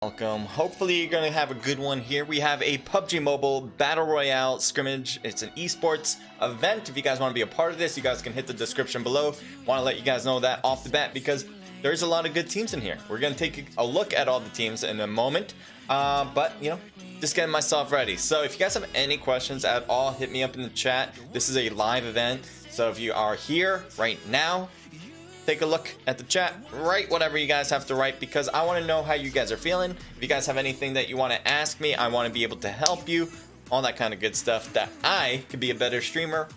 Welcome. Hopefully you're gonna have a good one here. We have a PUBG Mobile Battle Royale scrimmage. It's an esports event. If you guys want to be a part of this, you guys can hit the description below. Want to let you guys know that off the bat because there's a lot of good teams in here. We're gonna take a look at all the teams in a moment, but you know, just getting myself ready. So if you guys have any questions at all, hit me up in the chat. This is a live event, so if you are here right now, take a look at the chat, write whatever you guys have to write because I want to know how you guys are feeling. If you guys have anything that you want to ask me, I want to be able to help you, all that kind of good stuff, that I could be a better streamer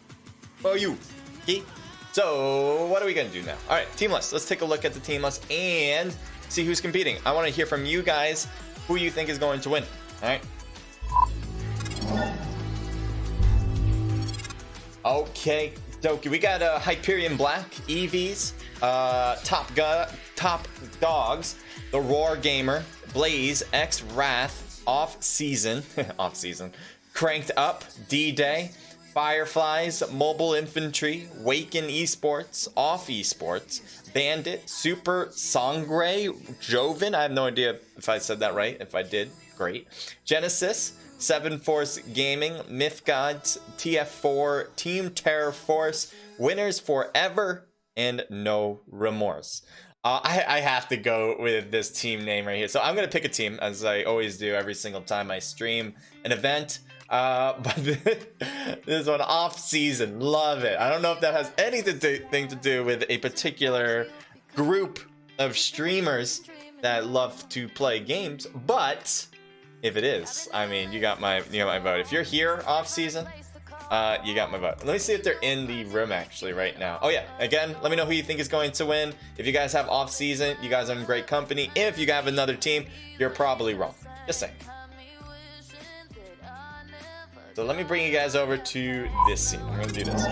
for you. Okay? So what are we gonna do now? All right, team list. Let's take a look at the team list and see who's competing. I want to hear from you guys who you think is going to win. All right. Okay, Doki, we got Hyperion Black, EVs, Top Dogs, The Roar Gamer, Blaze, X Wrath, Off Season, CrankedUp, D-Day, Fireflies, Mobile Infantry, Waken Esports, Off Esports, Bandit, Super Sangre, Joven, I have no idea if I said that right. If I did, great. Genesis, Seven Force Gaming, Myth Gods, TF4, Team Terror Force, Winners Forever, and No Remorse. I have to go with this team name right here. So I'm going to pick a team, as I always do every single time I stream an event. But this one, Off Season, love it. I don't know if that has anything to do with a particular group of streamers that love to play games, but if it is, I mean, you got my vote. If you're here Off Season, you got my vote. Let me see if they're in the room actually right now. Oh yeah, again, let me know who you think is going to win. If you guys have Off Season, you guys are in great company. If you have another team, you're probably wrong. Just saying. So let me bring you guys over to this scene. I'm gonna do this.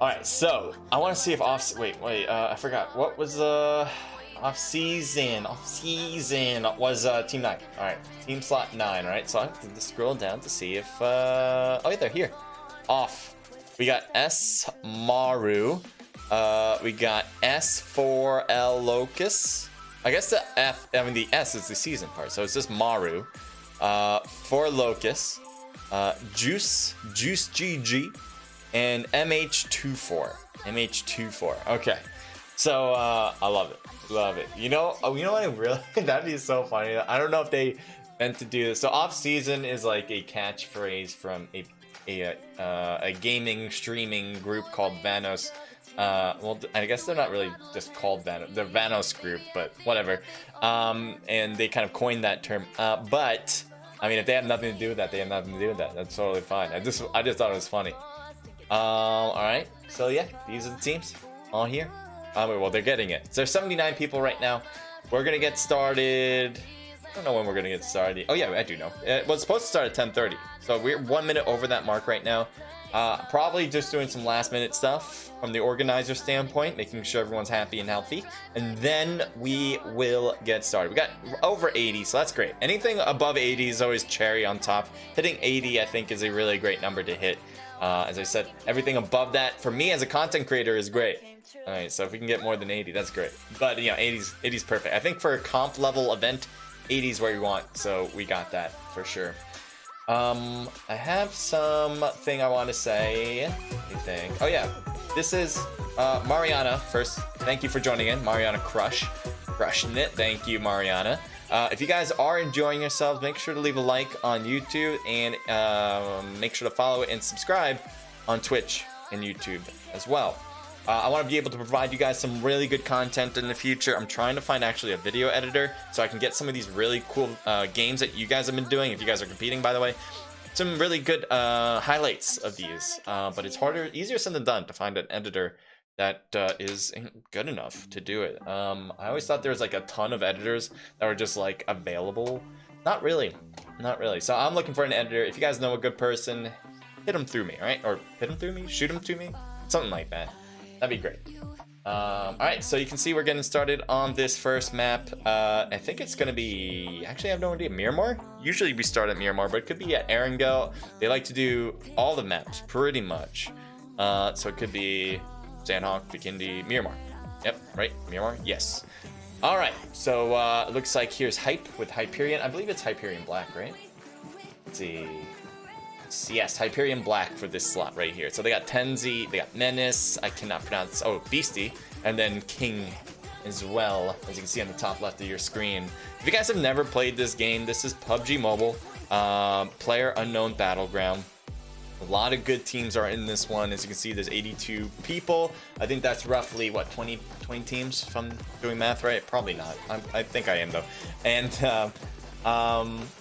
All right, so I want to see if wait, I forgot. What was Off season was team 9. All right, team slot 9. All right, so I have to scroll down to see if oh yeah, they're here. Off, we got S Maru, we got S4L Locus. I guess the the S is the season part, so it's just Maru. For Locus, Juice GG, and MH24. Okay, so I love it. You know what I really that'd be so funny. I don't know if they meant to do this. So Off Season is like a catchphrase from a gaming streaming group called Vanos. Well, I guess they're not really just called Vanos, they're Vanos group, but whatever. And they kind of coined that term. But I mean, if they have nothing to do with that, they have nothing to do with that. That's totally fine. I just thought it was funny. All right, so yeah, these are the teams all here. Well, they're getting it. So there's 79 people right now. We're gonna get started. I don't know when we're gonna get started. Oh yeah, I do know. It was supposed to start at 10:30, so we're 1 minute over that mark right now. Probably just doing some last minute stuff from the organizer standpoint, making sure everyone's happy and healthy, and then we will get started. We got over 80, so that's great. Anything above 80 is always cherry on top. Hitting 80, I think, is a really great number to hit. As I said, everything above that for me as a content creator is great. All right, so if we can get more than 80, that's great. But you know, 80's perfect. I think for a comp level event, 80 is where you want, so we got that for sure. I have something I want to say. Oh yeah, this is Mariana. First, thank you for joining in, Mariana. Crushing it. Thank you, Mariana. If you guys are enjoying yourselves, make sure to leave a like on YouTube and make sure to follow and subscribe on Twitch and YouTube as well. I want to be able to provide you guys some really good content in the future. I'm trying to find actually a video editor so I can get some of these really cool games that you guys have been doing. If you guys are competing, by the way, some really good highlights of these. But it's easier said than done to find an editor that is good enough to do it. I always thought there was like a ton of editors that were just like available. Not really. So I'm looking for an editor. If you guys know a good person, hit them through me, all right? Or hit them through me, shoot them to me, something like that. That'd be great. All right, so you can see we're getting started on this first map. I think it's gonna be, actually I have no idea, Miramar? Usually we start at Miramar, but it could be at Erangel. They like to do all the maps pretty much. So it could be Sandhawk, Bikindi, Miramar. Yep, right, Miramar, yes. All right, so it looks like here's Hype with Hyperion. I believe it's Hyperion Black, right? Let's see. Yes, Hyperion Black for this slot right here. So they got Tenzi, they got Menace, I cannot pronounce, oh, Beastie, and then King as well, as you can see on the top left of your screen. If you guys have never played this game, this is PUBG Mobile, Player Unknown Battleground. A lot of good teams are in this one. As you can see, there's 82 people. I think that's roughly, what, 20 teams, if I'm doing math right? Probably not. I think I am, though. And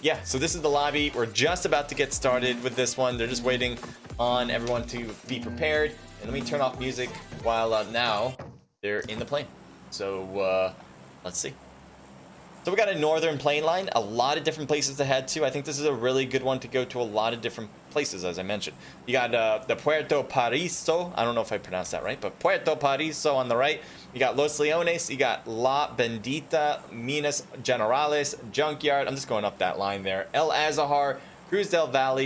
yeah, so this is the lobby. We're just about to get started with this one. They're just waiting on everyone to be prepared. And let me turn off music while now they're in the plane. So let's see. So we got a northern plane line, a lot of different places to head to. I think this is a really good one to go to a lot of different places, as I mentioned. You got the Puerto Pariso. I don't know if I pronounced that right, but Puerto Pariso on the right. You got Los Leones. You got La Bendita, Minas Generales, Junkyard. I'm just going up that line there. El Azahar, Cruz del Valle.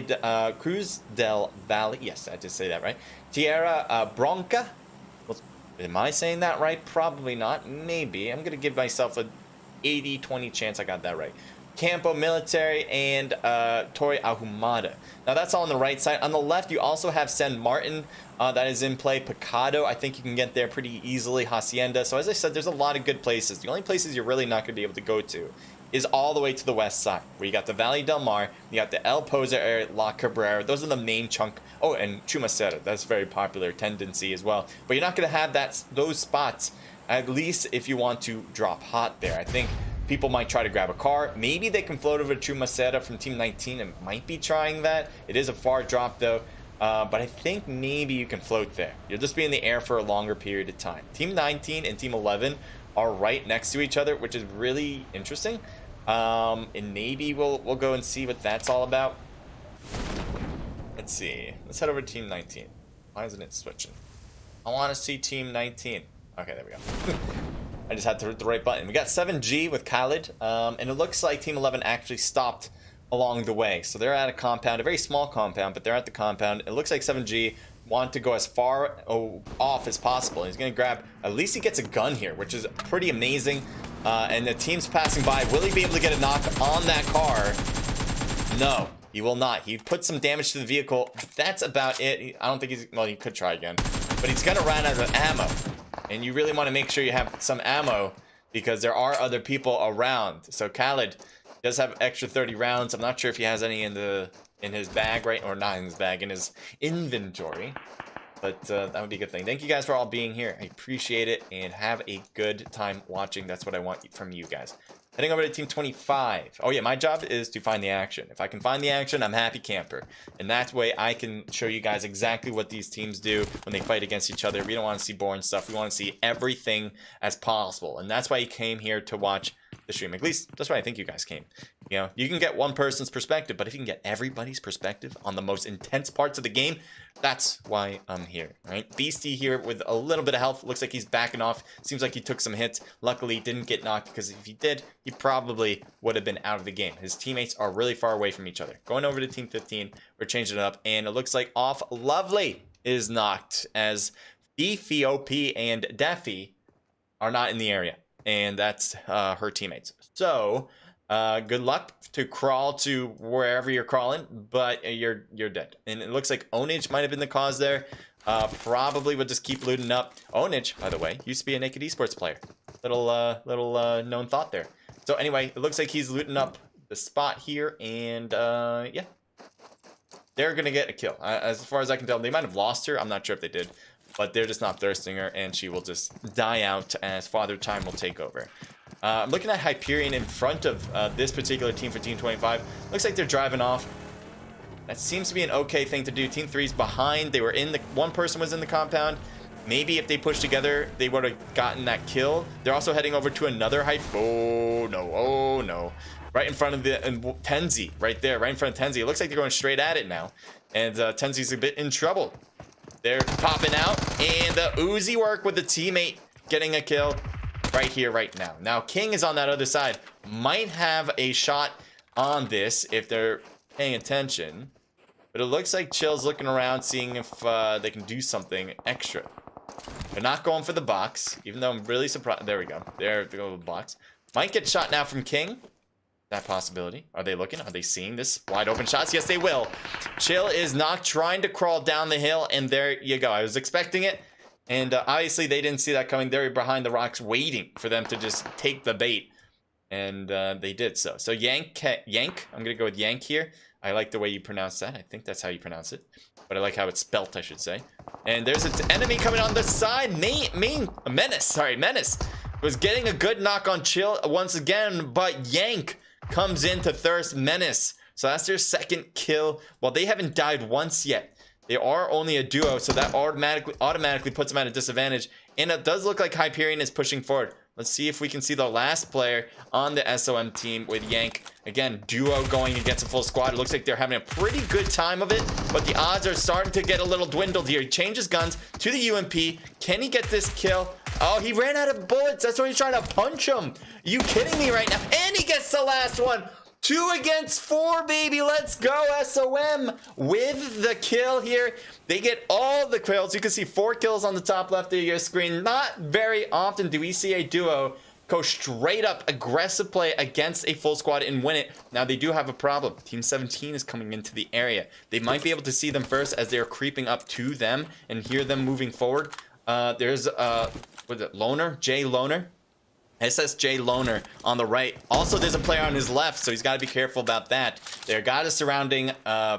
Yes, I just say that right. Tierra Bronca. Am I saying that right? Probably not. Maybe. I'm going to give myself a 80-20 chance I got that right. Campo Military and Torre Ahumada. Now that's all on the right side. On the left, you also have San Martin that is in play. Picado, I think you can get there pretty easily. Hacienda. So as I said, there's a lot of good places. The only places you're really not going to be able to go to is all the way to the west side, where you got the Valle del Mar, you got the El Pozo area, La Cabrera. Those are the main chunk. Oh, and Chumacera. That's very popular tendency as well. But you're not going to have those spots, at least if you want to drop hot there. I think people might try to grab a car. Maybe they can float over to Chumacera from Team 19 and might be trying that. It is a far drop though. But I think maybe you can float there. You'll just be in the air for a longer period of time. Team 19 and Team 11 are right next to each other, which is really interesting. And maybe we'll go and see what that's all about. Let's see. Let's head over to Team 19. Why isn't it switching? I want to see Team 19. Okay, there we go. I just had to hit the right button. We got 7G with Khalid, and it looks like Team 11 actually stopped along the way. So they're at a compound, a very small compound, but they're at the compound. It looks like 7G want to go as far off as possible. He's going to grab, at least he gets a gun here, which is pretty amazing. And the team's passing by. Will he be able to get a knock on that car? No, he will not. He put some damage to the vehicle. That's about it. I don't think he's, well, he could try again, but he's going to run out of ammo. And you really want to make sure you have some ammo because there are other people around. So Khalid does have extra 30 rounds. I'm not sure if he has any in his bag, right? Or not in his bag, in his inventory. But that would be a good thing. Thank you guys for all being here. I appreciate it. And have a good time watching. That's what I want from you guys. Heading over to Team 25. Oh yeah, my job is to find the action. If I can find the action, I'm happy camper. And that way I can show you guys exactly what these teams do when they fight against each other. We don't want to see boring stuff. We want to see everything as possible. And that's why you came here to watch the stream. At least that's why I think you guys came. You know, you can get one person's perspective, but if you can get everybody's perspective on the most intense parts of the game, that's why I'm here, right? Beastie here with a little bit of health. Looks like he's backing off. Seems like he took some hits. Luckily, he didn't get knocked, because if he did, he probably would have been out of the game. His teammates are really far away from each other. Going over to Team 15, we're changing it up, and it looks like Off Lovely is knocked, as Fifi and Daffy are not in the area, and that's her teammates. So good luck to crawl to wherever you're crawling, but you're dead. And it looks like Onage might have been the cause there. Probably would just keep looting up. Onage, by the way, used to be a Naked Esports player. Little known thought there. So anyway, it looks like he's looting up the spot here, and yeah, they're gonna get a kill. As far as I can tell, they might have lost her. I'm not sure if they did, but they're just not thirsting her, and she will just die out as Father Time will take over. I'm looking at Hyperion in front of this particular team for Team 25. Looks like they're driving off. That seems to be an okay thing to do. Team 3's behind. They were in the, one person was in the compound. Maybe if they pushed together, they would have gotten that kill. They're also heading over to another hype. Oh no, oh no. Right in front of the Tenzi, right there, right in front of Tenzi. It looks like they're going straight at it now. And Tenzi's a bit in trouble. They're popping out, and Uzi work with the teammate getting a kill right here, right now. Now, King is on that other side. Might have a shot on this if they're paying attention. But it looks like Chill's looking around, seeing if they can do something extra. They're not going for the box, even though I'm really surprised. There we go. There we go with the box. Might get shot now from King. That possibility. Are they looking? Are they seeing this? Wide open shots? Yes, they will. Chill is not trying to crawl down the hill, and there you go. I was expecting it, and obviously they didn't see that coming. They're behind the rocks waiting for them to just take the bait, and they did so. So Yank. I'm going to go with Yank here. I like the way you pronounce that. I think that's how you pronounce it, but I like how it's spelt, I should say. And there's an enemy coming on the side. Menace. Sorry, Menace was getting a good knock on Chill once again, but Yank comes in to thirst Menace. So that's their second kill. Well, they haven't died once yet. They are only a duo, so that automatically puts them at a disadvantage. And it does look like Hyperion is pushing forward. Let's see if we can see the last player on the SOM team with Yank. Again, duo going against a full squad. It looks like they're having a pretty good time of it, but the odds are starting to get a little dwindled here. He changes guns to the UMP. Can he get this kill? Oh, he ran out of bullets. That's why he's trying to punch him. Are you kidding me right now? And he gets the last one. 2 against 4, baby. Let's go, SOM with the kill here. They get all the kills. You can see 4 kills on the top left of your screen. Not very often do we see a duo go straight up aggressive play against a full squad and win it. Now, they do have a problem. Team 17 is coming into the area. They might be able to see them first as they're creeping up to them and hear them moving forward. There's, what is it, Loner? Jay Loner. SSJ Loner on the right. Also, there's a player on his left, so he's got to be careful about that. They've got a surrounding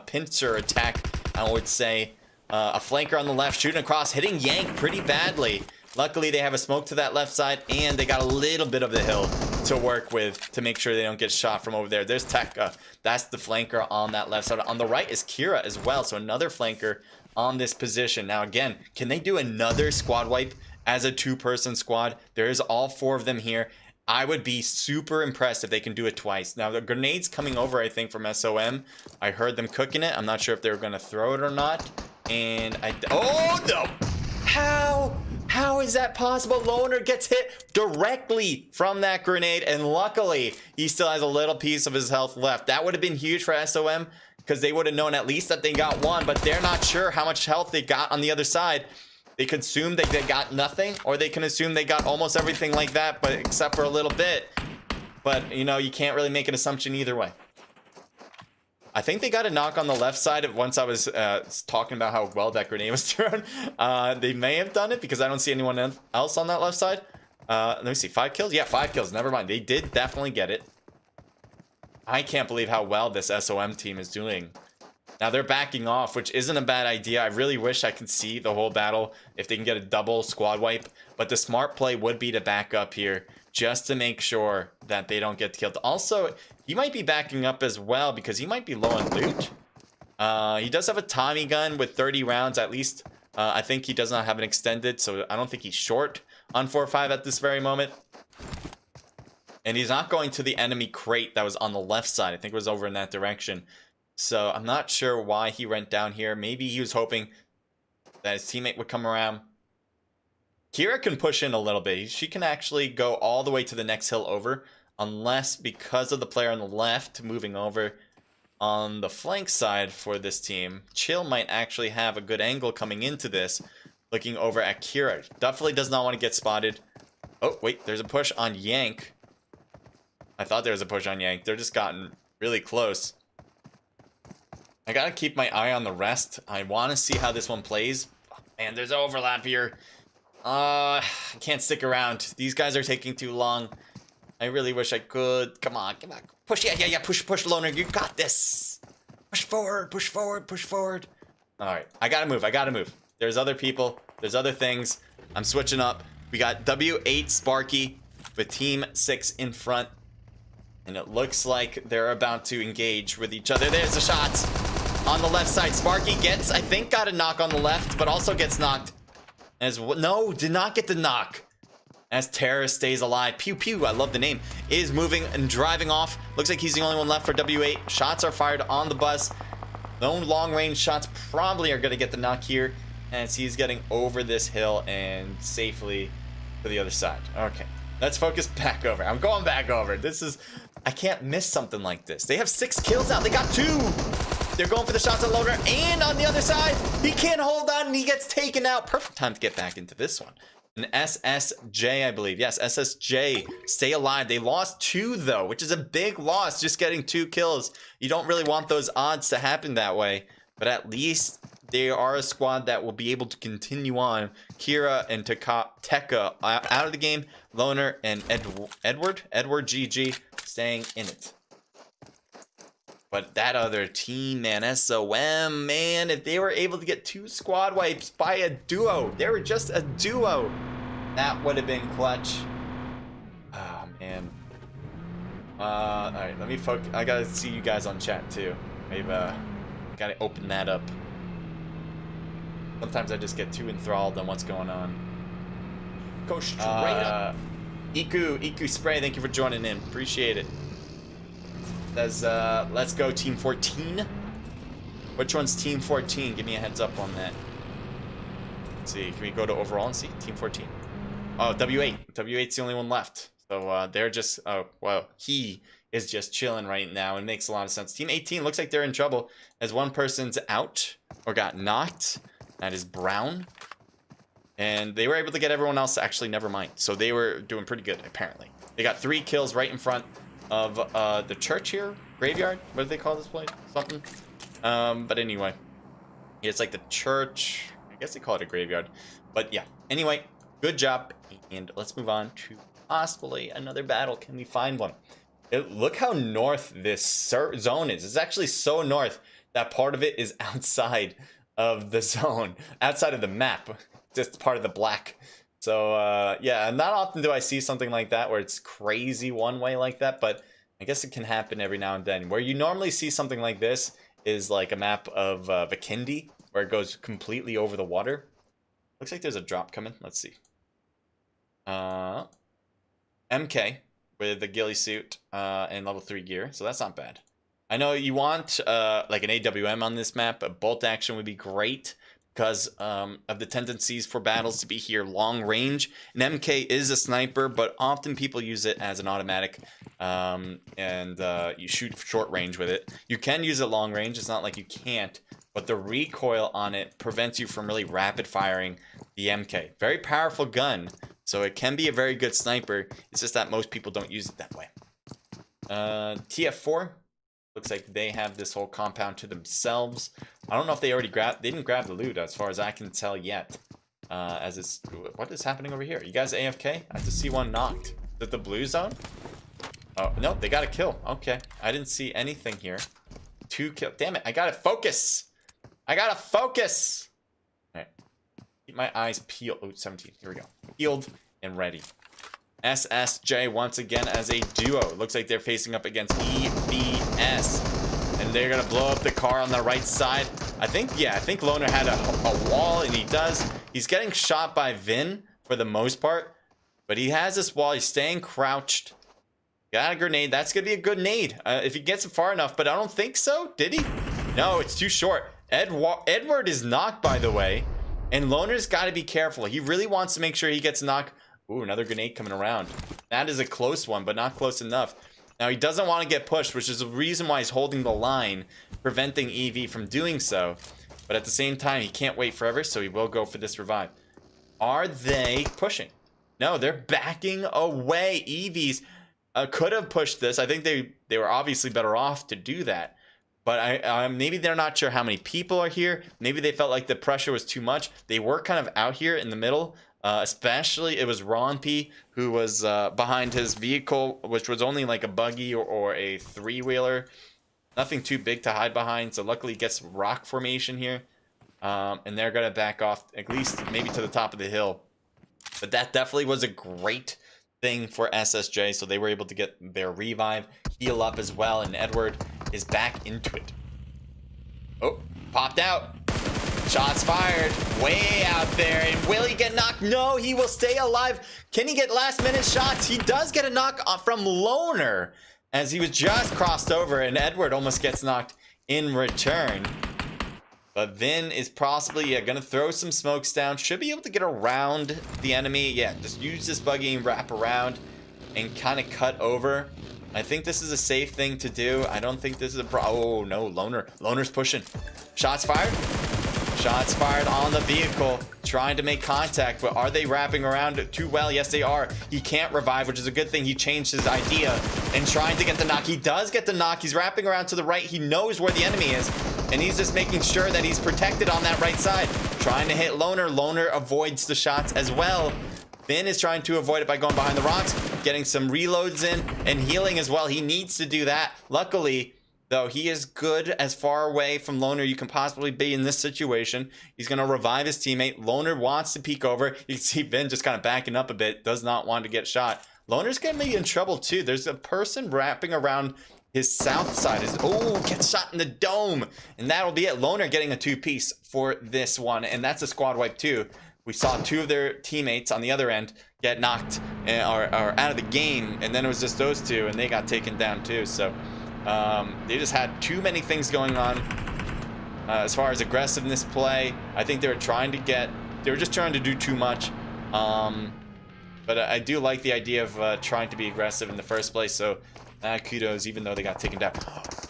pincer attack, I would say. A flanker on the left, shooting across, hitting Yank pretty badly. Luckily, they have a smoke to that left side, and they got a little bit of the hill to work with to make sure they don't get shot from over there. There's Tekka. That's the flanker on that left side. On the right is Kira as well, so another flanker on this position. Now, again, can they do another squad wipe as a 2-person squad? There is all 4 of them here. I would be super impressed if they can do it twice. Now, the grenade's coming over, I think, from SOM. I heard them cooking it. I'm not sure if they were going to throw it or not. And oh, no. How is that possible? Loner gets hit directly from that grenade, and luckily, he still has a little piece of his health left. That would have been huge for SOM, because they would have known at least that they got 1, but they're not sure how much health they got on the other side. They could assume that they got nothing, or they can assume they got almost everything like that, but except for a little bit. But, you know, you can't really make an assumption either way. I think they got a knock on the left side once I was talking about how well that grenade was thrown. They may have done it because I don't see anyone else on that left side. Let me see. 5 kills? Yeah, 5 kills. Never mind. They did definitely get it. I can't believe how well this SOM team is doing. Now they're backing off, which isn't a bad idea. I really wish I could see the whole battle if they can get a double squad wipe. But the smart play would be to back up here just to make sure that they don't get killed. Also, he might be backing up as well because he might be low on loot. He does have a Tommy gun with 30 rounds at least. I think he does not have an extended, so I don't think he's short on 4-5 at this very moment. And he's not going to the enemy crate that was on the left side. I think it was over in that direction. So I'm not sure why he went down here. Maybe he was hoping that his teammate would come around. Kira can push in a little bit. She can actually go all the way to the next hill over. Unless, because of the player on the left moving over on the flank side for this team, Chill might actually have a good angle coming into this, looking over at Kira. Definitely does not want to get spotted. Oh, wait, there's a push on Yank. I thought there was a push on Yank. They're just gotten really close. I gotta keep my eye on the rest. I want to see how this one plays. Man, there's overlap here. I can't stick around. These guys are taking too long. I really wish I could. Come on, come on. Push, yeah. Push, Loner. You got this. Push forward, push forward, push forward. All right, I gotta move. There's other people. There's other things. I'm switching up. We got W8 Sparky with Team 6 in front. And it looks like they're about to engage with each other. There's the shots. On the left side, Sparky gets, I think, got a knock on the left, but also gets knocked. No, did not get the knock. As Terrorist stays alive. Pew Pew, I love the name, is moving and driving off. Looks like he's the only one left for W8. Shots are fired on the bus. No long-range shots probably are going to get the knock here, as he's getting over this hill and safely to the other side. Okay, let's focus back over. I'm going back over. This is... I can't miss something like this. They have 6 kills now. They got 2. They're going for the shots on Loner, and on the other side, he can't hold one. He gets taken out. Perfect time to get back into this one. An SSJ, I believe. Yes, SSJ. Stay alive. They lost 2, though, which is a big loss. Just getting 2 kills. You don't really want those odds to happen that way. But at least they are a squad that will be able to continue on. Kira and Tekka out of the game. Loner and Edward GG staying in it. But that other team, man, SOM, man, if they were able to get 2 squad wipes by a duo, they were just a duo, that would have been clutch. Oh, man. All right, let me focus. I gotta see you guys on chat too. Maybe gotta open that up. Sometimes I just get too enthralled on what's going on. Go straight up. Iku Spray, thank you for joining in. Appreciate it. Says, let's go Team 14. Which one's Team 14? Give me a heads up on that. Let's see. Can we go to overall and see? Team 14. Oh, W8. W8's the only one left. So they're just, oh, well, he is just chilling right now. It makes a lot of sense. Team 18 looks like they're in trouble as one person's out or got knocked. That is Brown. And they were able to get everyone else to actually never mind. So they were doing pretty good, apparently. They got 3 kills right in front of the church here, graveyard. What do they call this place? Something. But anyway, it's like the church. I guess they call it a graveyard. But yeah. Anyway, good job. And let's move on to possibly another battle. Can we find one? Look how north this zone is. It's actually so north that part of it is outside of the zone, outside of the map. Just part of the black. So, yeah, not often do I see something like that where it's crazy one way like that, but I guess it can happen every now and then. Where you normally see something like this is like a map of Vikindi, where it goes completely over the water. Looks like there's a drop coming. Let's see. MK with the ghillie suit and level 3 gear, so that's not bad. I know you want like an AWM on this map. A bolt action would be great, because of the tendencies for battles to be here long range. An MK is a sniper, but often people use it as an automatic, and you shoot short range with it. You can use it long range, it's not like you can't, but the recoil on it prevents you from really rapid firing the MK. Very powerful gun, so it can be a very good sniper. It's just that most people don't use it that way. TF4. Looks like they have this whole compound to themselves. I don't know if they already they didn't grab the loot as far as I can tell yet. As it's, what is happening over here? You guys AFK? I just see one knocked. Is it the blue zone? Oh, no, they got a kill. Okay, I didn't see anything here. 2 kill. Damn it, I gotta focus. I gotta focus. All right, keep my eyes peeled. Oh, 17, here we go. Peeled and ready. SSJ once again as a duo. Looks like they're facing up against EBS. And they're going to blow up the car on the right side. I think Loner had a wall, and he does. He's getting shot by Vin for the most part. But he has this wall. He's staying crouched. Got a grenade. That's going to be a good nade if he gets it far enough. But I don't think so. Did he? No, it's too short. Edward is knocked, by the way. And Loner's got to be careful. He really wants to make sure he gets knocked. Ooh, another grenade coming around. That is a close one, but not close enough. Now, he doesn't want to get pushed, which is the reason why he's holding the line, preventing EV from doing so. But at the same time, he can't wait forever, so he will go for this revive. Are they pushing? No, they're backing away. EVs could have pushed this. I think they were obviously better off to do that. But maybe they're not sure how many people are here. Maybe they felt like the pressure was too much. They were kind of out here in the middle. Especially it was Ron P who was behind his vehicle, which was only like a buggy or a 3-wheeler. Nothing too big to hide behind. So luckily he gets rock formation here. And they're going to back off at least maybe to the top of the hill. But that definitely was a great thing for SSJ. So they were able to get their revive, heal up as well. And Edward is back into it. Oh, popped out. Shots fired way out there, and will he get knocked? No, he will stay alive. Can he get last minute shots? He does get a knock from Loner as he was just crossed over, and Edward almost gets knocked in return. But Vin is possibly gonna throw some smokes down. Should be able to get around the enemy. Yeah, just use this buggy and wrap around and kind of cut over. I think this is a safe thing to do. I don't think this is a oh no, Loner's pushing. Shots fired. Shots fired on the vehicle, trying to make contact, but are they wrapping around too well? Yes, they are. He can't revive, which is a good thing. He changed his idea and trying to get the knock. He does get the knock. He's wrapping around to the right. He knows where the enemy is, and he's just making sure that he's protected on that right side. Trying to hit Loner. Loner avoids the shots as well. Finn is trying to avoid it by going behind the rocks, getting some reloads in, and healing as well. He needs to do that. Luckily, though, he is good as far away from Loner you can possibly be in this situation. He's going to revive his teammate. Loner wants to peek over. You can see Vin just kind of backing up a bit. Does not want to get shot. Loner's going to be in trouble too. There's a person wrapping around his south side. Oh, gets shot in the dome. And that'll be it. Loner getting a 2-piece for this one. And that's a squad wipe too. We saw 2 of their teammates on the other end get knocked or out of the game. And then it was just those 2 and they got taken down too. So they just had too many things going on as far as aggressiveness play. I think they were just trying to do too much. But I do like the idea of trying to be aggressive in the first place. So kudos, even though they got taken down.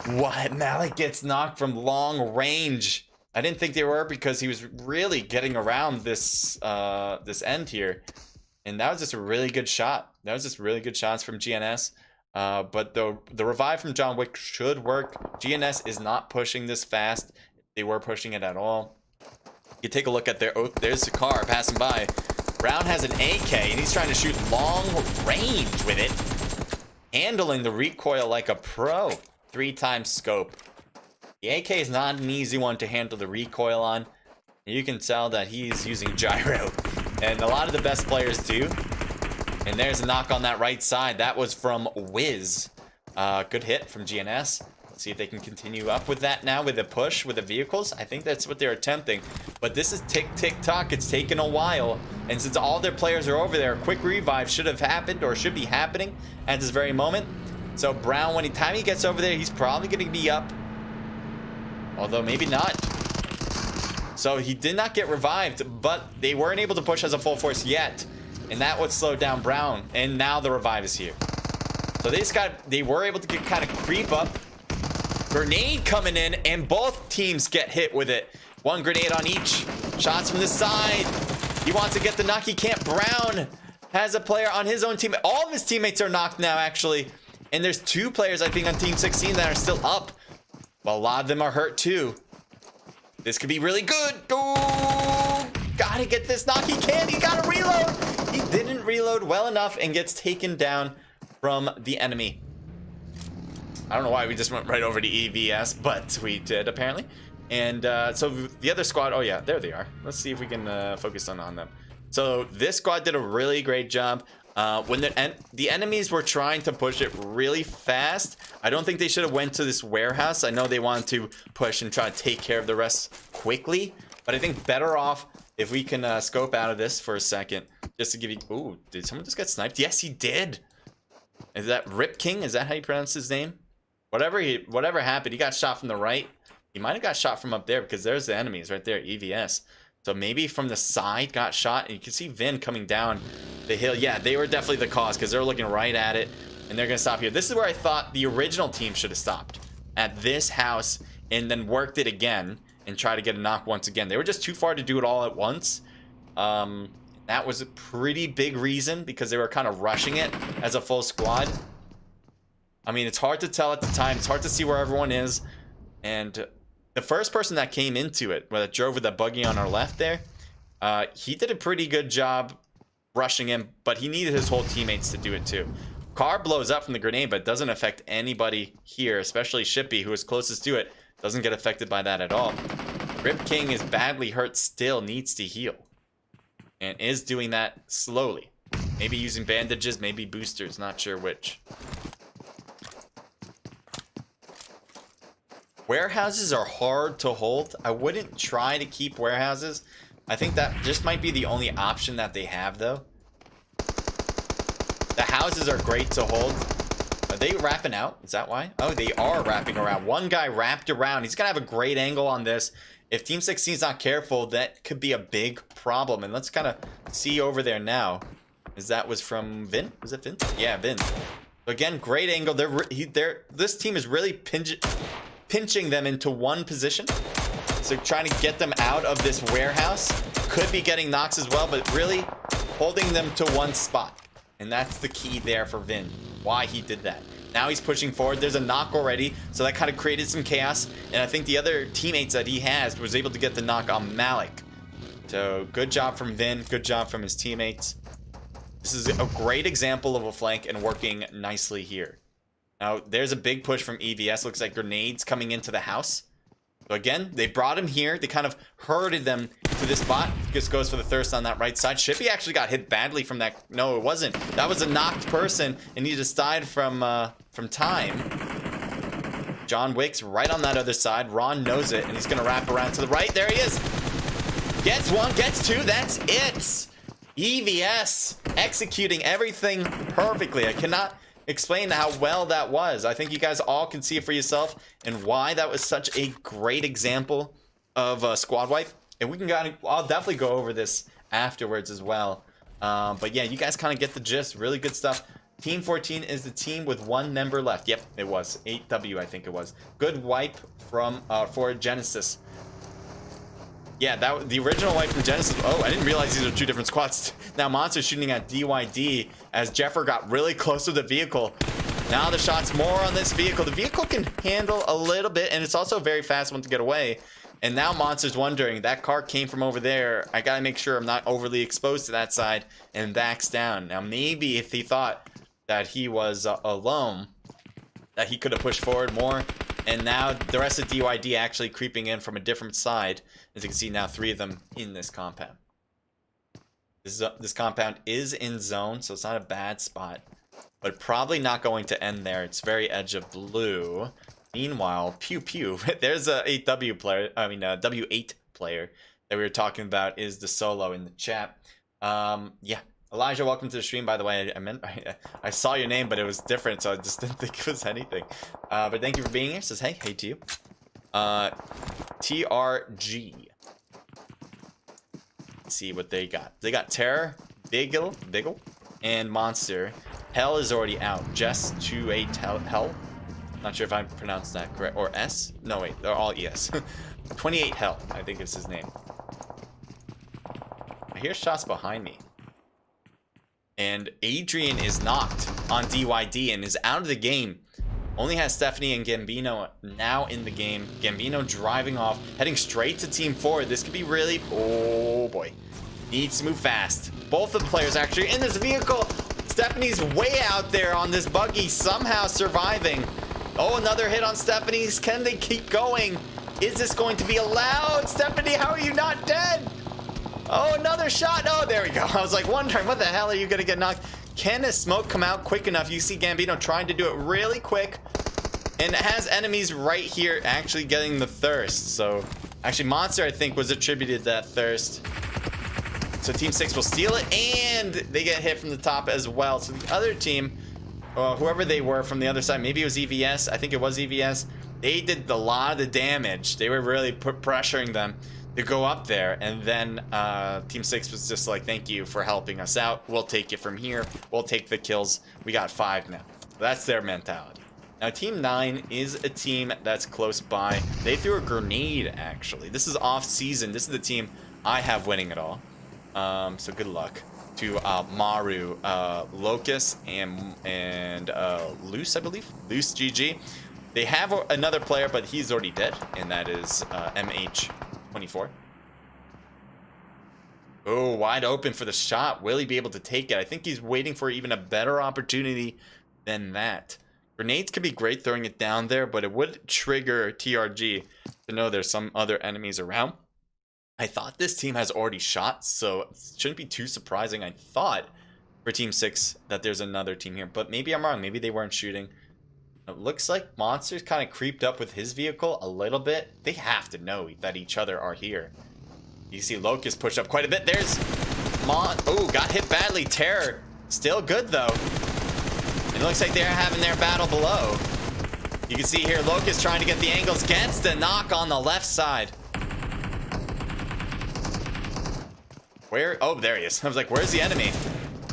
What? Malik gets knocked from long range. I didn't think they were, because he was really getting around this this end here. And that was just a really good shot. That was just really good shots from GNS. But the revive from John Wick should work. GNS is not pushing this fast. They were pushing it at all. You take a look at their... Oh, there's a car passing by. Brown has an AK, and he's trying to shoot long range with it. Handling the recoil like a pro. 3x scope. The AK is not an easy one to handle the recoil on. You can tell that he's using gyro. And a lot of the best players do. And there's a knock on that right side. That was from Wiz. Good hit from GNS. Let's see if they can continue up with that now with the push with the vehicles. I think that's what they're attempting. But this is tick-tick-tock. It's taken a while. And since all their players are over there, a quick revive should have happened or should be happening at this very moment. So Brown, when time he gets over there, he's probably going to be up. Although maybe not. So he did not get revived, but they weren't able to push as a full force yet. And that would slow down Brown. And now the revive is here. So they were able to get kind of creep up. Grenade coming in, and both teams get hit with it. 1 grenade on each. Shots from the side. He wants to get the knock. He can't. Brown has a player on his own team. All of his teammates are knocked now, actually. And there's 2 players, I think, on Team 16 that are still up. Well, a lot of them are hurt, too. This could be really good. Oh, gotta get this knock. He can't. He gotta reload. He didn't reload well enough and gets taken down from the enemy. I don't know why we just went right over to EVS, but we did, apparently. And so the other squad, oh yeah, there they are. Let's see if we can focus on them. So this squad did a really great job. When the enemies were trying to push it really fast, I don't think they should have went to this warehouse. I know they wanted to push and try to take care of the rest quickly, but I think better off if we can scope out of this for a second, just to give you... Ooh, did someone just get sniped? Yes, he did. Is that Rip King? Is that how you pronounce his name? Whatever happened, he got shot from the right. He might have got shot from up there, because there's the enemies right there, EVS. So maybe from the side got shot, and you can see Vin coming down the hill. Yeah, they were definitely the cause, because they're looking right at it, and they're gonna stop here. This is where I thought the original team should have stopped, at this house, and then worked it again and try to get a knock once again. They were just too far to do it all at once. That was a pretty big reason, because they were kind of rushing it as a full squad. I mean, it's hard to tell at the time. It's hard to see where everyone is, and the first person that came into it, that drove with that buggy on our left there, he did a pretty good job rushing him, but he needed his whole teammates to do it too. Car blows up from the grenade, but doesn't affect anybody here, especially Shippy, who is closest to it. Doesn't get affected by that at all. Rip King is badly hurt still, needs to heal. And is doing that slowly. Maybe using bandages, maybe boosters, not sure which. Warehouses are hard to hold. I wouldn't try to keep warehouses. I think that just might be the only option that they have, though. The houses are great to hold. Are they wrapping out? Is that why? Oh, they are wrapping around. One guy wrapped around. He's going to have a great angle on this. If Team 16 is not careful, that could be a big problem. And let's kind of see over there now. That was from Vin? Was it Vin? Yeah, Vin. So again, great angle. This team is really pinching them into one position. So trying to get them out of this warehouse. Could be getting knocks as well, but really holding them to one spot. And that's the key there for Vin. Why he did that. Now he's pushing forward. There's a knock already. So that kind of created some chaos. And I think the other teammates that he has was able to get the knock on Malik. So good job from Vin. Good job from his teammates. This is a great example of a flank and working nicely here. Now there's a big push from EVS. Looks like grenades coming into the house. So again, they brought him here. They kind of herded them to this spot. Just goes for the thirst on that right side. Shippy actually got hit badly from that. No, it wasn't. That was a knocked person, and he just died from time. John Wick's right on that other side. Ron knows it, and he's gonna wrap around to the right. There he is. Gets one, gets two. That's it. EVS executing everything perfectly. I cannot explain how well that was. I think you guys all can see it for yourself and why that was such a great example of a squad wipe. And we can I'll definitely go over this afterwards as well. But yeah, you guys kind of get the gist. Really good stuff. Team 14 is the team with one member left. Yep, it was 8W, I think it was. Good wipe from for Genesis. Yeah, that the original wipe from Genesis. Oh, I didn't realize these are two different squads. Now Monster shooting at DYD as Jeffer got really close to the vehicle. Now the shot's more on this vehicle. The vehicle can handle a little bit, and it's also a very fast one to get away. And now Monster's wondering, that car came from over there. I gotta make sure I'm not overly exposed to that side, and backs down. Now maybe if he thought that he was alone, that he could have pushed forward more. And now the rest of DYD actually creeping in from a different side. As you can see now, 3 of them in this compound. This compound is in zone, so it's not a bad spot. But probably not going to end there. It's very edge of blue. Meanwhile, Pew Pew, there's a 8W player, W8 player that we were talking about is the solo in the chat. Yeah. Elijah, welcome to the stream, by the way. I saw your name, but it was different, so I just didn't think it was anything. But thank you for being here. Says hey to you. TRG. Let's see what they got. They got Terror, Biggle, and Monster. Hell is already out. Just 2-8 Hell. Not sure if I pronounced that correct. Or S? No, wait, they're all ES. 28 Hell, I think is his name. I hear shots behind me. And Adrian is knocked on DYD and is out of the game. Only has Stephanie and Gambino now in the game. Gambino driving off, heading straight to Team 4. This could be really... Oh, boy. Needs to move fast. Both of the players actually in this vehicle. Stephanie's way out there on this buggy, somehow surviving. Oh, another hit on Stephanie's. Can they keep going? Is this going to be allowed? Stephanie, how are you not dead? Oh, another shot. Oh, there we go. I was like wondering, what the hell are you going to get knocked? Can a smoke come out quick enough? You see Gambino trying to do it really quick. And it has enemies right here actually getting the thirst. So, actually, Monster, I think, was attributed to that thirst. So, Team 6 will steal it. And they get hit from the top as well. So, the other team, whoever they were from the other side, maybe it was EVS. I think it was EVS. They did a lot of the damage. They were really pressuring them to go up there, and then Team 6 was just like, thank you for helping us out. We'll take it from here. We'll take the kills. We got 5 now. That's their mentality. Now, Team 9 is a team that's close by. They threw a grenade, actually. This is off-season. This is the team I have winning it all. So good luck to Maru, Locus, and Luce, I believe. Luce GG. They have another player, but he's already dead, and that is MH24. Oh, wide open for the shot. Will he be able to take it? I think he's waiting for even a better opportunity than that. Grenades could be great throwing it down there, but it would trigger TRG to know there's some other enemies around. I thought this team has already shot, so it shouldn't be too surprising. I thought for Team 6 that there's another team here, but maybe I'm wrong. Maybe they weren't shooting. It looks like Monster's kind of creeped up with his vehicle a little bit. They have to know that each other are here. You see Locust push up quite a bit. There's Oh, got hit badly. Terror. Still good, though. It looks like they're having their battle below. You can see here Locust trying to get the angles. Gets the knock on the left side. Where? Oh, there he is. I was like, where's the enemy?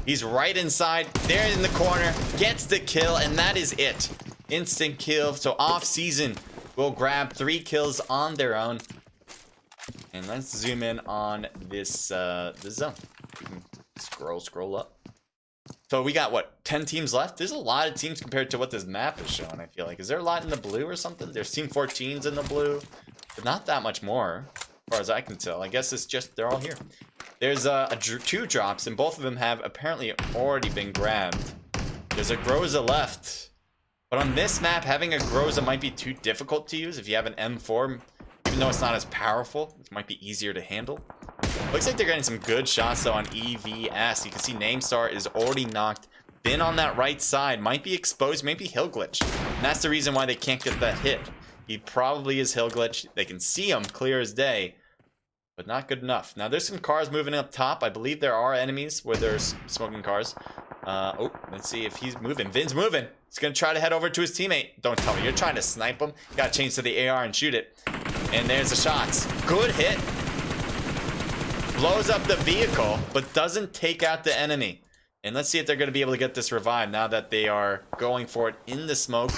He's right inside. There in the corner. Gets the kill, and that is it. Instant kill. So off season will grab 3 kills on their own. And let's zoom in on this this zone. We can scroll up. So we got what, 10 teams left? There's a lot of teams compared to what this map is showing, I feel like. Is there a lot in the blue or something? There's team 14's in the blue, but not that much more, as far as I can tell. I guess it's just they're all here. There's two drops, and both of them have apparently already been grabbed. There's a Groza left, but on this map, having a Groza might be too difficult to use. If you have an M4, even though it's not as powerful, it might be easier to handle. Looks like they're getting some good shots though on EVS. You can see Namestar is already knocked. Been on that right side. Might be exposed. Maybe hill glitch. And that's the reason why they can't get that hit. He probably is hill glitch. They can see him clear as day. But not good enough. Now there's some cars moving up top. I believe there are enemies where there's smoking cars. Oh, let's see if he's moving. Vin's moving. He's going to try to head over to his teammate. Don't tell me you're trying to snipe him. You got to change to the AR and shoot it. And there's the shots. Good hit. Blows up the vehicle, but doesn't take out the enemy. And let's see if they're going to be able to get this revived now that they are going for it in the smoke.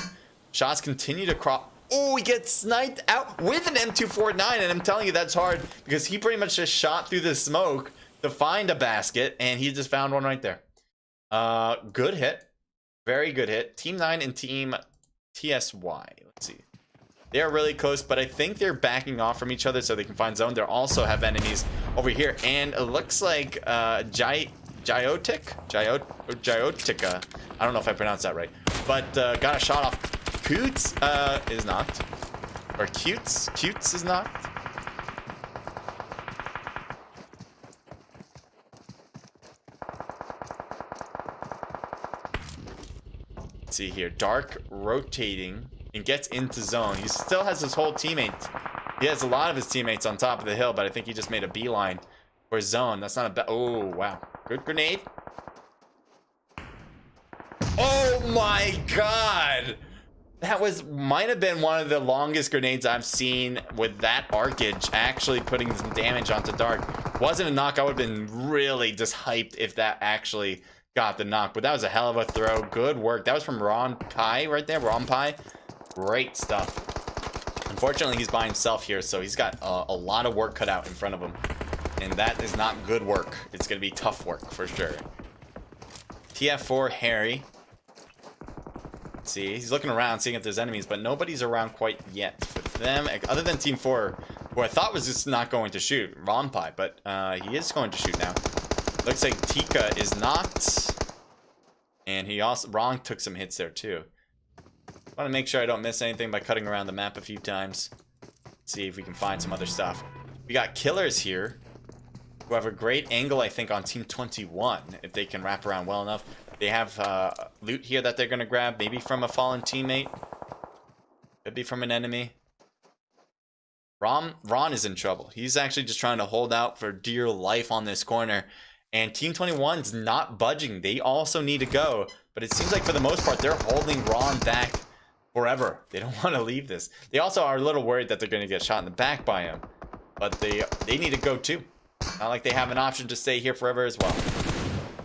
Shots continue to crop. Oh, he gets sniped out with an M249, and I'm telling you that's hard because he pretty much just shot through the smoke to find a basket, and he just found one right there. Good hit. Very good hit. Team 9 and Team TSY. Let's see. They're really close, but I think they're backing off from each other so they can find zone. They also have enemies over here, and it looks like Gyotica. I don't know if I pronounced that right, but got a shot off. Coots is knocked, or Cutes is knocked. Let's see here, Dark rotating and gets into zone. He still has his whole teammates. He has a lot of his teammates on top of the hill, but I think he just made a beeline for zone. That's not a bad. Oh, wow. Good grenade. Oh my god. That might have been one of the longest grenades I've seen with that arcage actually putting some damage onto Dark. Wasn't a knock. I would have been really just hyped if that actually got the knock, but that was a hell of a throw. Good work. That was from Ron Pie right there. Ron Pie. Great stuff. Unfortunately, he's by himself here, so he's got a lot of work cut out in front of him. And that is not good work. It's going to be tough work for sure. TF4 Harry. Let's see. He's looking around, seeing if there's enemies, but nobody's around quite yet for them, other than Team 4, who I thought was just not going to shoot. Ron Pie, but he is going to shoot now. Looks like Tika is knocked. And he also, Ron took some hits there too. I want to make sure I don't miss anything by cutting around the map a few times. See if we can find some other stuff. We got killers here who have a great angle, I think, on Team 21 if they can wrap around well enough. They have loot here that they're going to grab, maybe from a fallen teammate. Could be from an enemy. Ron is in trouble. He's actually just trying to hold out for dear life on this corner. And Team 21's not budging. They also need to go. But it seems like for the most part, they're holding Ron back forever. They don't want to leave this. They also are a little worried that they're going to get shot in the back by him. But they need to go too. Not like they have an option to stay here forever as well.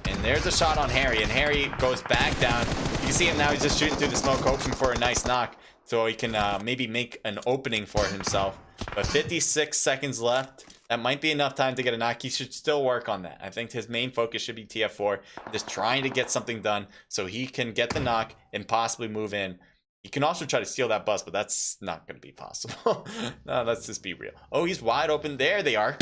And there's a shot on Harry. And Harry goes back down. You can see him now. He's just shooting through the smoke, hoping for a nice knock. So he can maybe make an opening for himself. But 56 seconds left. That might be enough time to get a knock. He should still work on that. I think his main focus should be TF4. Just trying to get something done so he can get the knock and possibly move in. He can also try to steal that bus, but that's not going to be possible. No, let's just be real. Oh, he's wide open. There they are.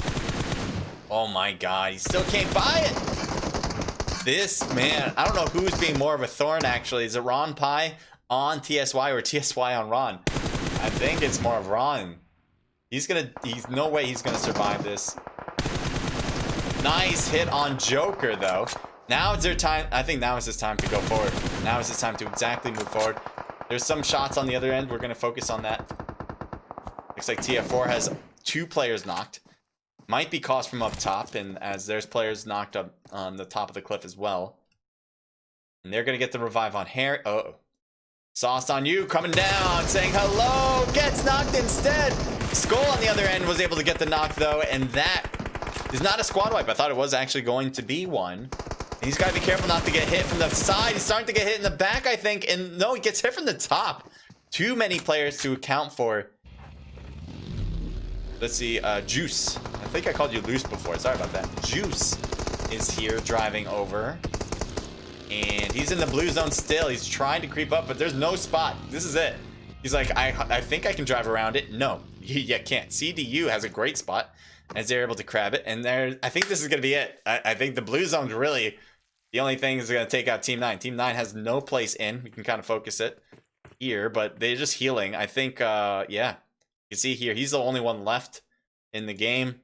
Oh my god. He still can't buy it. This, man, I don't know who's being more of a thorn, actually. Is it Ron Pie on TSY or TSY on Ron? I think it's more of Ron. He's no way he's gonna survive this. Nice hit on Joker though. Now it's their time. I think now is his time to go forward. Now is his time to exactly move forward. There's some shots on the other end. We're gonna focus on that. Looks like TF4 has 2 players knocked. Might be cost from up top, and as there's players knocked up on the top of the cliff as well. And they're gonna get the revive on Harry. Oh, Sauce on you coming down, saying hello. Gets knocked instead. Skull on the other end was able to get the knock though, and that is not a squad wipe. I thought it was actually going to be one. And he's got to be careful not to get hit from the side. He's starting to get hit in the back, I think, and no, he gets hit from the top. Too many players to account for. let's see, Juice. I think I called you Loose before. Sorry about that. Juice is here driving over. And he's in the blue zone still. He's trying to creep up, but there's no spot. This is it. He's like, I think I can drive around it. No, you can't. CDU has a great spot as they're able to crab it. And I think this is going to be it. I think the blue zone's really the only thing is going to take out Team 9. Team 9 has no place in. We can kind of focus it here, but they're just healing. I think, yeah. You can see here, he's the only one left in the game,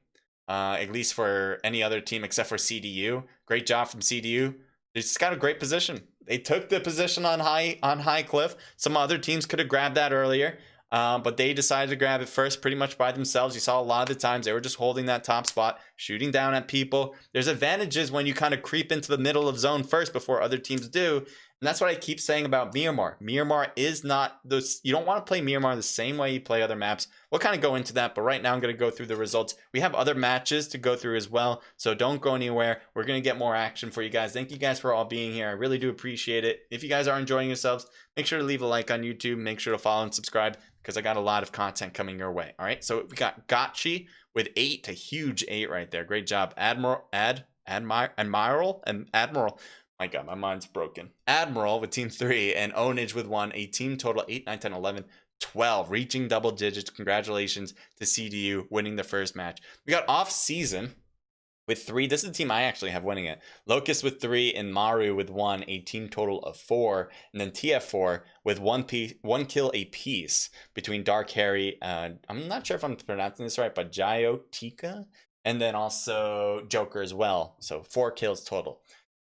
at least for any other team except for CDU. Great job from CDU. They just got a great position. They took the position on high cliff. Some other teams could have grabbed that earlier, but they decided to grab it first pretty much by themselves. You saw a lot of the times they were just holding that top spot, shooting down at people. There's advantages when you kind of creep into the middle of zone first before other teams do. And that's what I keep saying about Miramar. Miramar is not those. You don't want to play Miramar the same way you play other maps. We'll kind of go into that, but right now I'm going to go through the results. We have other matches to go through as well, so don't go anywhere. We're going to get more action for you guys. Thank you guys for all being here. I really do appreciate it. If you guys are enjoying yourselves, make sure to leave a like on YouTube. Make sure to follow and subscribe because I got a lot of content coming your way. All right, so we got Gotchi with 8, a huge 8 right there. Great job, Admiral. My God, my mind's broken. Admiral with team 3 and Onage with 1, a team total 8, 9, 10, 11, 12, reaching double digits. Congratulations to CDU winning the first match. We got off season with 3. This is the team I actually have winning it. Locust with 3 and Maru with 1, a team total of 4. And then TF4 with 1 kill apiece between Dark Harry, I'm not sure if I'm pronouncing this right, but Jayotika, and then also Joker as well. So 4 kills total.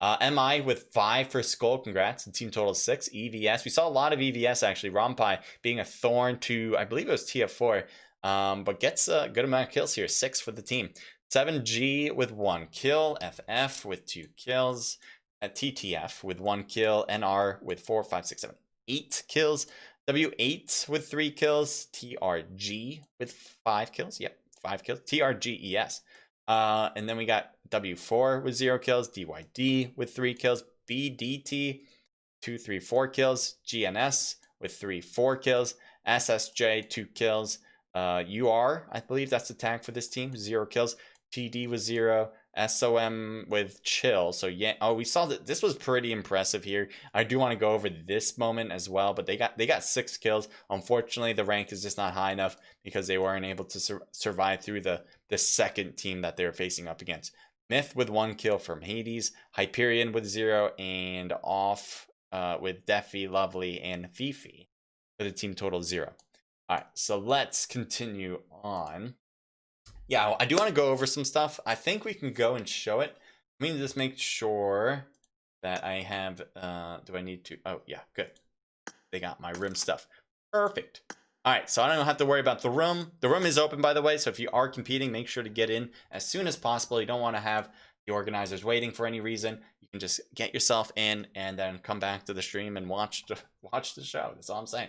MI with 5 for Skull. Congrats. The team total 6. EVS. We saw a lot of EVS actually. Rompai being a thorn to, I believe it was TF4, but gets a good amount of kills here. 6 for the team. 7G with 1 kill. FF with 2 kills. TTF with 1 kill. NR with 4, 5, 6, 7, 8 kills. W8 with 3 kills. TRG with 5 kills. Yep, 5 kills. TRGES. And then we got W4 with 0 kills, DYD with 3 kills, BDT 2, 3, 4 kills, GNS with 3, 4 kills, SSJ 2 kills, UR, I believe that's the tag for this team, 0 kills, TD with 0, SOM with chill. So yeah, we saw that this was pretty impressive here. I do want to go over this moment as well, but they got 6 kills. Unfortunately, the rank is just not high enough because they weren't able to survive through the second team that they're facing up against. Myth with 1 kill from Hades, Hyperion with 0, and off with Defi, Lovely, and Fifi with a team total 0. All right, so let's continue on. Yeah, I do want to go over some stuff. I think we can go and show it. Let me just make sure that I have, do I need to? Oh, yeah, good. They got my room stuff. Perfect. All right, so I don't have to worry about the room. The room is open, by the way, so if you are competing, make sure to get in as soon as possible. You don't want to have the organizers waiting for any reason. You can just get yourself in and then come back to the stream and watch the show. That's all I'm saying.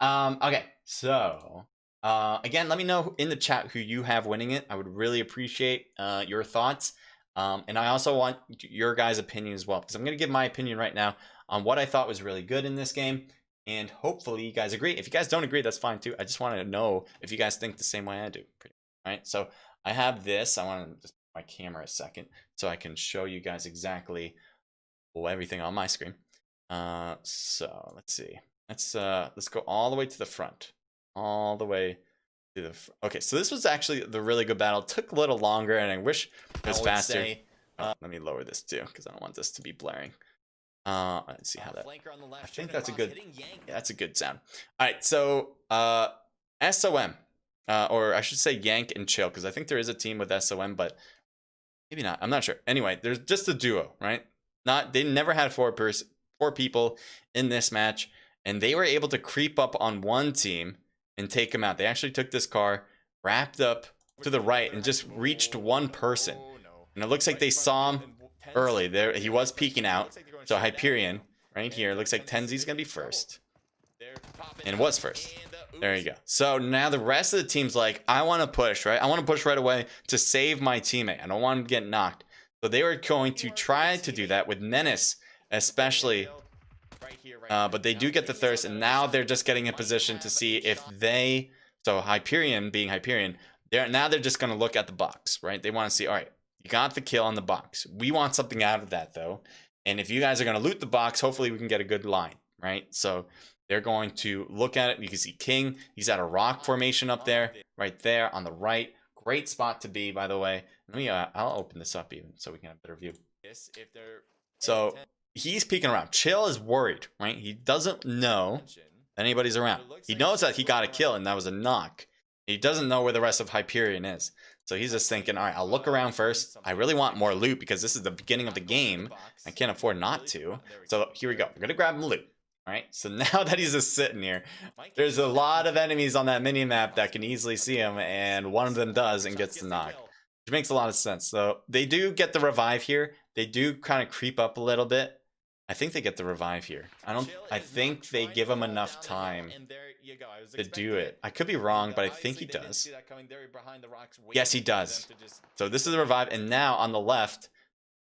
Okay, so again, let me know in the chat who you have winning it. I would really appreciate your thoughts. And I also want your guys' opinion as well, because I'm going to give my opinion right now on what I thought was really good in this game. And hopefully you guys agree. If you guys don't agree, that's fine too. I just want to know if you guys think the same way I do. All right, so I have this. I want to just put my camera a second so I can show you guys exactly everything on my screen. So let's see. Let's go all the way to the front. All the way to the okay, so this was actually the really good battle. It took a little longer, and I wish it was faster. Let me lower this too, because I don't want this to be blaring. Let's see how that. I think that's a good. Yeah, that's a good sound. All right, so SOM, or I should say Yank and Chill, because I think there is a team with SOM, but maybe not. I'm not sure. Anyway, there's just a duo, right? They never had 4 people in this match, and they were able to creep up on one team and take him out. They actually took this car, wrapped up to the right, and just reached one person. And it looks like they saw him early. There, he was peeking out. So Hyperion, right here, looks like Tenzi's gonna be first. And it was first. There you go. So now the rest of the team's like, I want to push, right? I want to push right away to save my teammate. I don't want him to get knocked. So they were going to try to do that with Menace, especially. But they do get the thirst, and now they're just getting in position to see if they, so Hyperion being Hyperion, They're just going to look at the box, right? They want to see, all right, you got the kill on the box. We want something out of that, though. And if you guys are going to loot the box, hopefully we can get a good line, right? So they're going to look at it. You can see King. He's at a rock formation up there, right there on the right. Great spot to be, by the way. Let me, I'll open this up even so we can have a better view. So he's peeking around. Chill is worried, right? He doesn't know anybody's around. He knows that he got a kill and that was a knock. He doesn't know where the rest of Hyperion is. So he's just thinking, all right, I'll look around first. I really want more loot because this is the beginning of the game. I can't afford not to. So here we go. We're going to grab him loot. All right. So now that he's just sitting here, there's a lot of enemies on that mini map that can easily see him. And one of them does and gets the knock, which makes a lot of sense. So they do get the revive here. They do kind of creep up a little bit. I think they get the revive here. I think they give him enough time to do it. I could be wrong, but I think he does. Yes, he does. So this is the revive, and now on the left,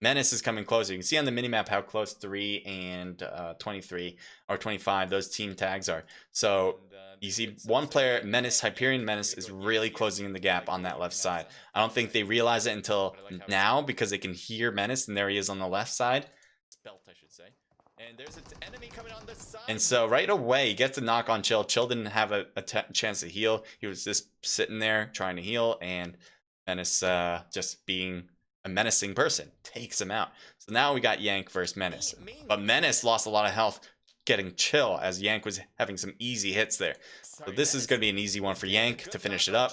Menace is coming closer. You can see on the minimap how close 3 and 23 or 25 those team tags are. So you see one player, Menace, Hyperion Menace, is really closing in the gap on that left side. I don't think they realize it until now because they can hear Menace, and there he is on the left side. And there's an enemy coming on the side. And so right away he gets a knock on Chill. Chill didn't have a chance to heal. He was just sitting there trying to heal, and Menace, just being a menacing person, takes him out. So now we got Yank versus Menace. But Menace lost a lot of health getting Chill as Yank was having some easy hits there. So this is going to be an easy one for Yank to finish it up.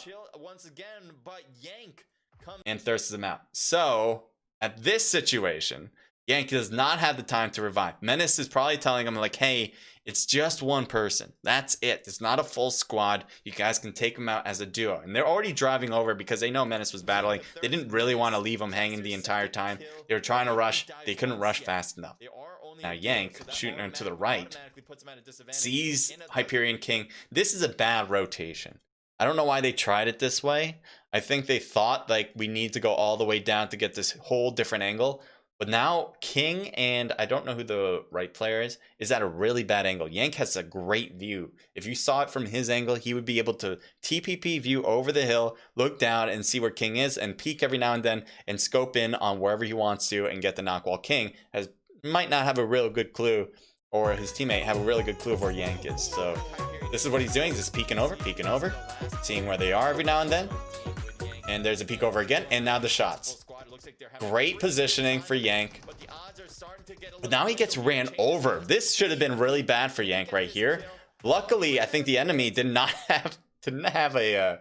And thirsts him out. So at this situation, Yank does not have the time to revive. Menace is probably telling him, like, hey, it's just one person. That's it. It's not a full squad. You guys can take him out as a duo. And they're already driving over because they know Menace was battling. They didn't really want to leave him hanging the entire time. They were trying to rush. They couldn't rush fast enough. Now Yank, shooting him to the right, sees Hyperion King. This is a bad rotation. I don't know why they tried it this way. I think they thought, like, we need to go all the way down to get this whole different angle. But now King, and I don't know who the right player is at a really bad angle. Yank has a great view. If you saw it from his angle, he would be able to TPP view over the hill, look down and see where King is, and peek every now and then and scope in on wherever he wants to and get the knock. While King might not have a real good clue, or his teammate have a really good clue of where Yank is. So this is what he's doing. He's just peeking over, seeing where they are every now and then. And there's a peek over again, and now the shots. Great positioning for Yank. But now he gets ran over. This should have been really bad for Yank right here. Luckily, I think the enemy didn't have a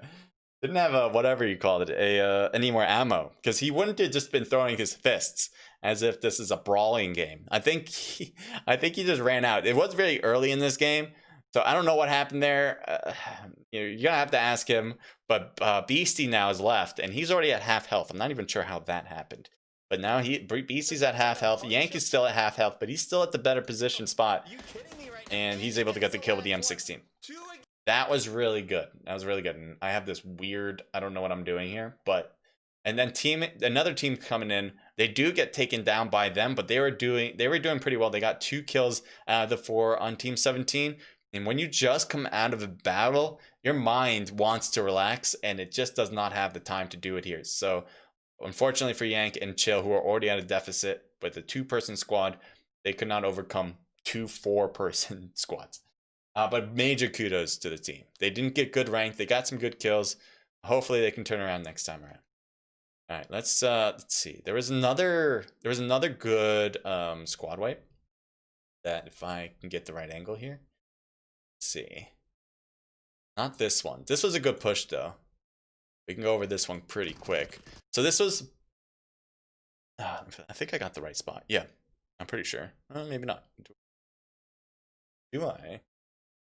whatever you called it, any more ammo, because he wouldn't have just been throwing his fists as if this is a brawling game. I think he just ran out. It was very early in this game, so I don't know what happened there. You're gonna have to ask him. But Beastie now is left, and he's already at half health. I'm not even sure how that happened. But now Beastie's at half health. Yank is still at half health, but he's still at the better position spot. And he's able to get the kill with the M16. That was really good. That was really good. And I have this weird, I don't know what I'm doing here. But, and then another team coming in. They do get taken down by them, but they were doing pretty well. They got 2 kills out of the 4 on Team 17. And when you just come out of a battle, your mind wants to relax, and it just does not have the time to do it here. So, unfortunately for Yank and Chill, who are already at a deficit with a 2-person squad, they could not overcome 2 4-person squads. But major kudos to the team. They didn't get good rank. They got some good kills. Hopefully, they can turn around next time around. All right, let's see. There was another good squad wipe that, if I can get the right angle here. See, not this one. This was a good push though. We can go over this one pretty quick. So this was I think I got the right spot. Yeah, I'm pretty sure. Maybe not. Do I?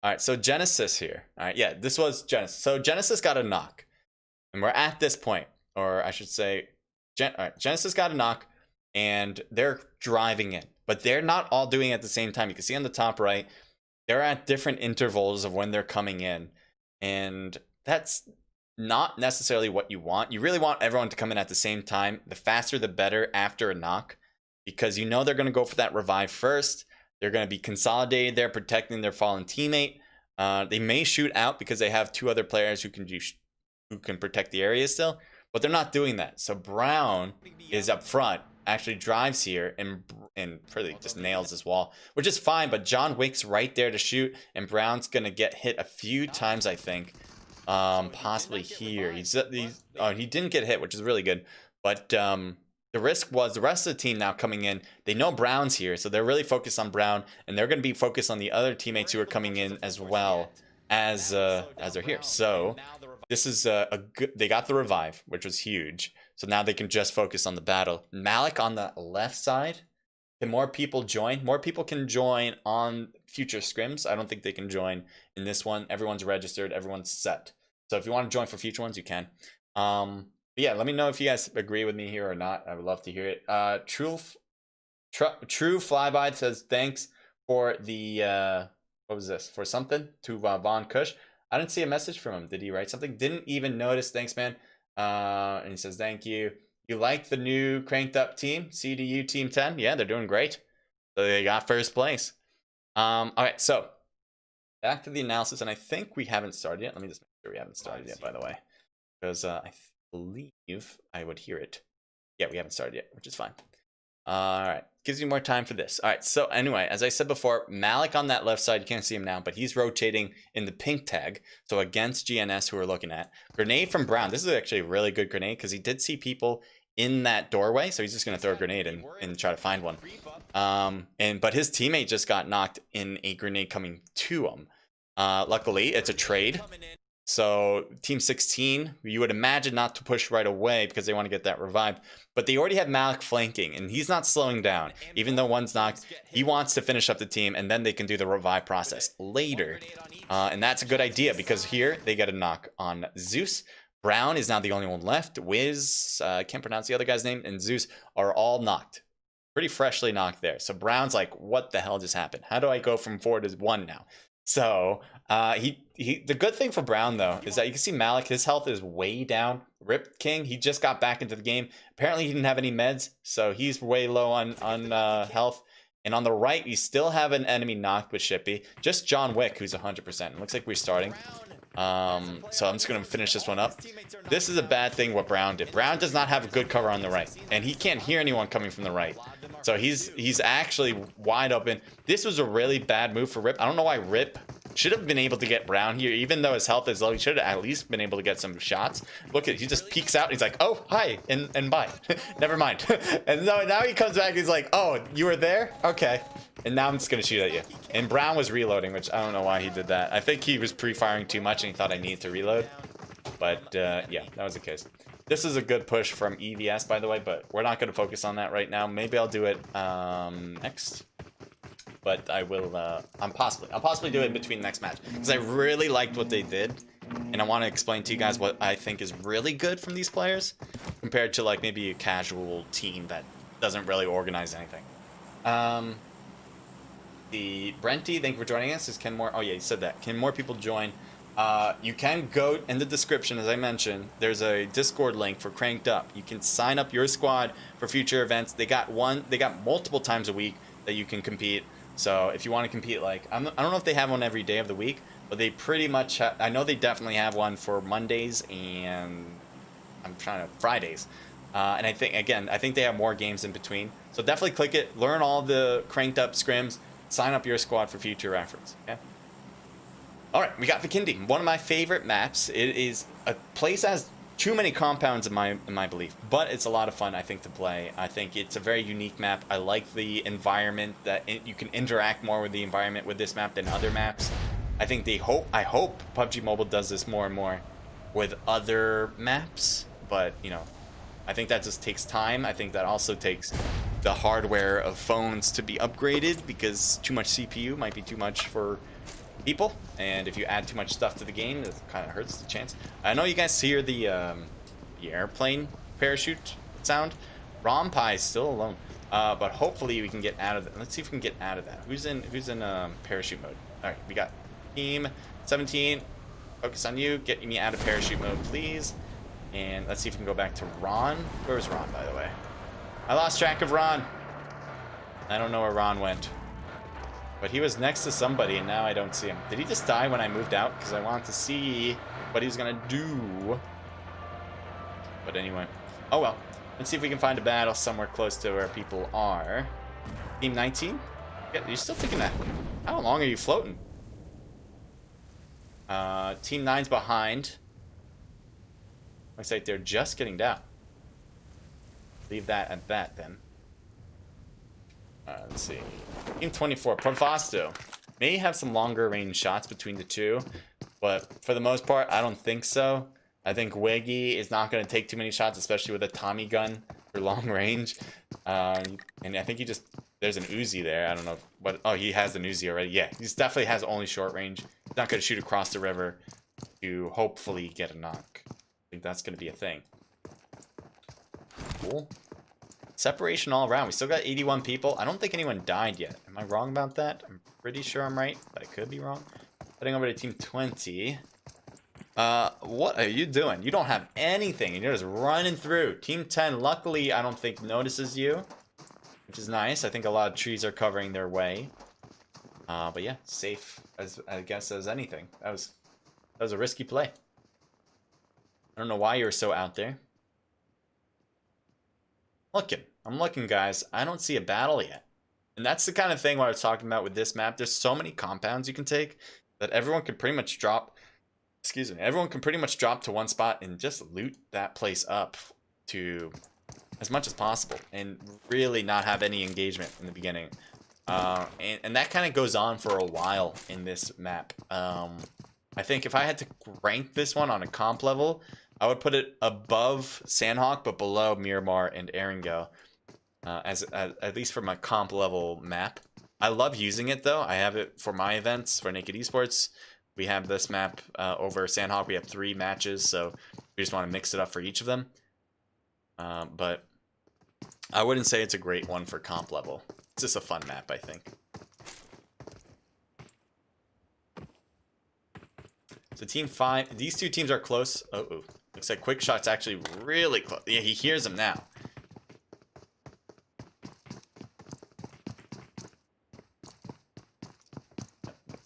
All right, so Genesis here. All right, yeah, this was Genesis. So Genesis got a knock, and we're at this point, or I should say all right, Genesis got a knock, and they're driving in, but they're not all doing it at the same time. You can see on the top right, they're at different intervals of when they're coming in. And that's not necessarily what you want. You really want everyone to come in at the same time. The faster, the better after a knock. Because you know they're going to go for that revive first. They're going to be consolidated there, protecting their fallen teammate. They may shoot out because they have 2 other players who can do who can protect the area still, but they're not doing that. So Brown is up front, actually drives here and really just nails this wall, which is fine. But John Wick's right there to shoot, and Brown's gonna get hit a few times, I think. Possibly here. He didn't get hit, which is really good. But the risk was the rest of the team now coming in. They know Brown's here, so they're really focused on Brown, and they're going to be focused on the other teammates who are coming in as well as they're here. So this is a good. They got the revive, which was huge. So now they can just focus on the battle. Malik on the left side. Can more people join? More people can join on future scrims. I don't think they can join in this one. Everyone's registered. Everyone's set. So if you want to join for future ones, you can. But yeah, let me know if you guys agree with me here or not. I would love to hear it. True Flyby says thanks for the what was this? For something to Von Kush. I didn't see a message from him. Did he write something? Didn't even notice. Thanks, man. And he says thank you. You like the new CrankedUp team? CDU Team 10? Yeah, they're doing great. So they got first place. All right, so back to the analysis, and I think we haven't started yet. Let me just make sure we haven't started yet, by the way, because I believe I would hear it. Yeah, we haven't started yet, which is fine. All right, gives you more time for this. All right, so anyway, as I said before, Malik on that left side, you can't see him now, but he's rotating in the pink tag, so against GNS, who we're looking at. Grenade from Brown. This is actually a really good grenade, because he did see people in that doorway, so he's just going to throw a grenade and try to find one. But his teammate just got knocked in a grenade coming to him. Luckily, it's a trade. So Team 16, you would imagine not to push right away because they want to get that revived. But they already have Malik flanking, and he's not slowing down. Even though one's knocked, he wants to finish up the team, and then they can do the revive process later. And that's a good idea, because here they get a knock on Zeus. Brown is now the only one left. Wiz, I can't pronounce the other guy's name, and Zeus are all knocked. Pretty freshly knocked there. So Brown's like, what the hell just happened? How do I go from 4 to 1 now? So the good thing for Brown, though, is that you can see Malik, his health is way down. Rip King, he just got back into the game. Apparently he didn't have any meds, so he's way low on health. And on the right, you still have an enemy knocked with Shippy. Just John Wick, who's 100%. It looks like we're starting. So I'm just going to finish this one up. This is a bad thing what Brown did. Brown does not have a good cover on the right, and he can't hear anyone coming from the right. So he's actually wide open. This was a really bad move for Rip. I don't know why Rip should have been able to get Brown here, even though his health is low. He should have at least been able to get some shots. Look at, he just peeks out. He's like, oh, hi, and bye. Never mind. And now he comes back. He's like, oh, you were there? Okay. And now I'm just going to shoot at you. And Brown was reloading, which I don't know why he did that. I think he was pre-firing too much and he thought I needed to reload. But yeah, that was the case. This is a good push from EVS, by the way, but we're not going to focus on that right now. Maybe I'll do it next. But I will, I'll possibly do it in between the next match. Because I really liked what they did. And I want to explain to you guys what I think is really good from these players. Compared to like maybe a casual team that doesn't really organize anything. The Brenty, thank you for joining us. Is can more, oh yeah, you said that. Can more people join? You can go in the description, as I mentioned. There's a Discord link for CrankedUp. You can sign up your squad for future events. They got multiple times a week that you can compete. So if you want to compete, like I don't know if they have one every day of the week, but they pretty much I know they definitely have one for Mondays and Fridays. And I think they have more games in between. So definitely click it, learn all the CrankedUp scrims, sign up your squad for future reference. Okay. All right, we got Vikindi, one of my favorite maps. It is a place that has too many compounds in my belief, but it's a lot of fun, I think, to play. I think it's a very unique map. I like the environment that you can interact more with the environment with this map than other maps. I hope PUBG Mobile does this more and more with other maps, but you know, I think that just takes time. I think that also takes the hardware of phones to be upgraded, because too much CPU might be too much for people, and if you add too much stuff to the game, it kind of hurts the chance. I know you guys hear the airplane parachute sound. Rompi is still alone, but hopefully we can get out of that. Let's see if we can get out of that. Who's in parachute mode? All right, we got Team 17. Focus on you. Get me out of parachute mode, please. And let's see if we can go back to Ron. Where's Ron, by the way? I lost track of Ron. I don't know where Ron went. But he was next to somebody, and now I don't see him. Did he just die when I moved out? Because I wanted to see what he was going to do. But anyway. Oh well. Let's see if we can find a battle somewhere close to where people are. Team 19? Yeah, you're still taking that. How long are you floating? Team 9's behind. Looks like they're just getting down. Leave that at that then. Let's see. Team 24, Provasto. May have some longer range shots between the two, but for the most part, I don't think so. I think Wiggy is not going to take too many shots, especially with a Tommy gun for long range. And I think he just... There's an Uzi there. I don't know what... Oh, he has an Uzi already. Yeah, he definitely has only short range. He's not going to shoot across the river to hopefully get a knock. I think that's going to be a thing. Cool. Separation all around. We still got 81 people. I don't think anyone died yet. Am I wrong about that? I'm pretty sure I'm right, but I could be wrong. Heading over to Team 20. What are you doing? You don't have anything, and you're just running through. Team 10, luckily, I don't think notices you, which is nice. I think a lot of trees are covering their way. But yeah, safe as I guess as anything. That was a risky play. I don't know why you're so out there. I'm looking, guys. I don't see a battle yet. And that's the kind of thing what I was talking about with this map. There's so many compounds you can take that everyone can pretty much drop. Excuse me. Everyone can pretty much drop to one spot and just loot that place up to as much as possible and really not have any engagement in the beginning. And that kind of goes on for a while in this map. I think if I had to rank this one on a comp level, I would put it above Sandhawk, but below Miramar and Erangel, as at least for my comp level map. I love using it though. I have it for my events for Naked Esports. We have this map over Sandhawk. We have 3 matches, so we just want to mix it up for each of them. But I wouldn't say it's a great one for comp level. It's just a fun map, I think. So Team 5, these two teams are close. Oh. Looks like Quick Shot's actually really close. Yeah, he hears him now.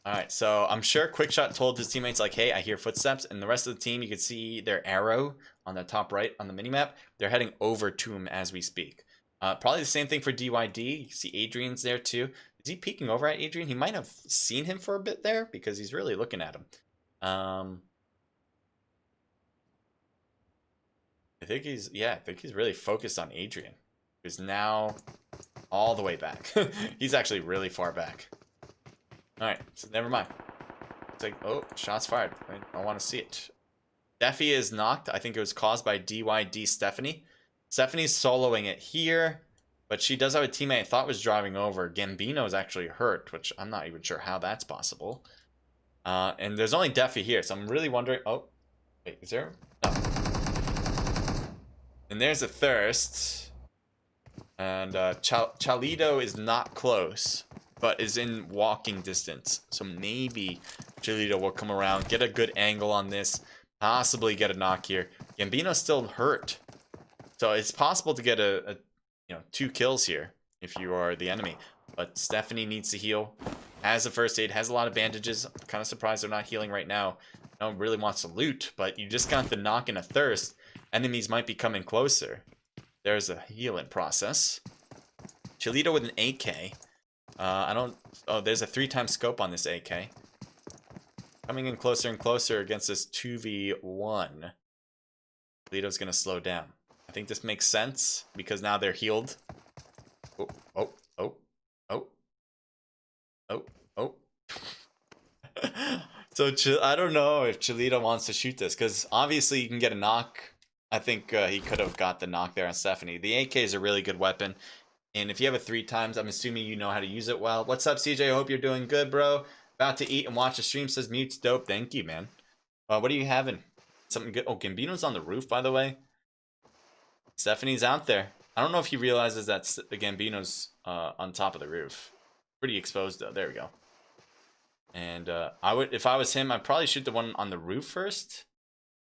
Alright, so I'm sure Quick Shot told his teammates, like, hey, I hear footsteps. And the rest of the team, you can see their arrow on the top right on the minimap. They're heading over to him as we speak. Probably the same thing for DYD. You see Adrian's there too. Is he peeking over at Adrian? He might have seen him for a bit there because he's really looking at him. I think he's really focused on Adrian, who's now all the way back. He's actually really far back. Alright, so never mind. It's like, oh, shots fired. I want to see it. Steffi is knocked. I think it was caused by DYD Stephanie. Stephanie's soloing it here, but she does have a teammate I thought was driving over. Gambino is actually hurt, which I'm not even sure how that's possible. And there's only Defy here, so I'm really wondering... Oh, wait, is there... No. And there's a Thirst. And Chalito is not close, but is in walking distance. So maybe Chalito will come around, get a good angle on this, possibly get a knock here. Gambino's still hurt. So it's possible to get a 2 kills here if you are the enemy. But Stephanie needs to heal. Has a first aid, has a lot of bandages. I'm kind of surprised they're not healing right now. No one really wants to loot, but you just got the knock and a Thirst. Enemies might be coming closer. There's a healing process. Chalito with an AK. Oh, there's a 3-time scope on this AK. Coming in closer and closer against this 2v1. Chalito's gonna slow down. I think this makes sense because now they're healed. Oh. So I don't know if Chalito wants to shoot this because obviously you can get a knock. I think he could have got the knock there on Stephanie. The AK is a really good weapon. And if you have a 3 times, I'm assuming you know how to use it well. What's up, CJ? I hope you're doing good, bro. About to eat and watch the stream. Says Mute's dope. Thank you, man. What are you having? Something good? Oh, Gambino's on the roof, by the way. Stephanie's out there. I don't know if he realizes that Gambino's on top of the roof. Pretty exposed, though. There we go. And if I was him, I'd probably shoot the one on the roof first.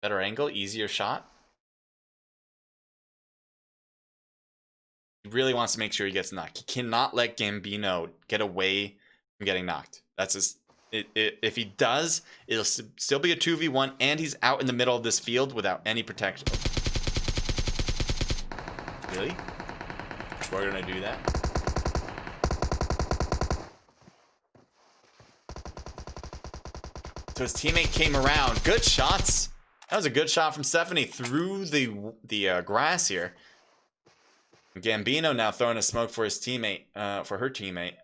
Better angle, easier shot. He really wants to make sure he gets knocked. He cannot let Gambino get away from getting knocked. That's his. If he does, it'll still be a 2v1, and he's out in the middle of this field without any protection. Really? We're gonna do that. So his teammate came around. Good shots. That was a good shot from Stephanie through the grass here. Gambino now throwing a smoke for his teammate, for her teammate.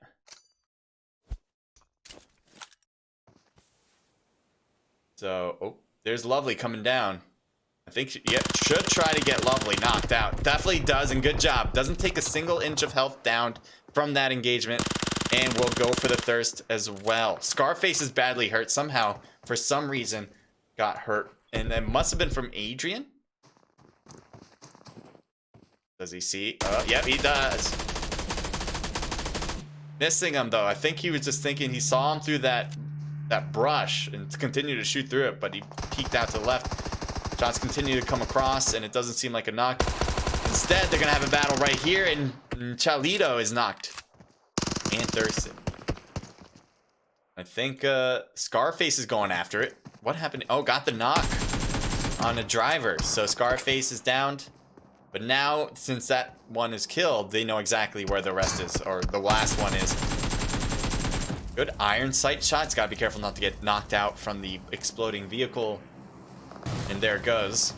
So, oh, there's Lovely coming down. I think, yeah, should try to get Lovely knocked out. Definitely does, and good job. Doesn't take a single inch of health down from that engagement. And will go for the thirst as well. Scarface is badly hurt somehow. For some reason, got hurt. And it must have been from Adrian. Does he see? Yep, he does. Missing him, though. I think he was just thinking he saw him through that brush and continued to shoot through it, but he peeked out to the left. Shots continue to come across, and it doesn't seem like a knock. Instead, they're going to have a battle right here, and Chalito is knocked. And Thurston. I think Scarface is going after it. What happened? Oh, got the knock on a driver. So Scarface is downed. But now, since that one is killed, they know exactly where the rest is, or the last one is. Good iron sight shots. Gotta be careful not to get knocked out from the exploding vehicle. And there it goes.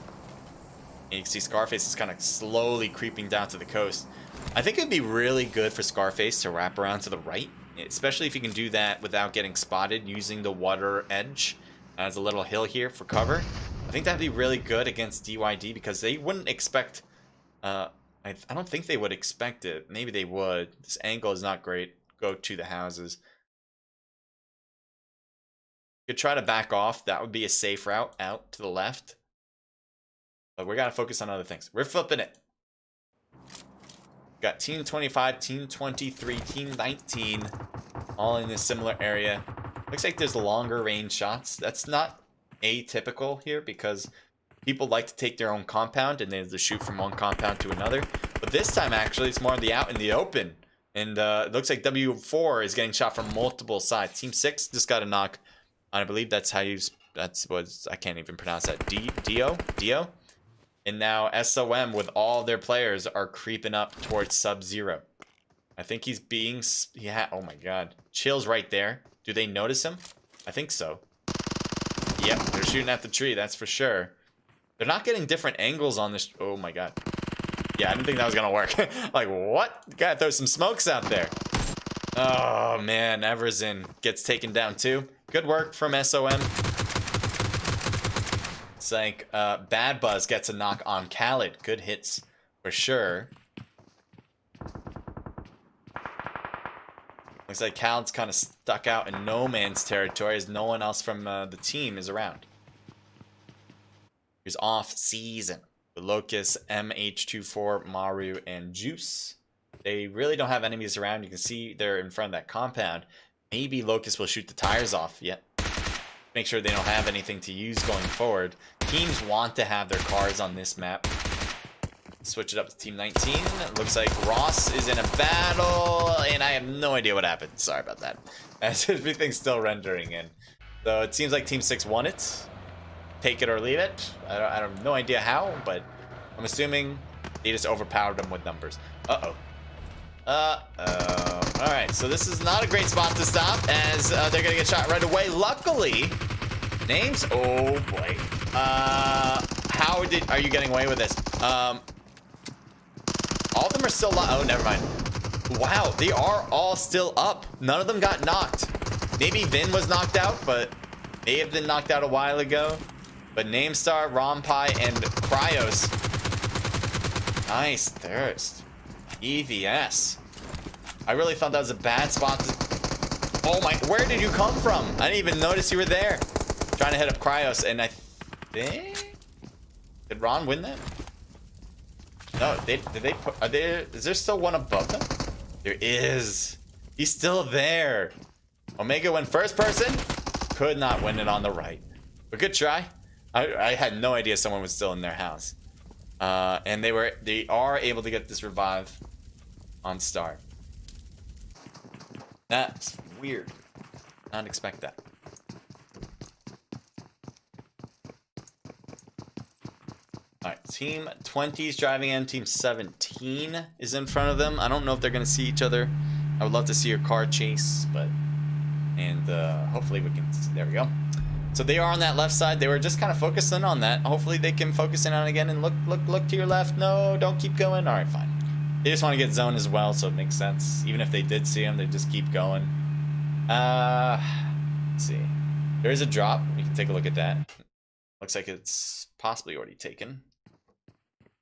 And you can see Scarface is kind of slowly creeping down to the coast. I think it'd be really good for Scarface to wrap around to the right, especially if you can do that without getting spotted using the water edge as a little hill here for cover. I think that'd be really good against DYD because they wouldn't expect, I don't think they would expect it. Maybe they would. This angle is not great. Go to the houses. You could try to back off. That would be a safe route out to the left. But we gotta focus on other things. We're flipping it. Got Team 25, Team 23, Team 19, all in a similar area. Looks like there's longer range shots. That's not atypical here because people like to take their own compound and they just shoot from one compound to another. But this time, actually, it's more out in the open. And it looks like W4 is getting shot from multiple sides. Team 6 just got a knock. I believe that's how you... That's what... I can't even pronounce that. Dio? And now SOM with all their players are creeping up towards Sub-Zero. I think he's being... oh my god. Chill's right there. Do they notice him? I think so. Yep, they're shooting at the tree, that's for sure. They're not getting different angles on this... Oh my god. Yeah, I didn't think that was gonna work. Like, what? Gotta throw some smokes out there. Oh man, Everson gets taken down too. Good work from SOM. It's like Bad Buzz gets a knock on Khaled. Good hits for sure. Looks like Khaled's kind of stuck out in no man's territory as no one else from the team is around. Here's off season. The Locust, MH24, Maru, and Juice. They really don't have enemies around. You can see they're in front of that compound. Maybe Locust will shoot the tires off yet. Make sure they don't have anything to use going forward. Teams want to have their cars on this map. Switch it up to Team 19. It looks like Ross is in a battle, and I have no idea what happened. Sorry about that. As everything's still rendering in. So it seems like Team 6 won it. Take it or leave it. I have no idea how, but I'm assuming they just overpowered them with numbers. Uh-oh. Alright, so this is not a great spot to stop as they're gonna get shot right away. Luckily, names? Oh boy. How are you getting away with this? All of them are still oh, never mind. Wow, they are all still up. None of them got knocked. Maybe Vin was knocked out, but may have been knocked out a while ago. But Namestar, Rompai, and Cryos. Nice thirst. EVS. I really thought that was a bad spot to... Oh my... Where did you come from? I didn't even notice you were there. Trying to hit up Cryos, and I think... Did Ron win that? No, did they put... Are there... Is there still one above them? There is. He's still there. Omega went first person. Could not win it on the right. But good try. I had no idea someone was still in their house. And they are able to get this revive on start. That's weird. Not expect that. Alright, team 20 is driving in. Team 17 is in front of them. I don't know if they're going to see each other. I would love to see your car chase, but... And hopefully we can... There we go. So they are on that left side. They were just kind of focusing on that. Hopefully they can focus in on it again and look to your left. No, don't keep going. Alright, fine. They just want to get zone as well, so it makes sense. Even if they did see him, they just keep going. Let's see. There is a drop. We can take a look at that. Looks like it's possibly already taken.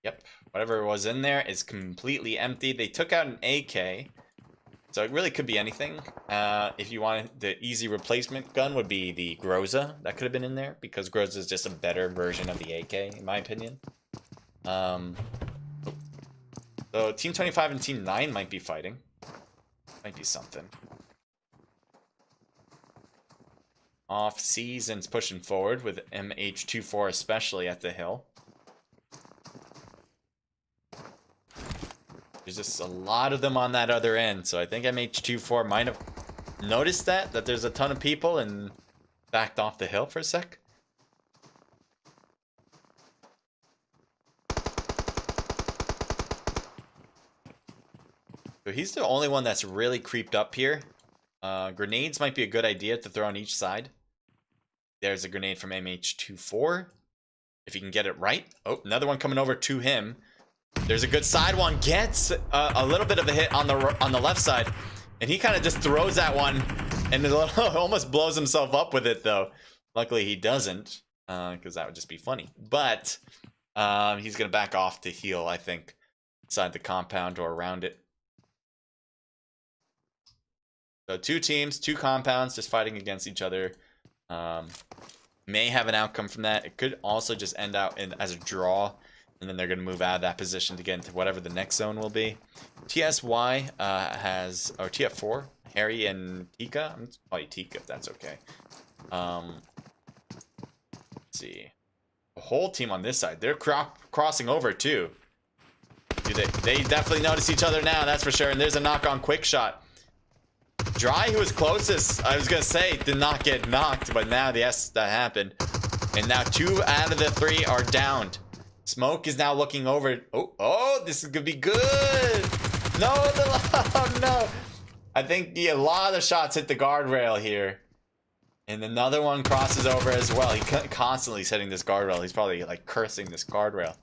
Yep, whatever was in there is completely empty. They took out an AK, so it really could be anything. If you wanted, the easy replacement gun would be the Groza. That could have been in there, because Groza is just a better version of the AK, in my opinion. So Team 25 and Team 9 might be fighting. Might be something. Off season's pushing forward with MH24 especially at the hill. There's just a lot of them on that other end, so I think MH24 might have noticed that there's a ton of people and backed off the hill for a sec. So he's the only one that's really creeped up here. Grenades might be a good idea to throw on each side. There's a grenade from MH24. If you can get it right. Oh, another one coming over to him. There's a good side one. Gets a little bit of a hit on the left side. And he kind of just throws that one. And almost blows himself up with it, though. Luckily, he doesn't. Because that would just be funny. But he's going to back off to heal, I think. Inside the compound or around it. So 2 teams, 2 compounds just fighting against each other. May have an outcome from that. It could also just end out as a draw. And then they're going to move out of that position to get into whatever the next zone will be. TSY has... Or TF4. Harry and Tika. I'm going to call you Tika if that's okay. Let's see. The whole team on this side. They're crossing over too. Dude, they definitely notice each other now. That's for sure. And there's a knock-on quick shot. Dry, who was closest, I was going to say, did not get knocked. But now, yes, that happened. And now 2 out of the 3 are downed. Smoke is now looking over. Oh, this is gonna be good. No, oh, no. I think a lot of the shots hit the guardrail here. And another one crosses over as well. He constantly is hitting this guardrail. He's probably like cursing this guardrail.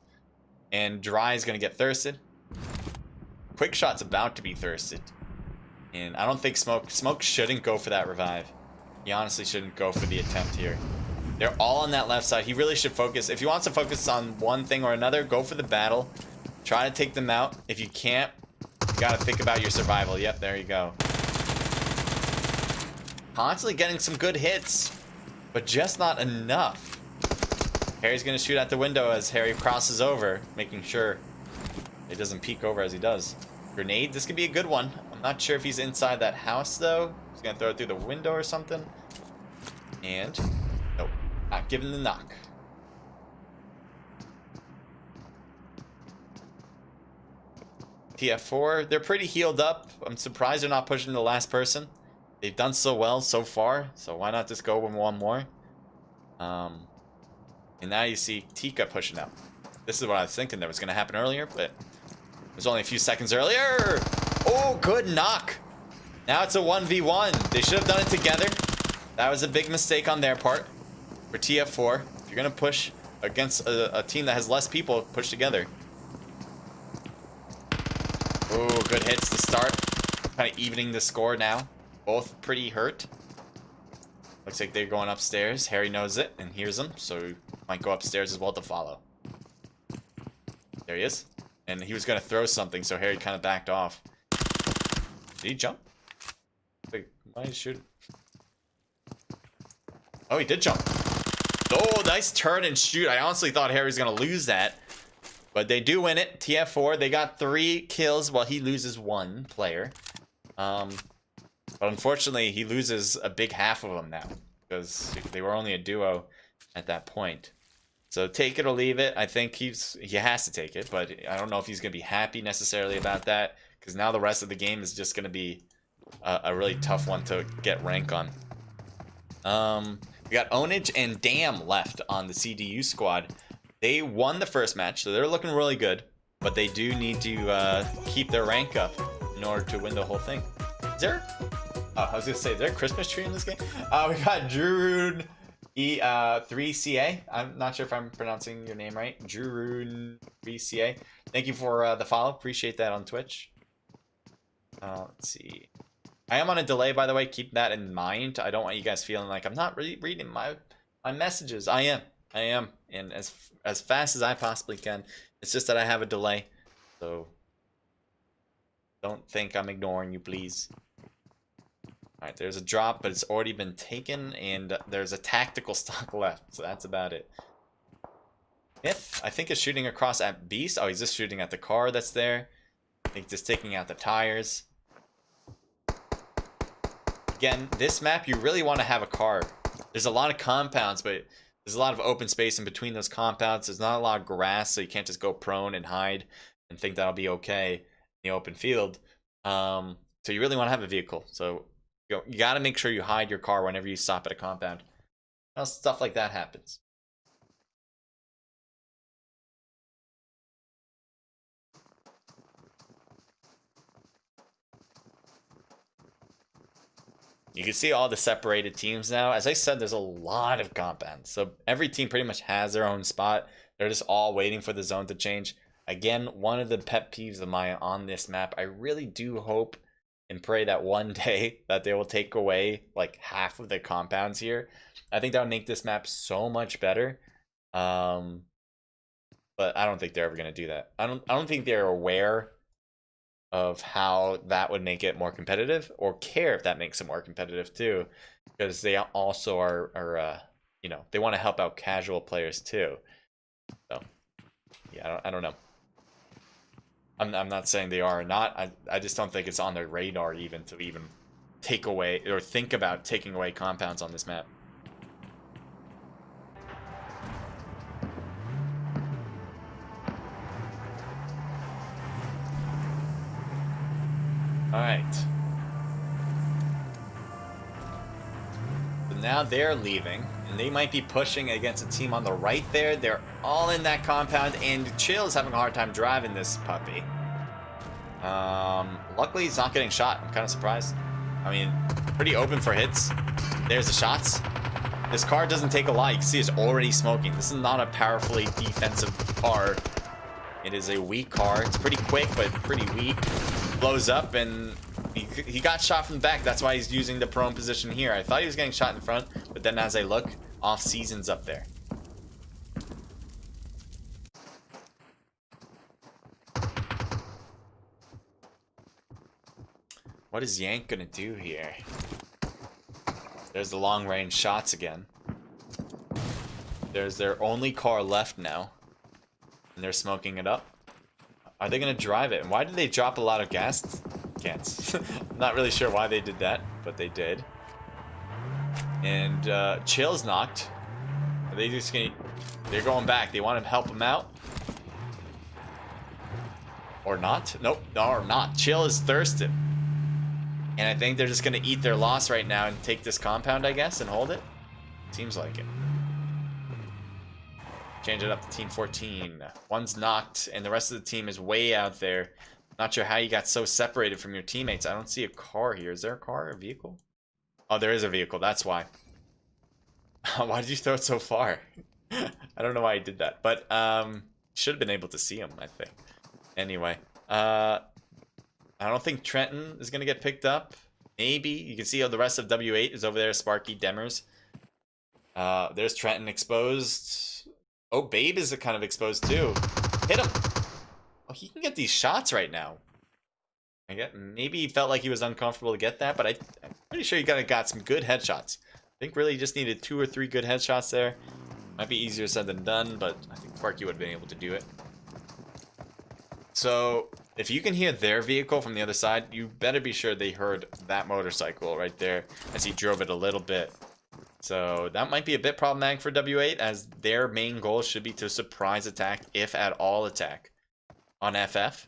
And Dry is gonna get thirsted. Quick shot's about to be thirsted. And I don't think Smoke shouldn't go for that revive. He honestly shouldn't go for the attempt here. They're all on that left side. He really should focus. If he wants to focus on one thing or another, go for the battle. Try to take them out. If you can't, you gotta think about your survival. Yep, there you go. Constantly getting some good hits, but just not enough. Harry's gonna shoot out the window as Harry crosses over, making sure it doesn't peek over as he does. Grenade, this could be a good one. I'm not sure if he's inside that house, though. He's gonna throw it through the window or something. And... nope. Not giving the knock. TF4, they're pretty healed up. I'm surprised they're not pushing the last person. They've done so well so far, so why not just go with one more? And now you see Tika pushing up. This is what I was thinking that was going to happen earlier, but it was only a few seconds earlier. Oh, good knock. Now it's a 1v1. They should have done it together. That was a big mistake on their part. For TF4, if you're going to push against a team that has less people, push together. Oh, good hits to start. Kind of evening the score now. Both pretty hurt. Looks like they're going upstairs. Harry knows it and hears them, so he might go upstairs as well to follow. There he is. And he was going to throw something, so Harry kind of backed off. Did he jump? Wait, why did he shoot? Oh, he did jump. Oh, nice turn and shoot. I honestly thought Harry was going to lose that. But they do win it. TF4, they got 3 kills while he loses 1 player. But unfortunately, he loses a big half of them now. Because they were only a duo at that point. So take it or leave it. I think he has to take it. But I don't know if he's going to be happy necessarily about that. Because now the rest of the game is just going to be a really tough one to get rank on. We got Onage and Dam left on the CDU squad. They won the first match, so they're looking really good. But they do need to keep their rank up in order to win the whole thing. Is there? Oh, I was gonna say, is there a Christmas tree in this game? We got Drurun E3CA. I'm not sure if I'm pronouncing your name right. Drurun 3CA. Thank you for the follow. Appreciate that on Twitch. Let's see. I am on a delay, by the way. Keep that in mind. I don't want you guys feeling like I'm not really reading my messages. I am, and as fast as I possibly can. It's just that I have a delay, so don't think I'm ignoring you, please. All right, there's a drop, but it's already been taken, and there's a tactical stock left, so that's about it. Myth, I think, is shooting across at Beast. Oh, he's just shooting at the car that's there. I think just taking out the tires. Again, this map, you really want to have a car. There's a lot of compounds, but there's a lot of open space in between those compounds. There's not a lot of grass, so you can't just go prone and hide and think that'll be okay in the open field. So you really want to have a vehicle. So you got to make sure you hide your car whenever you stop at a compound. Stuff like that happens. You can see all the separated teams now. As I said, there's a lot of compounds. So every team pretty much has their own spot. They're just all waiting for the zone to change. Again, one of the pet peeves of mine on this map, I really do hope and pray that one day that they will take away like half of the compounds here. I think that would make this map so much better. But I don't think they're ever going to do that. I don't think they're aware of how that would make it more competitive, or care if that makes it more competitive too, because they also are you know, they want to help out casual players too. So yeah, I don't know. I'm not saying they are or not. I just don't think it's on their radar even to even take away or think about taking away compounds on this map. All right. So now they're leaving, and they might be pushing against a team on the right there. They're all in that compound, and Chill is having a hard time driving this puppy. Luckily, he's not getting shot. I'm kind of surprised. I mean, pretty open for hits. There's the shots. This car doesn't take a lot. You can see it's already smoking. This is not a powerfully defensive car. It is a weak car. It's pretty quick, but pretty weak. Blows up, and he got shot from the back. That's why he's using the prone position here. I thought he was getting shot in front, but then as I look, off season's up there. What is Yank gonna do here? There's the long range shots again. There's their only car left now, and they're smoking it up. Are they gonna drive it? And why did they drop a lot of gas cans? I'm not really sure why they did that, but they did. And Chill's knocked. Are they just gonna? They're going back. They want to help him out, or not? Nope, or not. Chill is thirsted, and I think they're just gonna eat their loss right now and take this compound, I guess, and hold it. Seems like it. Change it up to team 14. One's knocked, and the rest of the team is way out there. Not sure how you got so separated from your teammates. I don't see a car here. Is there a car, a vehicle? Oh, there is a vehicle. That's why. Why did you throw it so far? I don't know why I did that, but should have been able to see him, I think. Anyway, I don't think Trenton is gonna get picked up. Maybe. You can see how the rest of W8 is over there. Sparky, Demers. There's Trenton exposed. Oh, Babe is kind of exposed too. Hit him. Oh, he can get these shots right now. I get, maybe he felt like he was uncomfortable to get that, but I'm pretty sure he got some good headshots. I think really he just needed 2 or 3 good headshots there. Might be easier said than done, but I think Sparky would have been able to do it. So if you can hear their vehicle from the other side, you better be sure they heard that motorcycle right there as he drove it a little bit. So that might be a bit problematic for W8, as their main goal should be to surprise attack, if at all attack, on FF.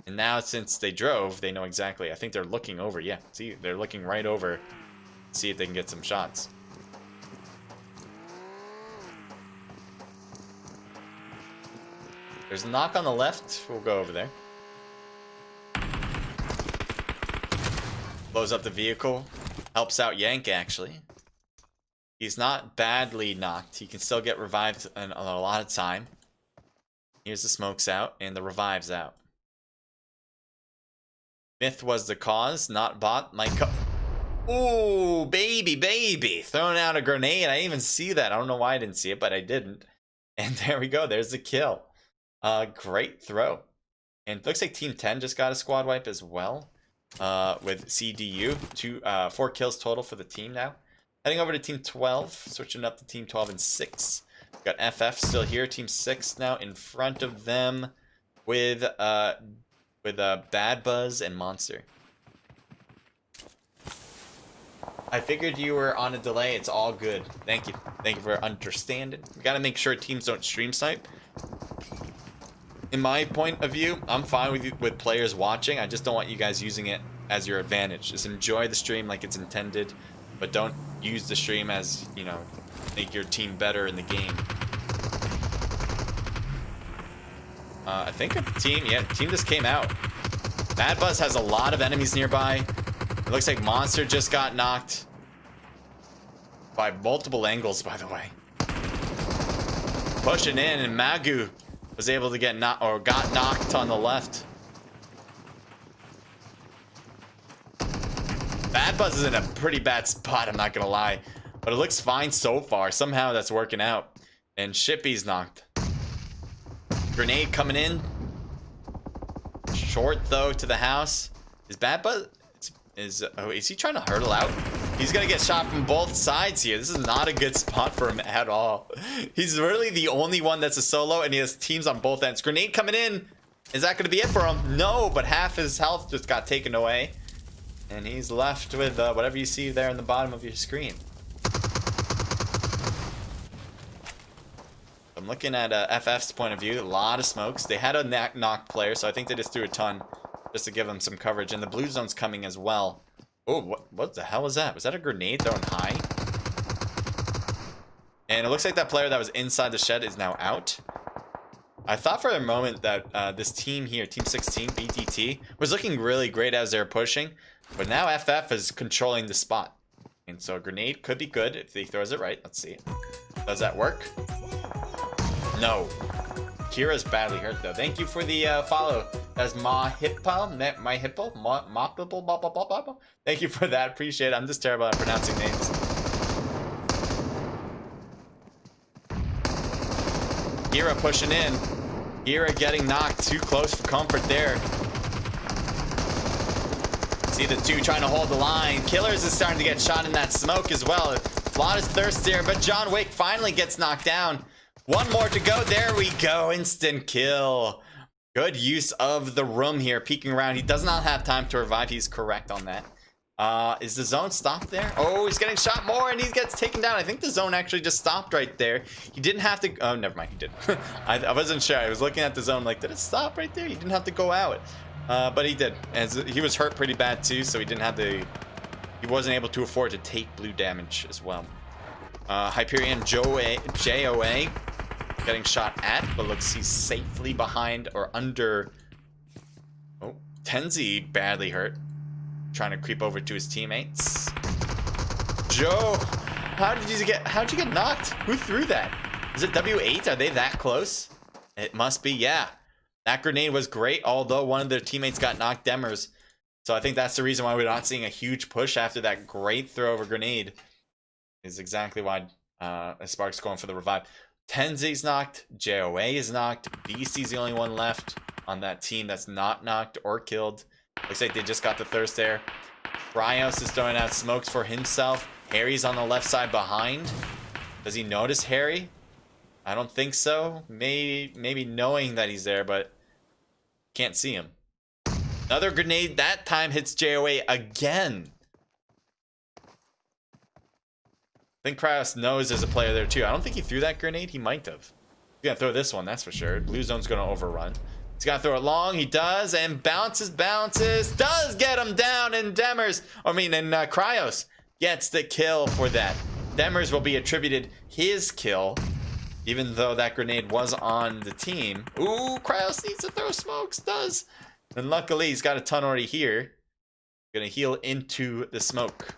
And now since they drove, they know exactly. I think they're looking over. Yeah, see, they're looking right over. See if they can get some shots. There's a knock on the left. We'll go over there. Blows up the vehicle. Helps out Yank, actually. He's not badly knocked. He can still get revived in a lot of time. Here's the smokes out and the revives out. Myth was the cause, not bot. Ooh, baby. Throwing out a grenade. I didn't even see that. I don't know why I didn't see it, but I didn't. And there we go. There's the kill. Great throw. And it looks like Team 10 just got a squad wipe as well. With CDU. 4 kills total for the team now. Heading over to Team 12. Switching up to Team 12 and 6. Got FF still here. Team 6 now in front of them with Bad Buzz and Monster. I figured you were on a delay. It's all good. Thank you. Thank you for understanding. We gotta make sure teams don't stream snipe. In my point of view, I'm fine with players watching. I just don't want you guys using it as your advantage. Just enjoy the stream like it's intended, but don't use the stream as, you know, make your team better in the game. I think a team, yeah, team just came out. Bad Buzz has a lot of enemies nearby. It looks like Monster just got knocked by multiple angles, by the way. Pushing in, and Magu was able to get got knocked on the left. Bad Buzz is in a pretty bad spot, I'm not gonna lie. But it looks fine so far. Somehow that's working out. And Shippy's knocked. Grenade coming in. Short though to the house. Is Bad Buzz is he trying to hurdle out? He's gonna get shot from both sides here. This is not a good spot for him at all. He's really the only one that's a solo, and he has teams on both ends. Grenade coming in. Is that gonna be it for him? No, but half his health just got taken away. And he's left with whatever you see there in the bottom of your screen. I'm looking at FF's point of view. A lot of smokes. They had a knocked player, so I think they just threw a ton just to give them some coverage. And the blue zone's coming as well. Oh, what the hell was that? Was that a grenade thrown high? And it looks like that player that was inside the shed is now out. I thought for a moment that this team here, Team 16, BTT, was looking really great as they're pushing. But now FF is controlling the spot. And so a grenade could be good if he throws it right. Let's see. Does that work? No. Kira's badly hurt though. Thank you for the follow. That's my hippo. Thank you for that. Appreciate it. I'm just terrible at pronouncing names. Kira pushing in. Kira getting knocked too close for comfort there. See the two trying to hold the line. Killers is starting to get shot in that smoke as well. Flawed is thirstier, but John Wick finally gets knocked down. One more to go. There we go. Instant kill. Good use of the room here. Peeking around. He does not have time to revive. He's correct on that. Is the zone stopped there? Oh, he's getting shot more and he gets taken down. I think the zone actually just stopped right there. He didn't have to. Oh, never mind. He didn't. I wasn't sure. I was looking at the zone like, did it stop right there? He didn't have to go out. But he did. As he was hurt pretty bad too, so he didn't have the. He wasn't able to afford to take blue damage as well. Hyperion JOA getting shot at, but looks he's safely behind or under. Oh, Tenzi badly hurt. Trying to creep over to his teammates. Joe, how'd you get knocked? Who threw that? Is it W8? Are they that close? It must be, yeah. That grenade was great, although one of their teammates got knocked Demers. So I think that's the reason why we're not seeing a huge push after that great throw of a grenade. Is exactly why Spark's going for the revive. Tenzi's knocked, JOA is knocked, BC's the only one left on that team that's not knocked or killed. Looks like they just got the thirst there. Bryos is throwing out smokes for himself. Harry's on the left side behind. Does he notice Harry? I don't think so. Maybe knowing that he's there, but can't see him. Another grenade that time hits JOA again. I think Kraus knows there's a player there too. I don't think he threw that grenade. He might have. He's gonna throw this one, that's for sure. Blue zone's gonna overrun. He's gonna throw it long. He does, and bounces. Does get him down, and Demers, Cryos gets the kill for that. Demers will be attributed his kill. even though that grenade was on the team. Ooh, Cryos needs to throw smokes, does. And luckily, he's got a ton already here. Gonna heal into the smoke.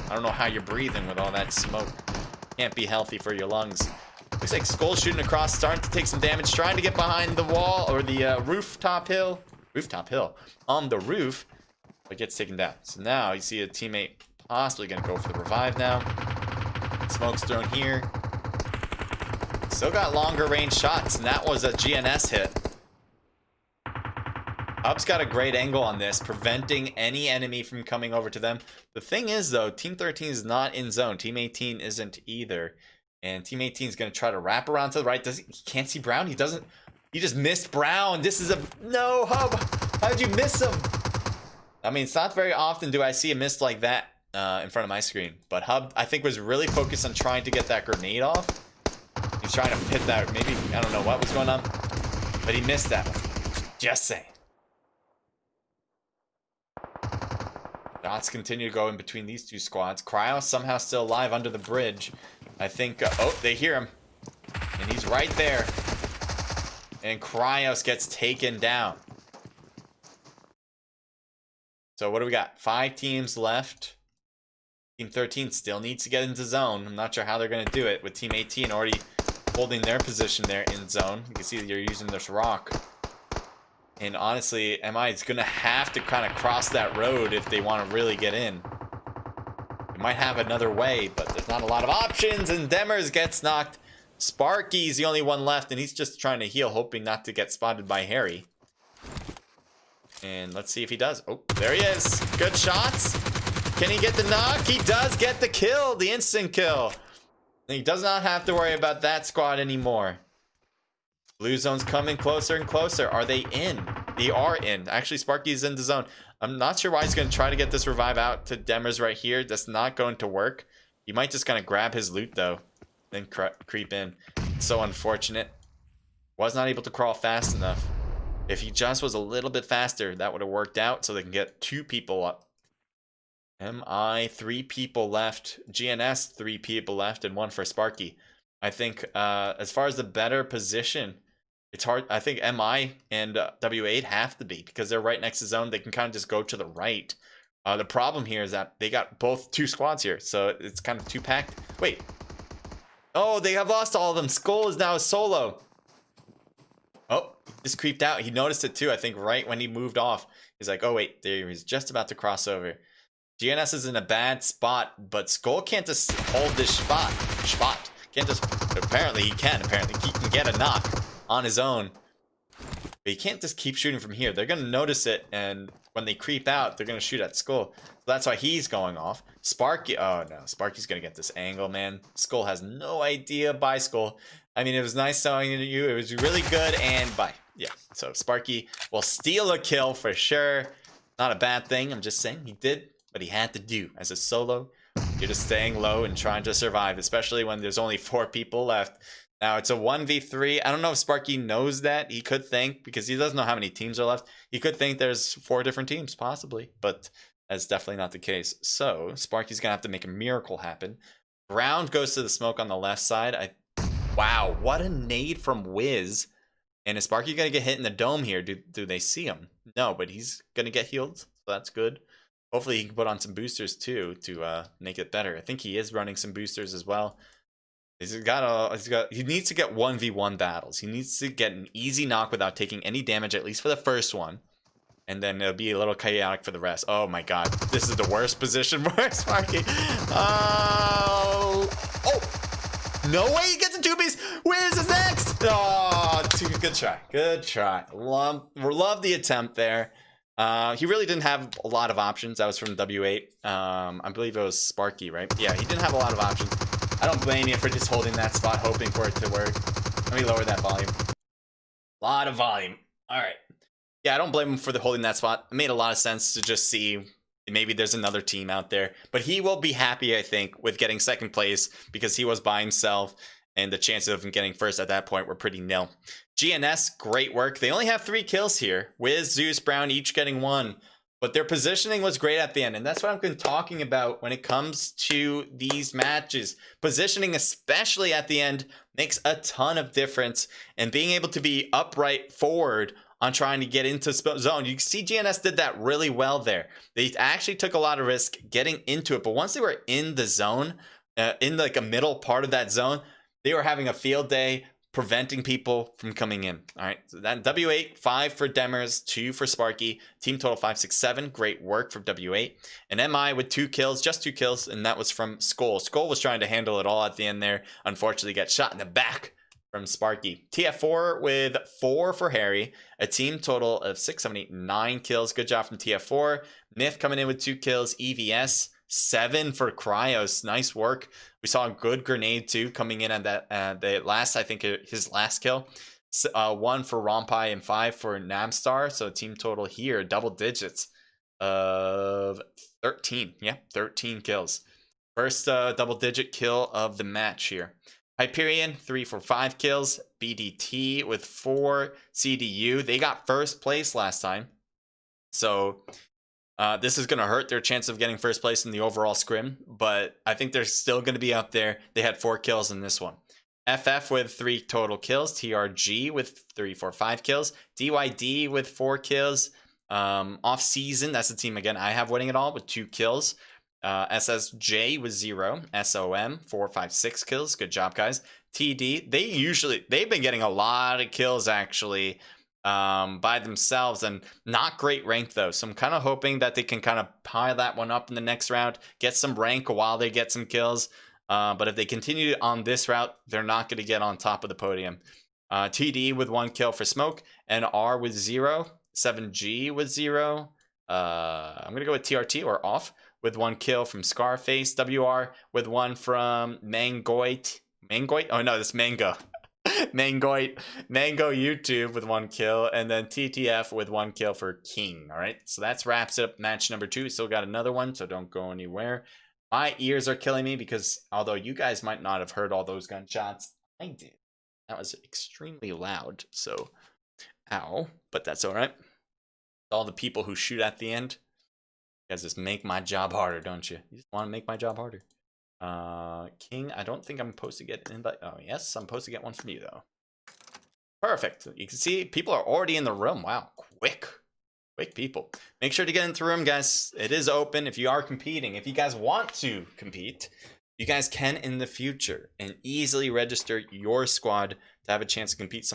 I don't know how you're breathing with all that smoke. Can't be healthy for your lungs. Looks like Skull shooting across, starting to take some damage, trying to get behind the wall or the rooftop hill on the roof, but gets taken down. So now you see a teammate possibly gonna go for the revive now. Smoke's thrown here. Still got longer range shots, and that was a GNS hit. Up's got a great angle on this, preventing any enemy from coming over to them. The thing is, though, Team 13 is not in zone. Team 18 isn't either. And Team 18 is going to try to wrap around to the right. He can't see Brown. He doesn't. He just missed Brown. This is a... No, Hub. How'd you miss him? I mean, it's not very often do I see a miss like that in front of my screen. But Hub, I think, was really focused on trying to get that grenade off. He's trying to hit that. Maybe, I don't know what was going on. But he missed that one. Just saying. Dots continue to go in between these two squads. Cryo somehow still alive under the bridge. I think, oh, they hear him. And he's right there. And Cryos gets taken down. So what do we got? 5 teams left. Team 13 still needs to get into zone. I'm not sure how they're going to do it with Team 18 already holding their position there in zone. You can see that you're using this rock. And honestly, MI is going to have to kind of cross that road if they want to really get in. They might have another way, but there's not a lot of options. And Demers gets knocked. Sparky's the only one left, and he's just trying to heal, hoping not to get spotted by Harry. And let's see if he does. Oh, there he is. Good shots. Can he get the knock? He does get the kill, the instant kill. And he does not have to worry about that squad anymore. Blue zone's coming closer and closer. Are they in? They are in. Actually, Sparky's in the zone. I'm not sure why he's going to try to get this revive out to Demers right here. That's not going to work. He might just kind of grab his loot, though. Then creep in. It's so unfortunate. Was not able to crawl fast enough. If he just was a little bit faster, that would have worked out so they can get 2 people up. MI, 3 people left. GNS, 3 people left, and 1 for Sparky. I think as far as the better position, it's hard. I think MI and W8 have to be because they're right next to zone. They can kind of just go to the right. The problem here is that they got both 2 squads here, so it's kind of 2-packed. Wait. Oh, they have lost all of them. Skull is now a solo. Oh, he just creeped out. He noticed it too, I think, right when he moved off. He's like, oh, wait, there he's just about to cross over. GNS is in a bad spot, but Skull can't just hold this spot. Can't just... Apparently, he can. Apparently, he can get a knock on his own. But he can't just keep shooting from here. They're going to notice it, and when they creep out, they're going to shoot at Skull. So that's why he's going off. Sparky... Oh, no. Sparky's going to get this angle, man. Skull has no idea. Bye, Skull. I mean, it was nice talking to you. It was really good, and bye. Yeah, so Sparky will steal a kill for sure. Not a bad thing. I'm just saying he did what he had to do as a solo. You're just staying low and trying to survive, especially when there's only 4 people left. Now, it's a 1v3. I don't know if Sparky knows that. He could think, because he doesn't know how many teams are left, he could think there's 4 different teams, possibly. But that's definitely not the case. So, Sparky's going to have to make a miracle happen. Brown goes to the smoke on the left side. Wow, what a nade from Wiz. And is Sparky going to get hit in the dome here? Do they see him? No, but he's going to get healed, so that's good. Hopefully he can put on some boosters too to make it better. I think he is running some boosters as well. He needs to get 1v1 battles. He needs to get an easy knock without taking any damage, at least for the first one. And then it'll be a little chaotic for the rest. Oh my god, this is the worst position for Sparky. Oh! No way he gets a 2-piece. Wiz is next. Oh, good try. Good try. Love the attempt there. He really didn't have a lot of options. That was from W8. I believe it was Sparky, right? Yeah, he didn't have a lot of options. I don't blame you for just holding that spot, hoping for it to work. Let me lower that volume. A lot of volume. All right. Yeah, I don't blame him for holding that spot. It made a lot of sense to just see maybe there's another team out there. But he will be happy, I think, with getting 2nd place because he was by himself. And the chances of him getting first at that point were pretty nil. GNS, great work. They only have 3 kills here. Wiz, Zeus, Brown each getting 1. But their positioning was great at the end. And that's what I've been talking about when it comes to these matches. Positioning, especially at the end, makes a ton of difference. And being able to be upright forward on trying to get into zone, you see GNS did that really well there. They actually took a lot of risk getting into it, but once they were in the zone, in like a middle part of that zone, they were having a field day, preventing people from coming in. All right, so that W8, 5 for Demers, 2 for Sparky. Team total 5, 6, 7. Great work from W8. And MI with 2 kills, just 2 kills, and that was from Skull. Skull was trying to handle it all at the end there. Unfortunately, got shot in the back from Sparky. TF4 with 4 for Harry. A team total of 6, 7, 8, 9 kills. Good job from TF4. Myth coming in with 2 kills. EVS 7 for Cryos. Nice work. We saw a good grenade too coming in at that the last, I think his last kill. 1 for Rompai and 5 for Namstar. So team total here double digits of 13. Yeah, 13 kills. First double digit kill of the match here. Hyperion 3 for 5 kills. BDT with 4. CDU, they got first place last time, so this is going to hurt their chance of getting first place in the overall scrim, but I think they're still going to be up there. They had 4 kills in this one. FF with 3 total kills. TRG with 3, 4, 5 kills. DYD with 4 kills. Off season, that's the team again I have winning it all with 2 kills. SSJ with 0. SOM 4, 5, 6 kills. Good job, guys. TD, they've been getting a lot of kills actually by themselves, and not great rank though, so I'm kind of hoping that they can kind of pile that one up in the next round, get some rank while they get some kills, but if they continue on this route, they're not going to get on top of the podium. TD with 1 kill for Smoke, and R with 0. 7G with 0. I'm gonna go with TRT or off with 1 kill from Scarface. WR with 1 from Mangoit. Oh no, this Mango. Mango YouTube with 1 kill, and then TTF with 1 kill for King. All right, so that's wraps up match number 2. Still got another one, so don't go anywhere. My ears are killing me because although you guys might not have heard all those gunshots, I did. That was extremely loud, so ow, but that's all right. All the people who shoot at the end, you guys just make my job harder, don't you? You just want to make my job harder. King, I don't think I'm supposed to get an invite. Oh yes, I'm supposed to get one from you though. Perfect. You can see people are already in the room. Wow, quick people. Make sure to get into the room, guys. It is open if you are competing. If you guys want to compete, you guys can in the future and easily register your squad to have a chance to compete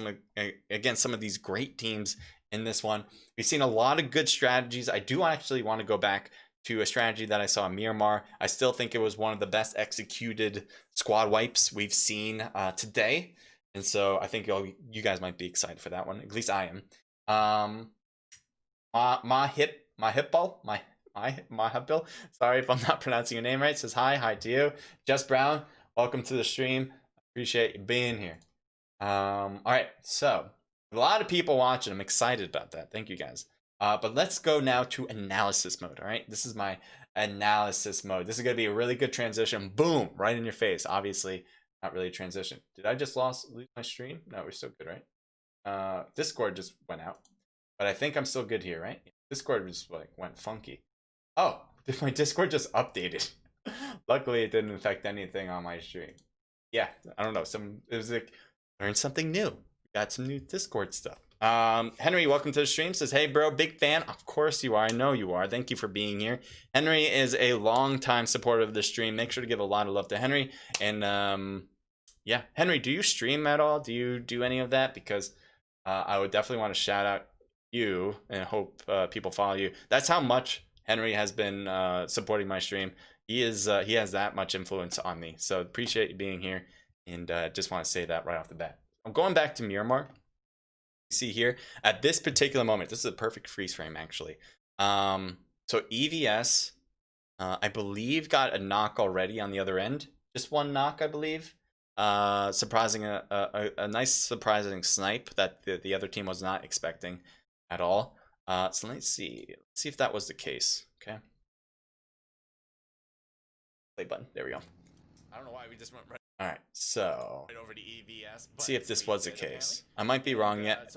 against some of these great teams in this one. We've seen a lot of good strategies. I do actually want to go back to a strategy that I saw in Miramar. I still think it was one of the best executed squad wipes we've seen today. And so I think you guys might be excited for that one. At least I am. My hippo. Sorry if I'm not pronouncing your name right. Says hi to you. Jess Brown, welcome to the stream. Appreciate you being here. All right, so a lot of people watching. I'm excited about that. Thank you guys. But let's go now to analysis mode. All right, this is my analysis mode. This is gonna be a really good transition. Boom, right in your face. Obviously, not really a transition. Did I just lose my stream? No, we're still good, right? Discord just went out, but I think I'm still good here, right? Discord just like went funky. Oh, my Discord just updated. Luckily, it didn't affect anything on my stream. Yeah, I don't know. It was like learned something new. Got some new Discord stuff. Henry, welcome to the stream. Says, hey bro, big fan. Of course you are. I know you are. Thank you for being here. Henry is a long time supporter of the stream. Make sure to give a lot of love to Henry. And yeah, Henry, do you stream at all? Do you do any of that? Because I would definitely want to shout out you and hope people follow you. That's how much Henry has been supporting my stream. He has that much influence on me. So appreciate you being here, and just want to say that right off the bat. I'm going back to Miramar. See here at this particular moment, this is a perfect freeze frame actually. So EVS I believe got a knock already on the other end, just 1 knock I believe. Surprising a nice surprising snipe that the other team was not expecting at all. So let's see if that was the case. Okay, play button, there we go. I don't know why we just went right. All right, so right over to EVS. See if this was the case. I might be wrong yet.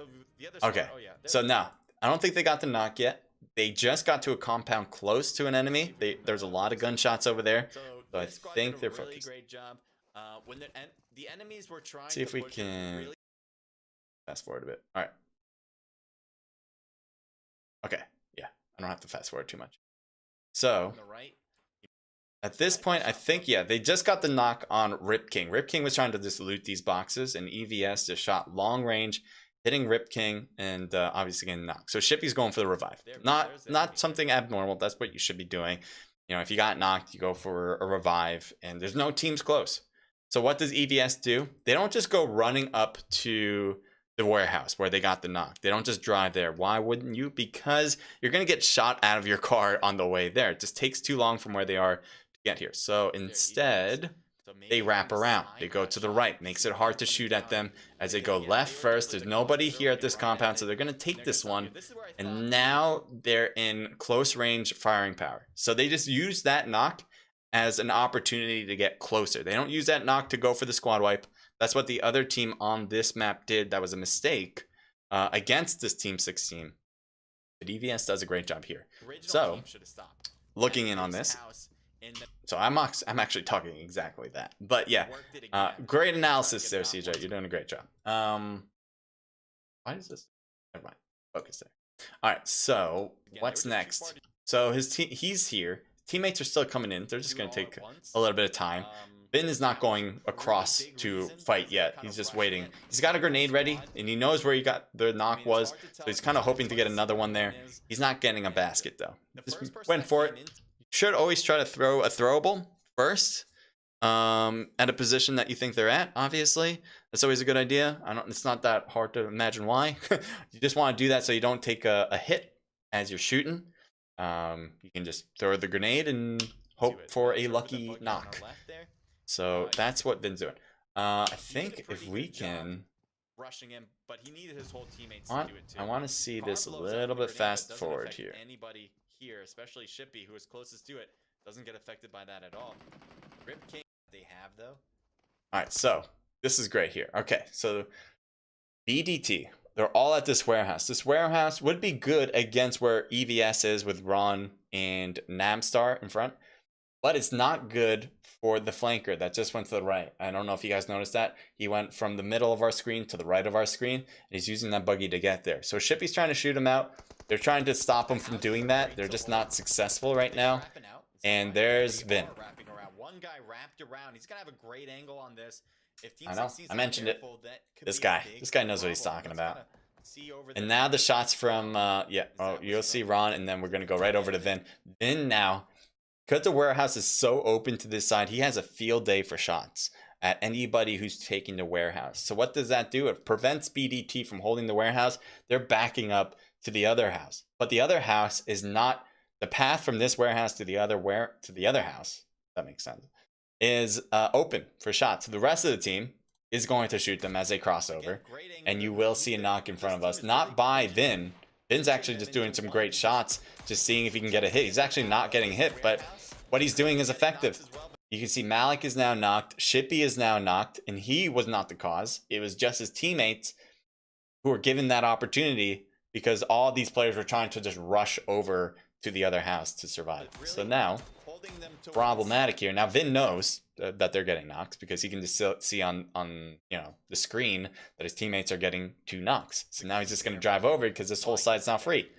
Okay, so now I don't think they got the knock yet. They just got to a compound close to an enemy. There's a lot of gunshots over there, so I think they're focused. Great job. when the enemies were trying See if to we push can really fast forward a bit. All right. Okay. Yeah, I don't have to fast forward too much. So on the right. at this point, I think, yeah, they just got the knock on Rip King. Rip King was trying to just loot these boxes, and EVS just shot long range, hitting Rip King, and obviously getting knocked. So Shippy's going for the revive. Not something abnormal. That's what you should be doing. You know, if you got knocked, you go for a revive, and there's no teams close. So what does EVS do? They don't just go running up to the warehouse where they got the knock. They don't just drive there. Why wouldn't you? Because you're going to get shot out of your car on the way there. It just takes too long from where they are to get here. So instead, they wrap around. They go to the right. Makes it hard to shoot at them as they go left first. There's nobody here at this compound, so they're going to take this one. And now they're in close range firing power. So they just use that knock as an opportunity to get closer. They don't use that knock to go for the squad wipe. That's what the other team on this map did. That was a mistake against this Team 16. But EVS does a great job here. So, looking in on this. So I'm actually talking exactly that. But yeah, great analysis there, CJ. You're doing a great job. Why is this? Never mind. Focus there. All right. So what's next? So he's here. Teammates are still coming in. They're just going to take a little bit of time. Vin is not going across to fight yet. He's just waiting. He's got a grenade ready, and he knows where the knock was, so he's kind of hoping to get another one there. He's not getting a basket, though. Just went for it. Should always try to throw a throwable first at a position that you think they're at, obviously. That's always a good idea. It's not that hard to imagine why. You just want to do that so you don't take a hit as you're shooting. You can just throw the grenade and hope for a lucky knock. So that's what Vin's doing. I think if we can rushing him, but he needed his whole teammates to do it too. I want to see this a little bit fast forward here. Anybody here, especially Shippy, who is closest to it, doesn't get affected by that at all. Rip King they have though. All right, so this is great here. Okay, so BDT, they're all at this warehouse. This warehouse would be good against where EVS is with Ron and Namstar in front, but it's not good for the flanker that just went to the right. I don't know if you guys noticed that. He went from the middle of our screen to the right of our screen, and he's using that buggy to get there. So Shippy's trying to shoot him out. They're trying to stop him from doing that. They're just not successful right now. And there's Vin. One guy wrapped around. He's gonna have a great angle on this. I know. I mentioned it. This guy knows what he's talking about. And now the shots from you'll see Ron, and then we're gonna go right over to Vin. Vin now, because the warehouse is so open to this side, he has a field day for shots at anybody who's taking the warehouse. So what does that do? It prevents BDT from holding the warehouse. They're backing up to the other house, but the other house is not the path from this warehouse to the other house. That makes sense. Is open for shots. So the rest of the team is going to shoot them as they cross over, and you will see a knock in front of us. Not by Vin. Vin's actually just doing some great shots, just seeing if he can get a hit. He's actually not getting hit, but what he's doing is effective. You can see Malik is now knocked. Shippy is now knocked, and he was not the cause. It was just his teammates who were given that opportunity because all these players were trying to just rush over to the other house to survive. So now, problematic here. Now Vin knows that they're getting knocks because he can just see on the screen that his teammates are getting 2 knocks. So now he's just going to drive over because this whole side's not free.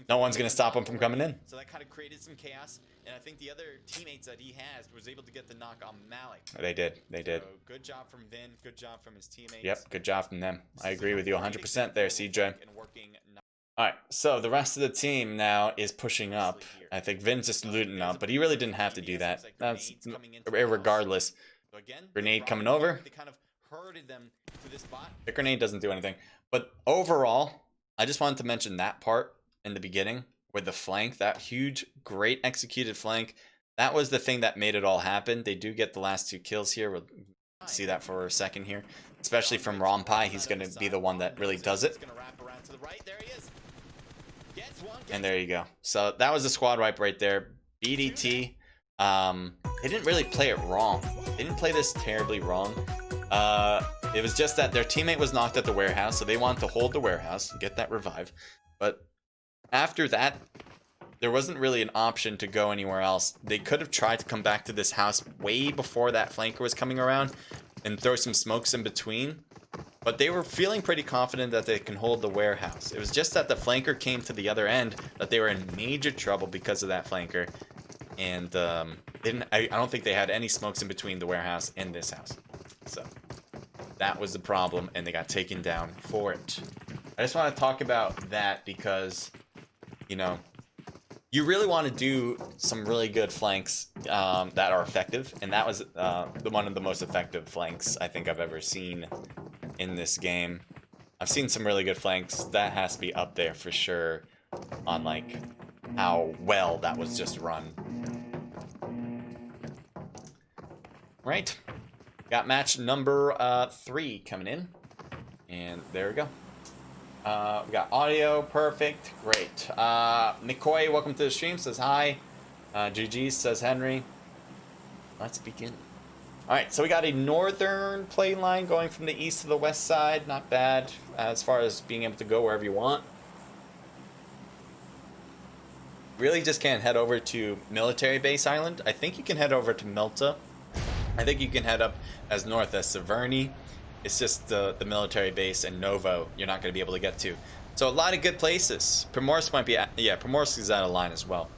No one's going to stop him from coming in. So that kind of created some chaos, and I think the other teammates that he has was able to get the knock on Malik. They did. So good job from Vin. Good job from his teammates. Yep, good job from them. I agree with you 100% there, CJ. All right, so the rest of the team now is pushing up. I think Vin's just looting up, but he really didn't have to do that. That's irregardless. Grenade coming over. The grenade doesn't do anything. But overall, I just wanted to mention that part in the beginning with the flank, that huge, great executed flank. That was the thing that made it all happen. They do get the last 2 kills here. We'll see that for a second here, especially from Rompai. He's going to be the one that really does it. And there you go. So that was the squad wipe right there. BDT, they didn't really play it wrong. They didn't play this terribly wrong. It was just that their teammate was knocked at the warehouse, so they wanted to hold the warehouse and get that revive. But after that, there wasn't really an option to go anywhere else. They could have tried to come back to this house way before that flanker was coming around and throw some smokes in between. But they were feeling pretty confident that they can hold the warehouse. It was just that the flanker came to the other end, that they were in major trouble because of that flanker. And I don't think they had any smokes in between the warehouse and this house. So that was the problem, and they got taken down for it. I just want to talk about that because, you know, you really want to do some really good flanks that are effective, and that was one of the most effective flanks I think I've ever seen in this game. I've seen some really good flanks. That has to be up there for sure on like how well that was just run. Right, got match number 3 coming in, and there we go. We got audio, perfect, great. McCoy, welcome to the stream, says hi. GG says Henry. Let's begin. Alright, so we got a northern play line going from the east to the west side. Not bad as far as being able to go wherever you want. Really just can't head over to Military Base Island. I think you can head over to Milta. I think you can head up as north as Severny. It's just the military base and Novo you're not going to be able to get to. So a lot of good places. Primorsk might be, yeah, Primorsk is out of line as well.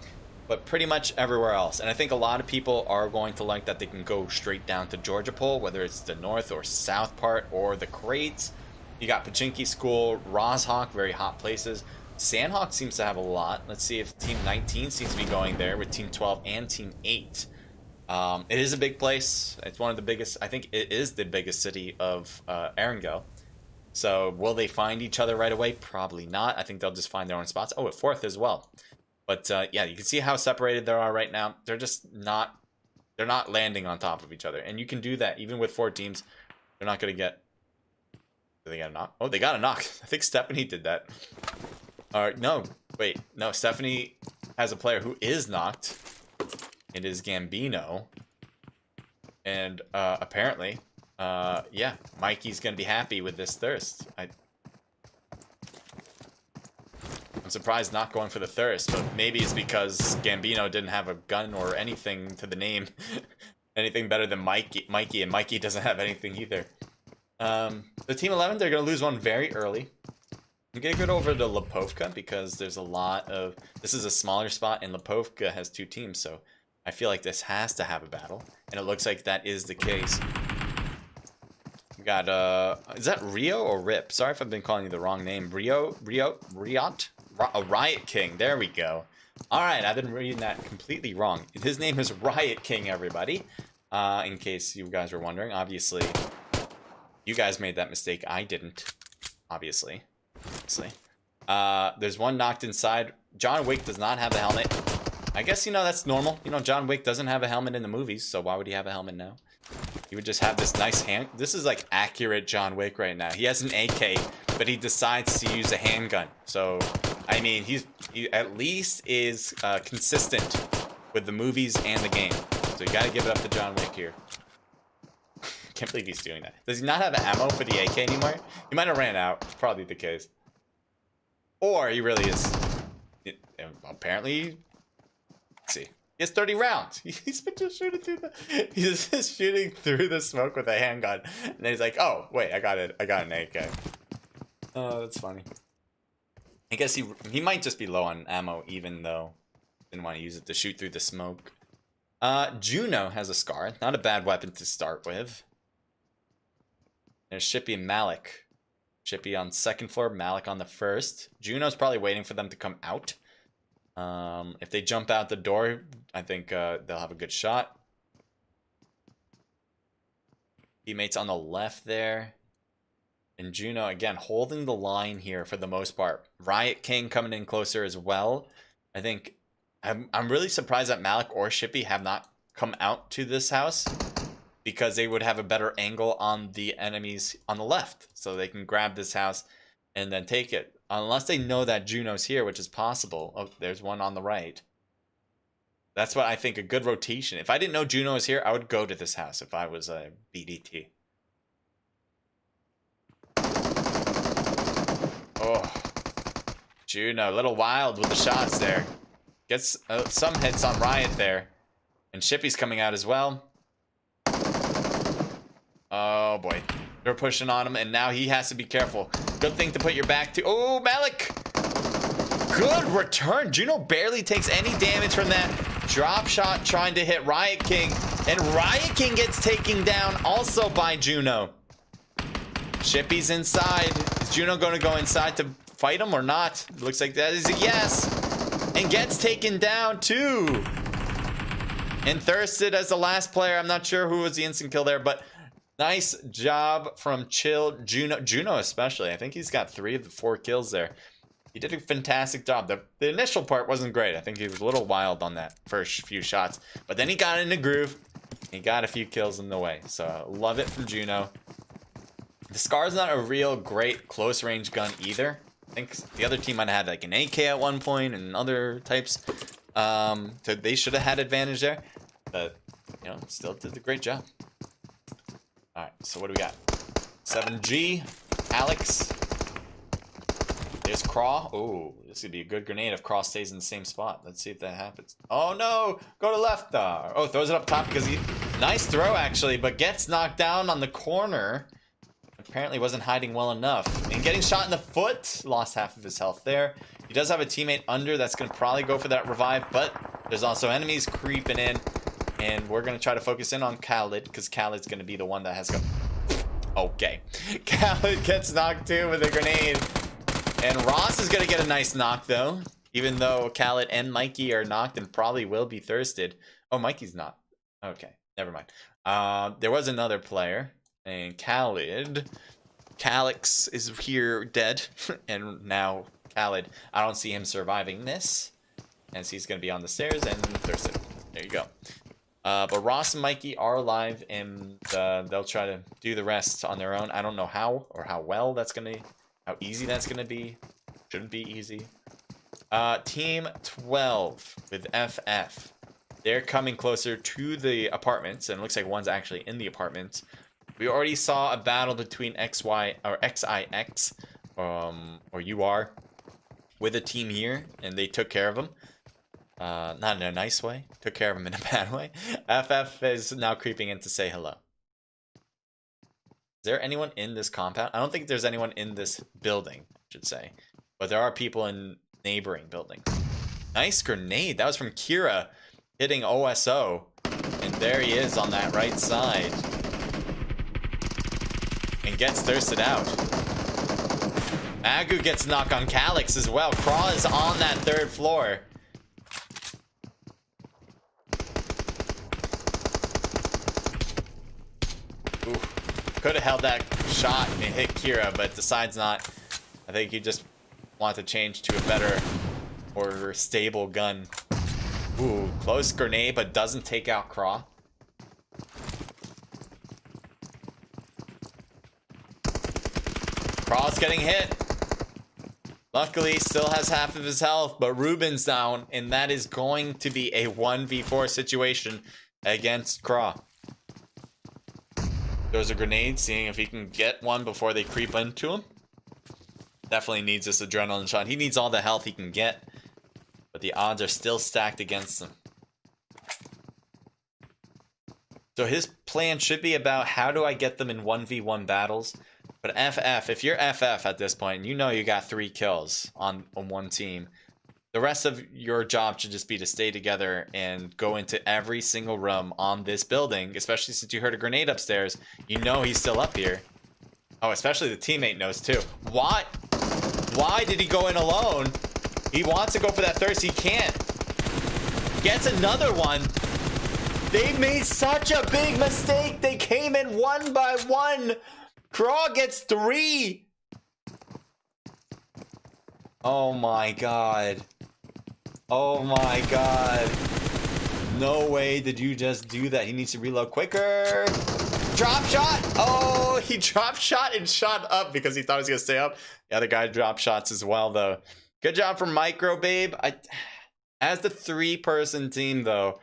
But pretty much everywhere else. And I think a lot of people are going to like that they can go straight down to Georgopol, whether it's the north or south part or the crates. You got Pachinki School, Rozhok, very hot places. Sandhawk seems to have a lot. Let's see if Team 19 seems to be going there with Team 12 and Team 8. It is a big place. It's one of the biggest. I think it is the biggest city of Erangel. So will they find each other right away? Probably not. I think they'll just find their own spots. Oh, at 4th as well. But yeah, you can see how separated they are right now. They're just not. They're not landing on top of each other, and you can do that even with 4 teams. They're not going to get. Did they get a knock? Oh, they got a knock. I think Stephanie did that. No, wait, no. Stephanie has a player who is knocked. It is Gambino, and apparently, yeah, Mikey's gonna be happy with this thirst. I'm surprised not going for the thirst, but maybe it's because Gambino didn't have a gun or anything to the name, anything better than Mikey, and Mikey doesn't have anything either. The Team 11, they're gonna lose one very early. I'm gonna go over to Lipovka because there's a lot of. This is a smaller spot, and Lipovka has 2 teams, so. I feel like this has to have a battle, and it looks like that is the case. We got, is that Rio or Rip? Sorry if I've been calling you the wrong name. Riot? Riot King, there we go. Alright, I've been reading that completely wrong. His name is Riot King, everybody. In case you guys were wondering. Obviously, you guys made that mistake. I didn't. Obviously. There's one knocked inside. John Wick does not have the helmet. I guess, you know, that's normal. You know, John Wick doesn't have a helmet in the movies, so why would he have a helmet now? He would just have this nice hand. This is like accurate John Wick right now. He has an AK, but he decides to use a handgun. So, I mean, he at least is consistent with the movies and the game. So you gotta give it up to John Wick here. Can't believe he's doing that. Does he not have ammo for the AK anymore? He might have ran out. It's probably the case. Or he really is. Apparently. Let's see. He has 30 rounds. He's been just shooting through the. He's just shooting through the smoke with a handgun, and then he's like, "Oh, wait, I got it. I got an AK." Oh, that's funny. I guess he might just be low on ammo, even though didn't want to use it to shoot through the smoke. Juno has a scar. Not a bad weapon to start with. There's Shippy and Malik. Shippy on 2nd floor, Malik on the 1st. Juno's probably waiting for them to come out. If they jump out the door, I think they'll have a good shot. Teammates on the left there. And Juno, again, holding the line here for the most part. Riot King coming in closer as well. I think I'm really surprised that Malik or Shippy have not come out to this house, because they would have a better angle on the enemies on the left, so they can grab this house and then take it. Unless they know that Juno's here, which is possible. Oh, there's one on the right. That's what I think, a good rotation. If I didn't know Juno was here, I would go to this house if I was a BDT. Oh, Juno, a little wild with the shots there. Gets some hits on Riot there. And Shippy's coming out as well. Oh boy. They're pushing on him, and now he has to be careful. Good thing to put your back to. Oh, Malik! Good return. Juno barely takes any damage from that drop shot trying to hit Riot King. And Riot King gets taken down also by Juno. Shippy's inside. Is Juno going to go inside to fight him or not? It looks like that is a yes. And gets taken down too. And Thirsted as the last player. I'm not sure who was the instant kill there, but nice job from Chill. Juno especially. I think he's got 3 of the 4 kills there. He did a fantastic job. The initial part wasn't great. I think he was a little wild on that first few shots. But then he got in the groove. He got a few kills in the way. So love it from Juno. The Scar's not a real great close range gun either. I think the other team might have had like an AK at one point and other types. So they should have had advantage there. But, you know, still did a great job. Alright, so what do we got? 7G. Alex. There's Craw. Oh, this could be a good grenade if Craw stays in the same spot. Let's see if that happens. Oh no! Go to left. Oh, throws it up top because he... Nice throw actually, but gets knocked down on the corner. Apparently wasn't hiding well enough. And getting shot in the foot. Lost half of his health there. He does have a teammate under that's going to probably go for that revive, but there's also enemies creeping in. And we're going to try to focus in on Khaled because Khaled's going to be the one that has go... Okay. Khaled gets knocked too with a grenade. And Ross is going to get a nice knock, though. Even though Khaled and Mikey are knocked and probably will be thirsted. Oh, Mikey's not. Okay, never mind. There was another player. And Khaled. Calyx is here dead. And now Khaled. I don't see him surviving this. As he's going to be on the stairs and thirsted. There you go. But Ross and Mikey are alive. And they'll try to do the rest on their own. I don't know how or how well that's going to... How easy that's going to be. Shouldn't be easy. Team 12 with FF. They're coming closer to the apartments. And it looks like one's actually in the apartments. We already saw a battle between XY or XIX or UR with a team here. And they took care of them. Not in a nice way. Took care of them in a bad way. FF is now creeping in to say hello. Is there anyone in this compound? I don't think there's anyone in this building, I should say. But there are people in neighboring buildings. Nice grenade. That was from Kira hitting OSO. And there he is on that right side. And gets thirsted out. Agu gets a knock on Calyx as well. Craw is on that 3rd floor. Ooh. Could have held that shot and hit Kira, but decides not. I think he just wants to change to a better or stable gun. Ooh, close grenade, but doesn't take out Craw. Craw's getting hit. Luckily, still has half of his health, but Ruben's down, and that is going to be a 1v4 situation against Craw. Throws a grenade, seeing if he can get one before they creep into him. Definitely needs this adrenaline shot. He needs all the health he can get. But the odds are still stacked against him. So his plan should be about how do I get them in 1v1 battles. But FF, if you're FF at this point, you know you got 3 kills on one team. The rest of your job should just be to stay together and go into every single room on this building, especially since you heard a grenade upstairs. You know he's still up here. Oh, especially the teammate knows too. Why did he go in alone? He wants to go for that thirst. He can't. Gets another one. They made such a big mistake. They came in 1 by 1. Craw gets 3. Oh my god. Oh my god. No way did you just do that. He needs to reload quicker. Drop shot. Oh, he drop shot and shot up because he thought he was going to stay up. The other guy dropped shots as well, though. Good job from Micro Babe. As the 3-person team, though,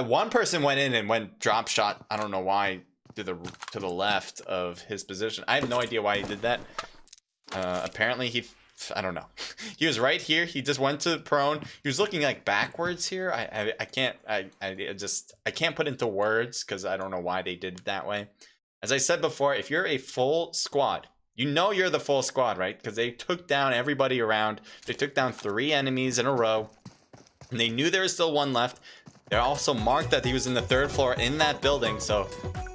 one person went in and went drop shot. I don't know why, to the left of his position. I have no idea why he did that. Apparently, he I don't know. He was right here. He just went to prone. He was looking like backwards here. I can't put into words because I don't know why they did it that way. As I said before, if you're a full squad, you know you're the full squad, right? Because they took down everybody around. They took down 3 enemies in a row. And they knew there was still 1 left. They also marked that he was in the 3rd floor in that building. So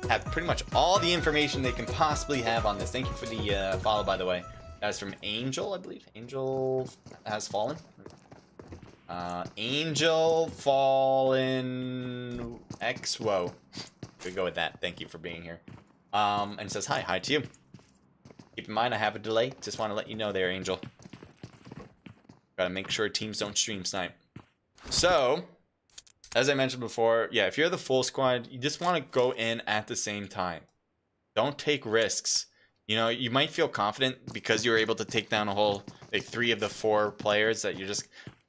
have pretty much all the information they can possibly have on this. Thank you for the follow, by the way. That's from Angel, I believe. Angel has fallen. Angel fallen XWO. We go with that. Thank you for being here. And it says hi to you. Keep in mind I have a delay. Just want to let you know there, Angel. Gotta make sure teams don't stream snipe. So, as I mentioned before, yeah, if you're the full squad, you just want to go in at the same time. Don't take risks. You know, you might feel confident because you were able to take down a whole, like 3 of the 4 players that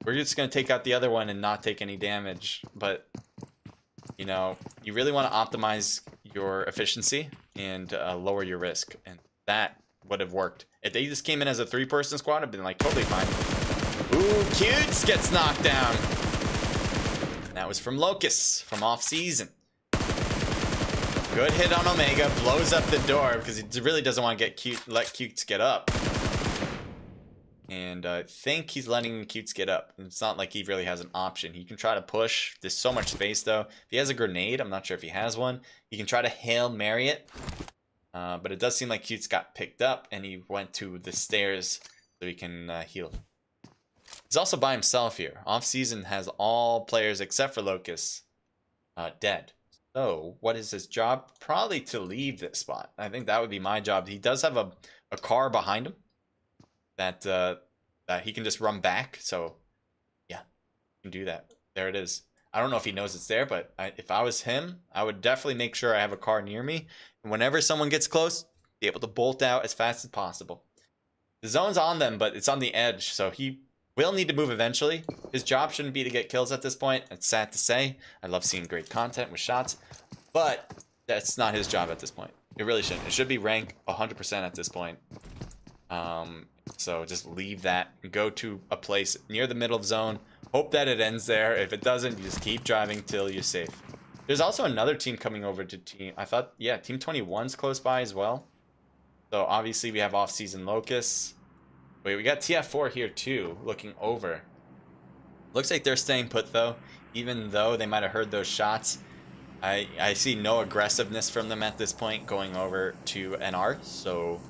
we're just going to take out the other one and not take any damage. But, you know, you really want to optimize your efficiency and lower your risk. And that would have worked. If they just came in as a 3-person squad, I'd been like totally fine. Ooh, Cutes gets knocked down. That was from Locust, from off season. Good hit on Omega, blows up the door because he really doesn't want to let Cutes get up. And I think he's letting Cutes get up. It's not like he really has an option. He can try to push. There's so much space though. If he has a grenade, I'm not sure if he has one. He can try to Hail Mary it. But it does seem like Cutes got picked up and he went to the stairs so he can heal. He's also by himself here. Off season has all players except for Locust dead. So, what is his job? Probably to leave this spot. I think that would be my job. He does have a car behind him that he can just run back. So, yeah, you can do that. There it is. I don't know if he knows it's there, but if I was him, I would definitely make sure I have a car near me. And whenever someone gets close, be able to bolt out as fast as possible. The zone's on them, but it's on the edge, so he will need to move eventually. His job shouldn't be to get kills at this point. It's sad to say. I love seeing great content with shots, but that's not his job at this point. It really shouldn't. It should be rank 100% at this point. So just leave that and go to a place near the middle of zone. Hope that it ends there. If it doesn't, you just keep driving till you're safe. There's also another team coming over to team. I thought, yeah, team 21's close by as well. So obviously we have off-season Locusts. Wait, we got TF4 here too, looking over. Looks like they're staying put though, even though they might have heard those shots. I see no aggressiveness from them at this point going over to NR, so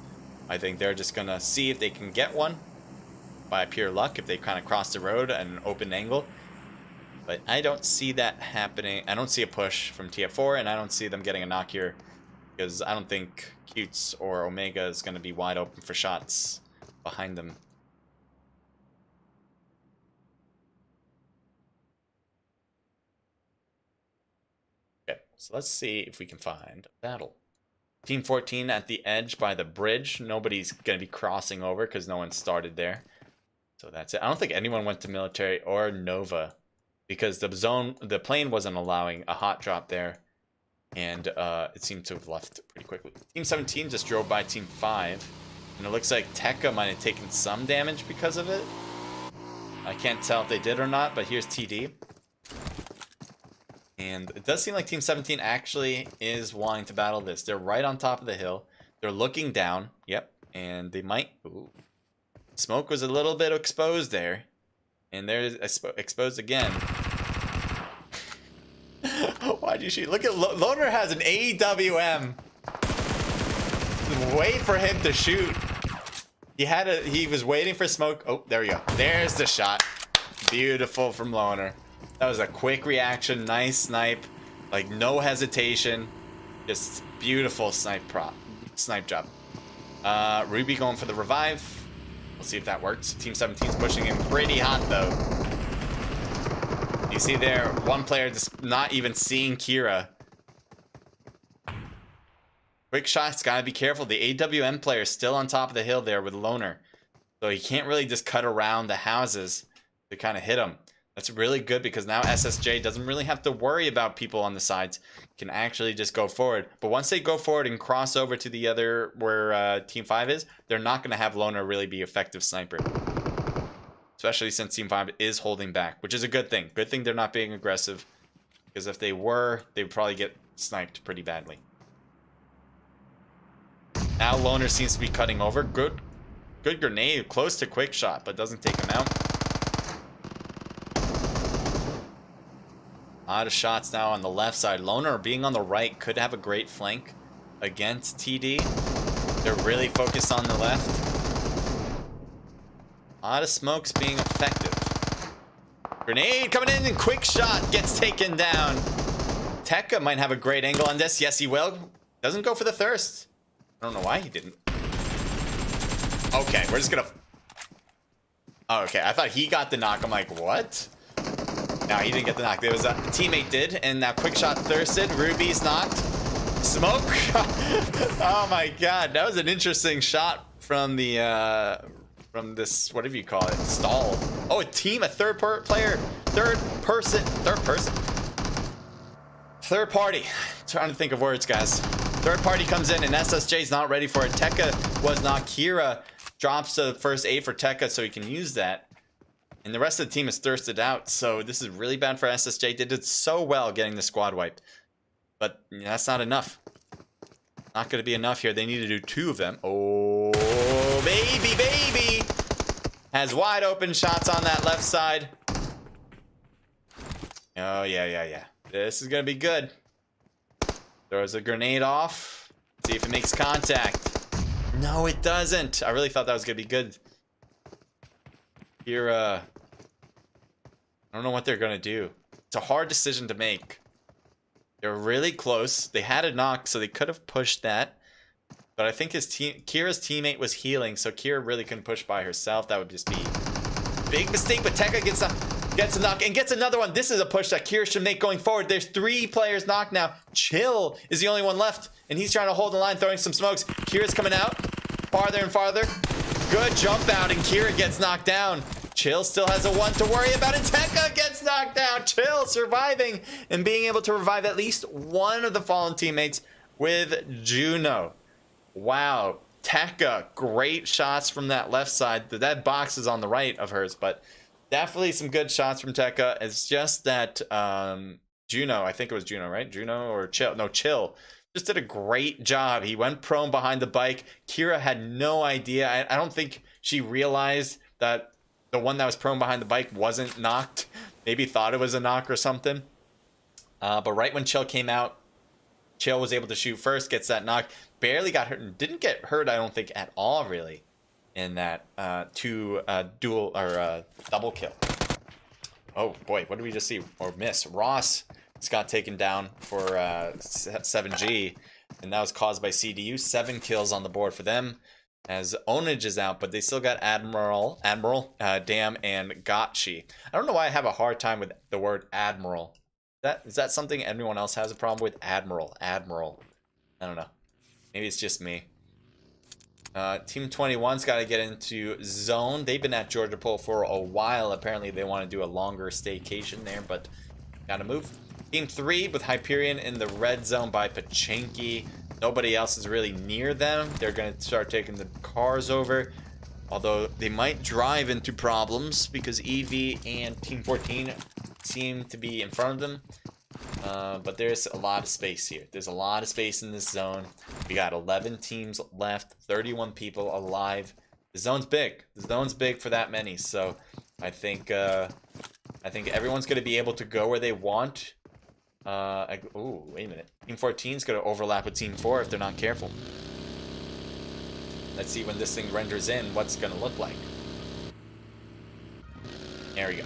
I think they're just gonna see if they can get one by pure luck, if they kind of cross the road at an open angle. But I don't see that happening. I don't see a push from TF4, and I don't see them getting a knock here, because I don't think Cutes or Omega is gonna be wide open for shots behind them. Okay, so let's see if we can find a battle. Team 14 at the edge by the bridge. Nobody's going to be crossing over because no one started there. So that's it. I don't think anyone went to military or Nova because the plane wasn't allowing a hot drop there. And it seemed to have left pretty quickly. Team 17 just drove by Team 5. And it looks like Tekka might have taken some damage because of it. I can't tell if they did or not, but here's TD. And it does seem like Team 17 actually is wanting to battle this. They're right on top of the hill. They're looking down. Yep. And they might... Ooh. Smoke was a little bit exposed there. And there's exposed again. Why'd you shoot? Look at... Loner has an AWM. Wait for him to shoot. He was waiting for smoke. Oh, there we go. There's the shot. Beautiful from Loner. That was a quick reaction. Nice snipe. Like no hesitation. Just beautiful snipe job. Ruby going for the revive. We'll see if that works. Team 17's pushing in pretty hot though. You see there, one player just not even seeing Kira. Quick shots, gotta be careful. The AWM player is still on top of the hill there with Loner. So he can't really just cut around the houses to kind of hit him. That's really good because now SSJ doesn't really have to worry about people on the sides. Can actually just go forward. But once they go forward and cross over to the other where Team 5 is, they're not going to have Loner really be effective sniper. Especially since Team 5 is holding back, which is a good thing. Good thing they're not being aggressive. Because if they were, they would probably get sniped pretty badly. Now Loner seems to be cutting over. Good grenade. Close to quick shot, but doesn't take him out. A lot of shots now on the left side. Loner being on the right could have a great flank against TD. They're really focused on the left. A lot of smokes being effective. Grenade coming in and quick shot gets taken down. Tekka might have a great angle on this. Yes, he will. Doesn't go for the thirst. I don't know why he didn't. Okay, we're just gonna... Oh, okay, I thought he got the knock. I'm like, what? No, he didn't get the knock. There was a teammate did, and now quick shot thirsted. Ruby's knocked. Smoke. Oh my god, that was an interesting shot from the from this, whatever you call it, stall. Oh, a third party. Trying to think of words, guys. Third party comes in and SSJ's not ready for it. Tekka was not. Kira drops the first aid for Tekka so he can use that. And the rest of the team is thirsted out, so this is really bad for SSJ. They did so well getting the squad wiped. But that's not enough. Not going to be enough here. They need to do 2 of them. Oh, baby! Has wide open shots on that left side. Oh, yeah. This is going to be good. Throws a grenade off. See if it makes contact. No, it doesn't. I really thought that was going to be good. Here, I don't know what they're going to do. It's a hard decision to make. They're really close. They had a knock, so they could have pushed that. But I think Kira's teammate was healing, so Kira really couldn't push by herself. That would just be a big mistake. But Tekka gets a knock and gets another one. This is a push that Kira should make going forward. There's 3 players knocked now. Chill is the only one left, and he's trying to hold the line, throwing some smokes. Kira's coming out farther and farther. Good jump out, and Kira gets knocked down. Chill still has a 1 to worry about, and Tekka gets knocked out. Chill surviving and being able to revive at least one of the fallen teammates with Juno. Wow, Tekka, great shots from that left side. That box is on the right of hers, but definitely some good shots from Tekka. It's just that Juno, I think it was Juno, right? Juno or Chill? No, Chill. Just did a great job. He went prone behind the bike. Kira had no idea. I don't think she realized that the one that was prone behind the bike wasn't knocked. Maybe thought it was a knock or something. But right when Chill came out, Chill was able to shoot first, gets that knock. Barely got hurt. Didn't get hurt, I don't think, at all, really, in that double kill. Oh, boy. What did we just see? Or miss? Ross got taken down for 7G, and that was caused by CDU. 7 kills on the board for them, as Onage is out, but they still got Admiral, Dam, and Gotchi. I don't know why I have a hard time with the word Admiral. Is that something anyone else has a problem with? Admiral. I don't know. Maybe it's just me. Team 21's got to get into zone. They've been at Georgia Pole for a while. Apparently, they want to do a longer staycation there, but got to move. Team 3 with Hyperion in the red zone by Pachinki. Nobody else is really near them. They're going to start taking the cars over. Although they might drive into problems because EV and Team 14 seem to be in front of them. But there's a lot of space here. There's a lot of space in this zone. We got 11 teams left, 31 people alive. The zone's big. The zone's big for that many. So I think everyone's going to be able to go where they want. Oh, wait a minute. Team 14 is going to overlap with Team 4 if they're not careful. Let's see when this thing renders in what's going to look like. There we go.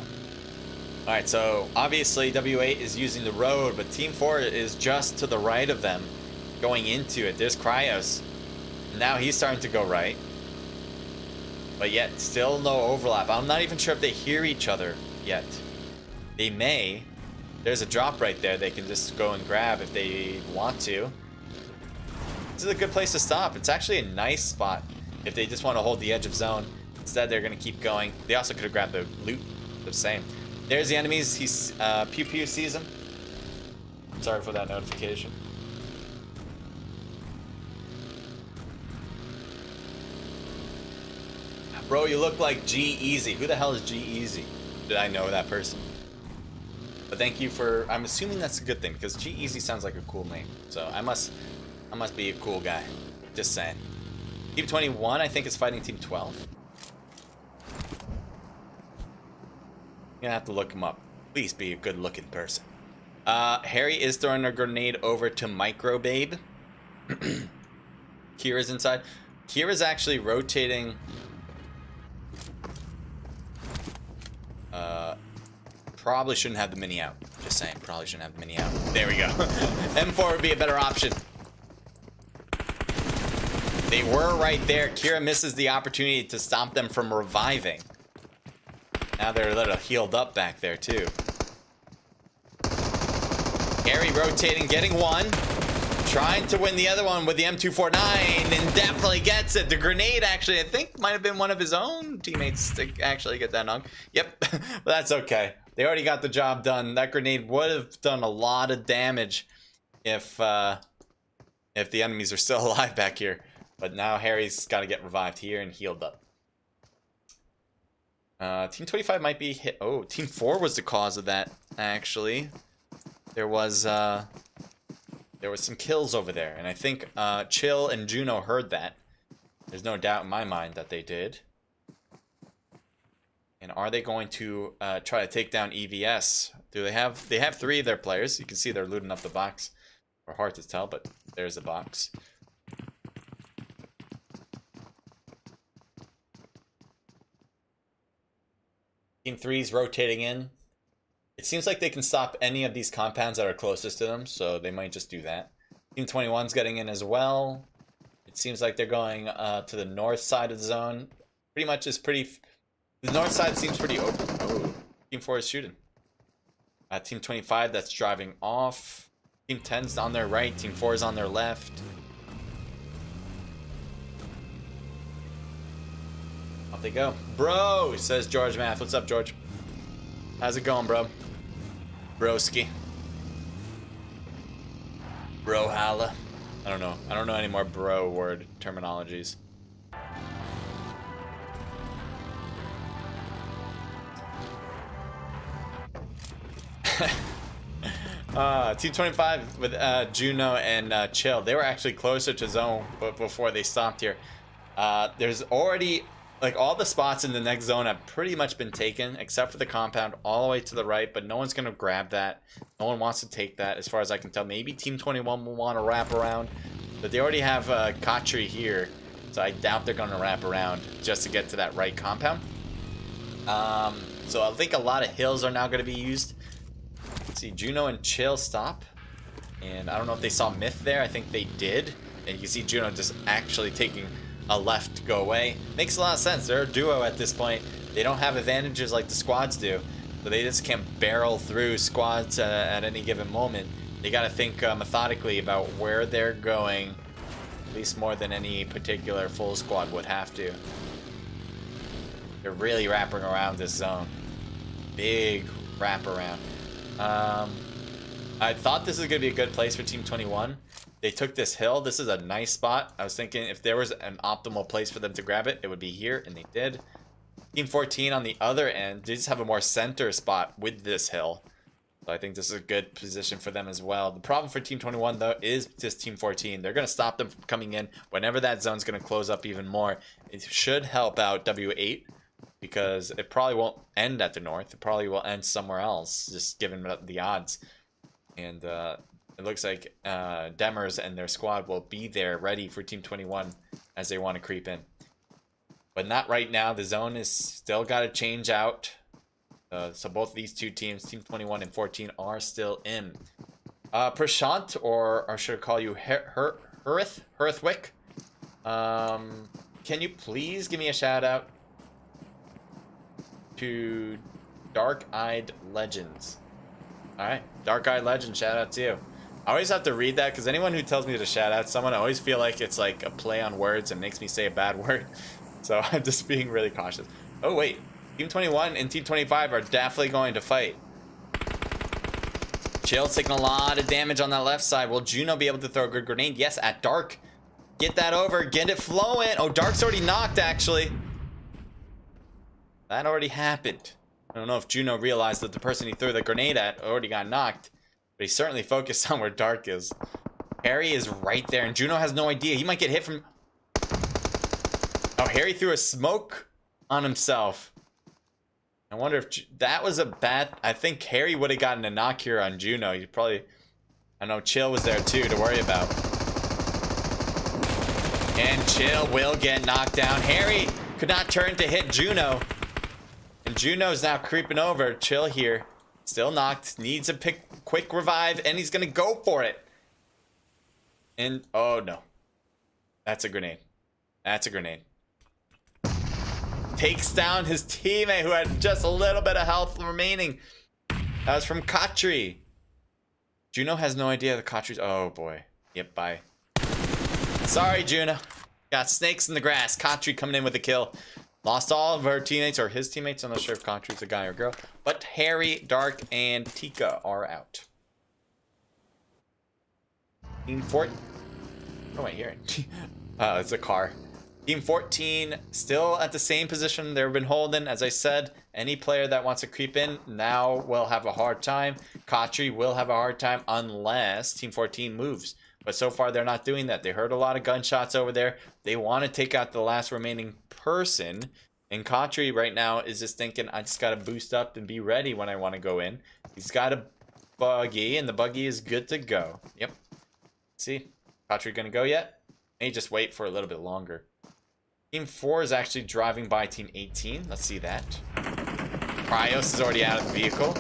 Alright, so obviously W8 is using the road, but Team 4 is just to the right of them going into it. There's Cryos. Now he's starting to go right. But yet, still no overlap. I'm not even sure if they hear each other yet. They may. There's a drop right there they can just go and grab if they want to. This is a good place to stop. It's actually a nice spot if they just want to hold the edge of zone. Instead, they're going to keep going. They also could have grabbed the loot the same. There's the enemies. He's Pew Pew sees him. Sorry for that notification. Bro, you look like G-Eazy. Who the hell is G-Eazy? Did I know that person? But thank you for... I'm assuming that's a good thing, because G-Eazy sounds like a cool name. So I must be a cool guy. Just saying. Team 21, I think, is fighting Team 12. You're gonna have to look him up. Please be a good-looking person. Harry is throwing a grenade over to Microbabe. Kira's inside. Kira's actually rotating... Probably shouldn't have the mini out. Just saying, probably shouldn't have the mini out. There we go. M4 would be a better option. They were right there. Kira misses the opportunity to stop them from reviving. Now they're a little healed up back there, too. Harry rotating, getting one. Trying to win the other one with the M249, and definitely gets it. The grenade, actually, I think, might have been one of his own teammates to actually get that knock. Yep, but that's okay. They already got the job done. That grenade would have done a lot of damage if the enemies are still alive back here. But now Harry's got to get revived here and healed up. Team 25 might be hit. Oh, Team 4 was the cause of that, actually. There was some kills over there, and I think Chill and Juno heard that. There's no doubt in my mind that they did. And are they going to try to take down EVS? Do they have? They have 3 of their players. You can see they're looting up the box. Or hard to tell, but there's the box. Team 3's rotating in. It seems like they can stop any of these compounds that are closest to them, so they might just do that. Team 21's getting in as well. It seems like they're going to the north side of the zone. Pretty much is pretty... The north side seems pretty open. Oh, Team 4 is shooting. Team 25, that's driving off. Team 10's on their right. Team 4 is on their left. Off they go. Bro, says George Math. What's up, George? How's it going, bro? Broski. Bro holla. I don't know. I don't know any more bro word terminologies. Team 25 with Juno and Chill. They were actually closer to zone but before they stopped here. There's already... Like, all the spots in the next zone have pretty much been taken, except for the compound all the way to the right, but no one's going to grab that. No one wants to take that, as far as I can tell. Maybe Team 21 will want to wrap around, but they already have Khatri here, so I doubt they're going to wrap around just to get to that right compound. So I think a lot of hills are now going to be used. Let's see, Juno and Chill stop, and I don't know if they saw Myth there. I think they did, and you can see Juno just actually taking... a left to go away. Makes a lot of sense. They're a duo at this point. They don't have advantages like the squads do, so they just can't barrel through squads at any given moment. They got to think methodically about where they're going, at least more than any particular full squad would have to. They're really wrapping around this zone. Big wrap around. I thought this was going to be a good place for Team 21. They took this hill. This is a nice spot. I was thinking if there was an optimal place for them to grab it, it would be here, and they did. Team 14 on the other end, they just have a more center spot with this hill. So I think this is a good position for them as well. The problem for Team 21, though, is just Team 14. They're going to stop them from coming in whenever that zone's going to close up even more. It should help out W8, because it probably won't end at the north. It probably will end somewhere else, just given the odds. And, it looks like Demers and their squad will be there ready for Team 21 as they want to creep in. But not right now. The zone is still got to change out. So both of these two teams, Team 21 and 14, are still in. Prashant, or should I call you Herthwick? Can you please give me a shout out to Dark-Eyed Legends? Alright, Dark-Eyed Legends, shout out to you. I always have to read that because anyone who tells me to shout out someone, I always feel like it's like a play on words and makes me say a bad word. So I'm just being really cautious. Oh, wait. Team 21 and Team 25 are definitely going to fight. Chill's taking a lot of damage on that left side. Will Juno be able to throw a good grenade? Yes, at Dark. Get that over. Get it flowing. Oh, Dark's already knocked, actually. That already happened. I don't know if Juno realized that the person he threw the grenade at already got knocked. But he's certainly focused on where Dark is. Harry is right there, and Juno has no idea. He might get hit from... Oh, Harry threw a smoke on himself. I wonder if that was a bad... I think Harry would have gotten a knock here on Juno. He probably... I know Chill was there too to worry about. And Chill will get knocked down. Harry could not turn to hit Juno. And Juno's now creeping over. Chill here. Still knocked. Needs a quick revive. And he's going to go for it. And... Oh, no. That's a grenade. That's a grenade. Takes down his teammate who had just a little bit of health remaining. That was from Kotri. Juno has no idea the Kotri's... Oh, boy. Yep, bye. Sorry, Juno. Got snakes in the grass. Kotri coming in with a kill. Lost all of her teammates, or his teammates. I'm not sure if Kotri's a guy or girl. But Harry, Dark, and Tika are out. Team 14. What am I hearing? It's a car. Team 14 still at the same position they've been holding. As I said, any player that wants to creep in now will have a hard time. Kotri will have a hard time unless Team 14 moves. But so far they're not doing that. They heard a lot of gunshots over there. They want to take out the last remaining person. And Kotri right now is just thinking, I just got to boost up and be ready when I want to go in. He's got a buggy, and the buggy is good to go. Yep. Let's see, Kotri going to go yet? May just wait for a little bit longer. Team 4 is actually driving by Team 18. Let's see that. Cryos is already out of the vehicle.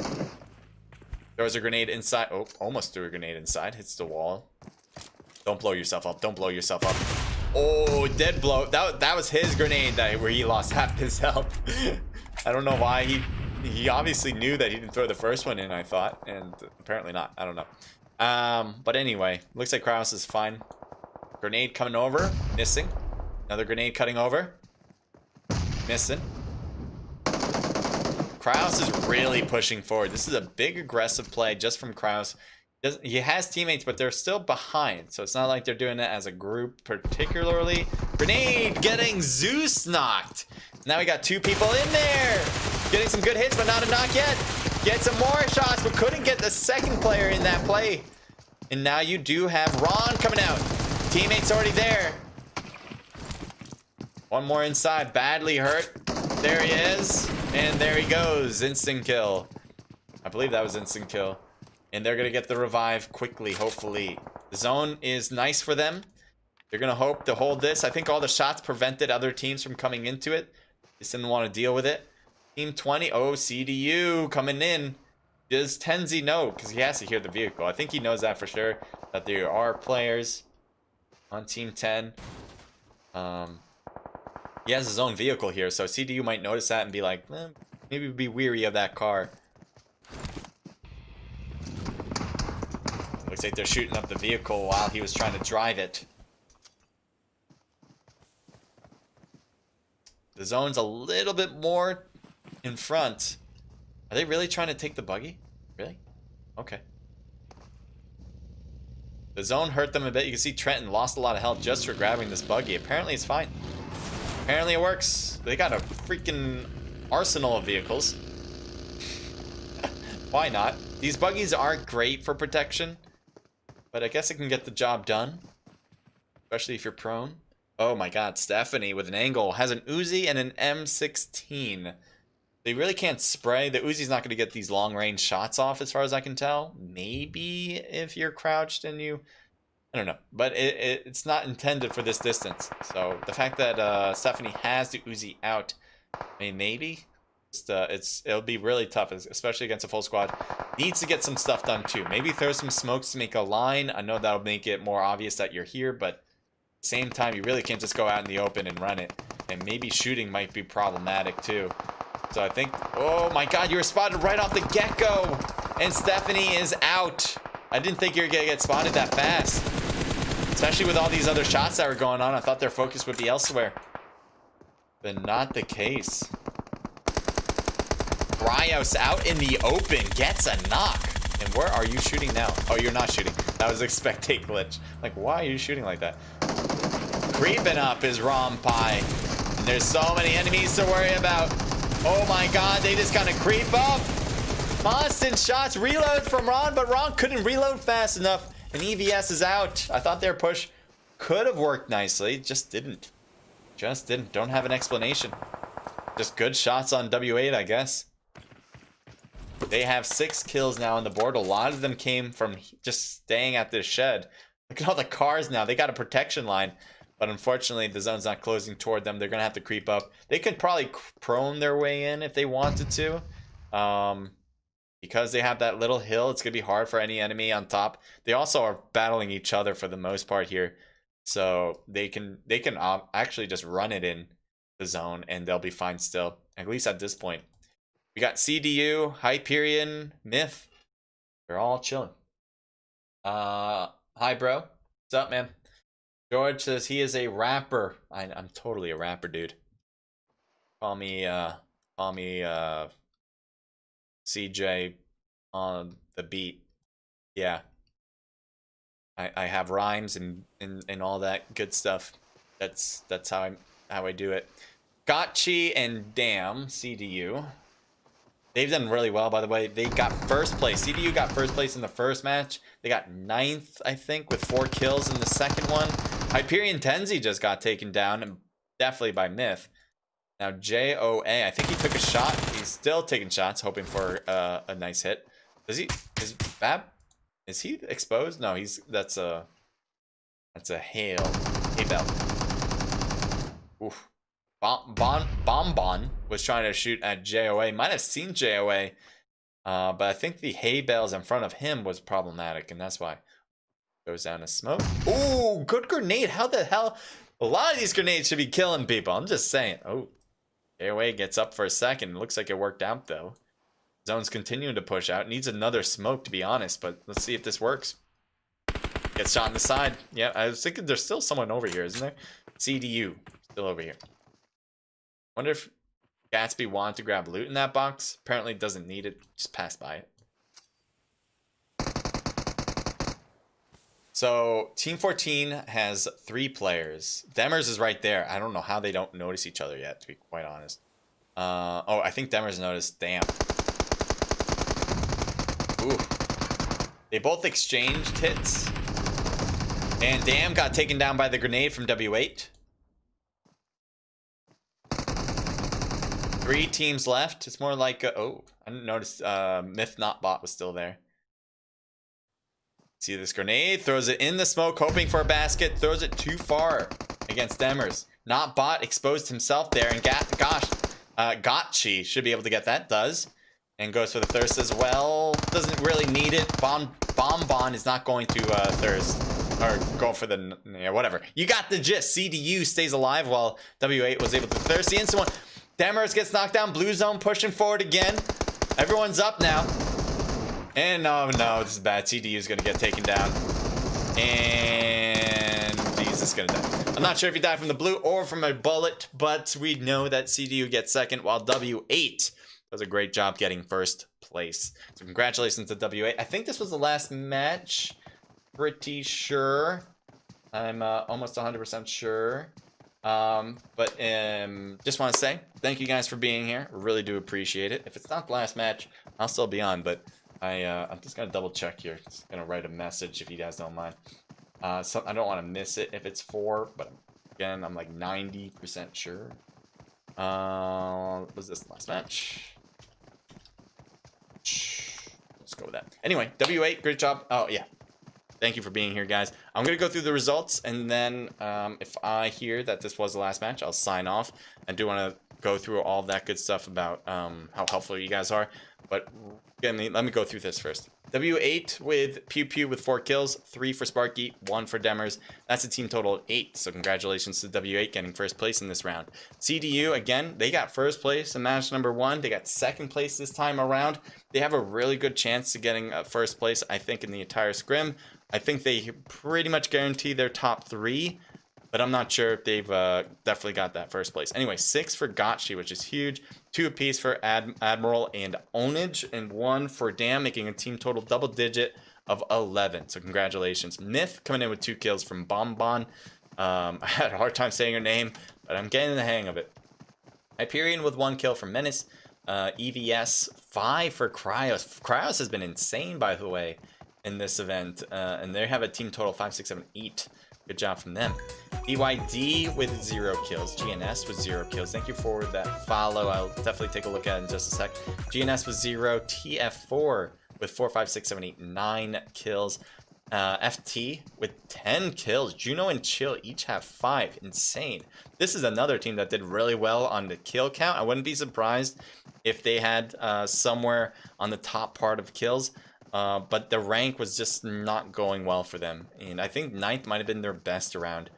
Throws a grenade inside. Oh, almost threw a grenade inside. Hits the wall. Don't blow yourself up. Don't blow yourself up. Oh, dead blow. That was his grenade where he lost half his health. I don't know why. He obviously knew that he didn't throw the first one in, I thought. And apparently not. I don't know. But anyway, looks like Cryos is fine. Grenade coming over. Missing. Another grenade cutting over. Missing. Cryos is really pushing forward. This is a big aggressive play just from Cryos. He has teammates, but they're still behind. So it's not like they're doing it as a group particularly. Grenade getting Zeus knocked. Now we got two people in there. Getting some good hits, but not a knock yet. Get some more shots, but couldn't get the second player in that play. And now you do have Ron coming out. Teammate's already there. One more inside, badly hurt. There he is, and there he goes. Instant kill. I believe that was instant kill. And they're gonna get the revive quickly, hopefully. The zone is nice for them. They're gonna hope to hold this. I think all the shots prevented other teams from coming into it. Just didn't want to deal with it. Team 20, oh, CDU coming in. Does Tenzi know? Because he has to hear the vehicle. I think he knows that for sure, that there are players on Team 10. He has his own vehicle here, so CDU might notice that and be like, maybe be weary of that car. Looks like they're shooting up the vehicle while he was trying to drive it. The zone's a little bit more in front. Are they really trying to take the buggy? Really? Okay. The zone hurt them a bit. You can see Trenton lost a lot of health just for grabbing this buggy. Apparently it's fine. Apparently it works. They got a freaking arsenal of vehicles. Why not? These buggies aren't great for protection, but I guess it can get the job done, especially if you're prone. Oh my god, Stephanie with an angle has an Uzi and an M16. They really can't spray. The Uzi's not going to get these long range shots off as far as I can tell. Maybe if you're crouched and you... I don't know, but it's not intended for this distance. So the fact that Stephanie has the Uzi out, I mean, maybe it'll be really tough, especially against a full squad. Needs to get some stuff done too. Maybe throw some smokes to make a line. I know that'll make it more obvious that you're here, but at the same time, you really can't just go out in the open and run it. And maybe shooting might be problematic too. So I think, oh my god, you were spotted right off the get-go, and Stephanie is out. I didn't think you were gonna get spotted that fast. Especially with all these other shots that were going on. I thought their focus would be elsewhere. But not the case. Bryos out in the open gets a knock. And where are you shooting now? Oh, you're not shooting. That was a spectate glitch. Like, why are you shooting like that? Creeping up is Rom Pie. And there's so many enemies to worry about. Oh my god, they just kind of creep up. Constant shots, reload from Ron, but Ron couldn't reload fast enough. And EVS is out. I thought their push could have worked nicely. Just didn't. Just didn't. Don't have an explanation. Just good shots on W8, I guess. They have 6 kills now on the board. A lot of them came from just staying at this shed. Look at all the cars now. They got a protection line. But unfortunately, the zone's not closing toward them. They're going to have to creep up. They could probably prone their way in if they wanted to. Because they have that little hill, it's going to be hard for any enemy on top. They also are battling each other for the most part here. So they can actually just run it in the zone and they'll be fine still. At least at this point. We got CDU, Hyperion, Myth. They're all chilling. Hi, bro. What's up, man? George says he is a rapper. I'm totally a rapper, dude. Call me CJ on the beat. Yeah. I have rhymes and all that good stuff. That's how I do it. Gotchi and Damn CDU. They've done really well, by the way. They got first place. CDU got first place in the first match. They got 9th, I think, with 4 kills in the second one. Hyperion Tenzi just got taken down, and definitely by Myth. Now JOA, I think he took a shot. He's still taking shots, hoping for a nice hit. Is he exposed? No, that's a hail. Hey Bell. Oof. Bonbon was trying to shoot at JOA. Might have seen JOA, but I think the hay bales in front of him was problematic, and that's why. Goes down to smoke. Ooh, good grenade. How the hell? A lot of these grenades should be killing people. I'm just saying. Oh, JOA gets up for a second. It looks like it worked out, though. Zone's continuing to push out. Needs another smoke, to be honest, but let's see if this works. Gets shot in the side. Yeah, I was thinking there's still someone over here, isn't there? CDU. Still over here. Wonder if Gatsby wanted to grab loot in that box. Apparently doesn't need it. Just pass by it. So Team 14 has 3 players. Demers is right there. I don't know how they don't notice each other yet, to be quite honest. Oh, I think Demers noticed. Damn. Ooh. They both exchanged hits. And Damn got taken down by the grenade from W8. 3 teams left. It's more like oh, I didn't notice Myth Not Bot was still there. See this grenade, throws it in the smoke, hoping for a basket, throws it too far against Demers. Not Bot exposed himself there, and Gotchi should be able to get that. Does, and goes for the thirst as well. Doesn't really need it. Bonbon is not going to thirst or go for the whatever. You got the gist. CDU stays alive while W8 was able to thirst. The instant one. Demers gets knocked down. Blue zone pushing forward again. Everyone's up now. And oh no, this is bad. CDU is going to get taken down. And he's just going to die. I'm not sure if he died from the blue or from a bullet, but we know that CDU gets second while W8 does a great job getting first place. So congratulations to W8. I think this was the last match. Pretty sure. I'm almost 100% sure. But just want to say thank you guys for being here. Really do appreciate it. If it's not the last match, I'll still be on, but I'm just gonna double check here. Just gonna write a message if you guys don't mind. So I don't want to miss it if it's 4, but again, I'm like 90% sure. Was this the last match? Let's go with that. Anyway, W8, great job. Oh yeah. Thank you for being here, guys. I'm going to go through the results, and then if I hear that this was the last match, I'll sign off. I do want to go through all that good stuff about how helpful you guys are. But again, let me go through this first. W8 with Pew with 4 kills, 3 for Sparky, 1 for Demers. That's a team total of 8. So congratulations to W8 getting first place in this round. CDU, again, they got first place in match number 1. They got second place this time around. They have a really good chance to getting first place, I think, in the entire scrim. I think they pretty much guarantee their top 3. but I'm not sure if they've definitely got that first place. Anyway, 6 for Gotchi, which is huge. 2 apiece for Admiral and Onage, and 1 for Dam, making a team total double digit of 11. So congratulations. Myth coming in with 2 kills from Bonbon. I had a hard time saying her name, but I'm getting the hang of it. Hyperion with 1 kill from Menace. EVS 5 for Cryos. Cryos has been insane, by the way, in this event, and they have a team total 5, 6, 7, 8. Good job from them. BYD with 0 kills. GNS with 0 kills. Thank you for that follow. I'll definitely take a look at it in just a sec. GNS with 0. TF4 with 4, 5, 6, 7, 8, 9 kills. FT with 10 kills. Juno and Chill each have 5. Insane. This is another team that did really well on the kill count. I wouldn't be surprised if they had somewhere on the top part of kills. But the rank was just not going well for them. And I think 9th might have been their best round.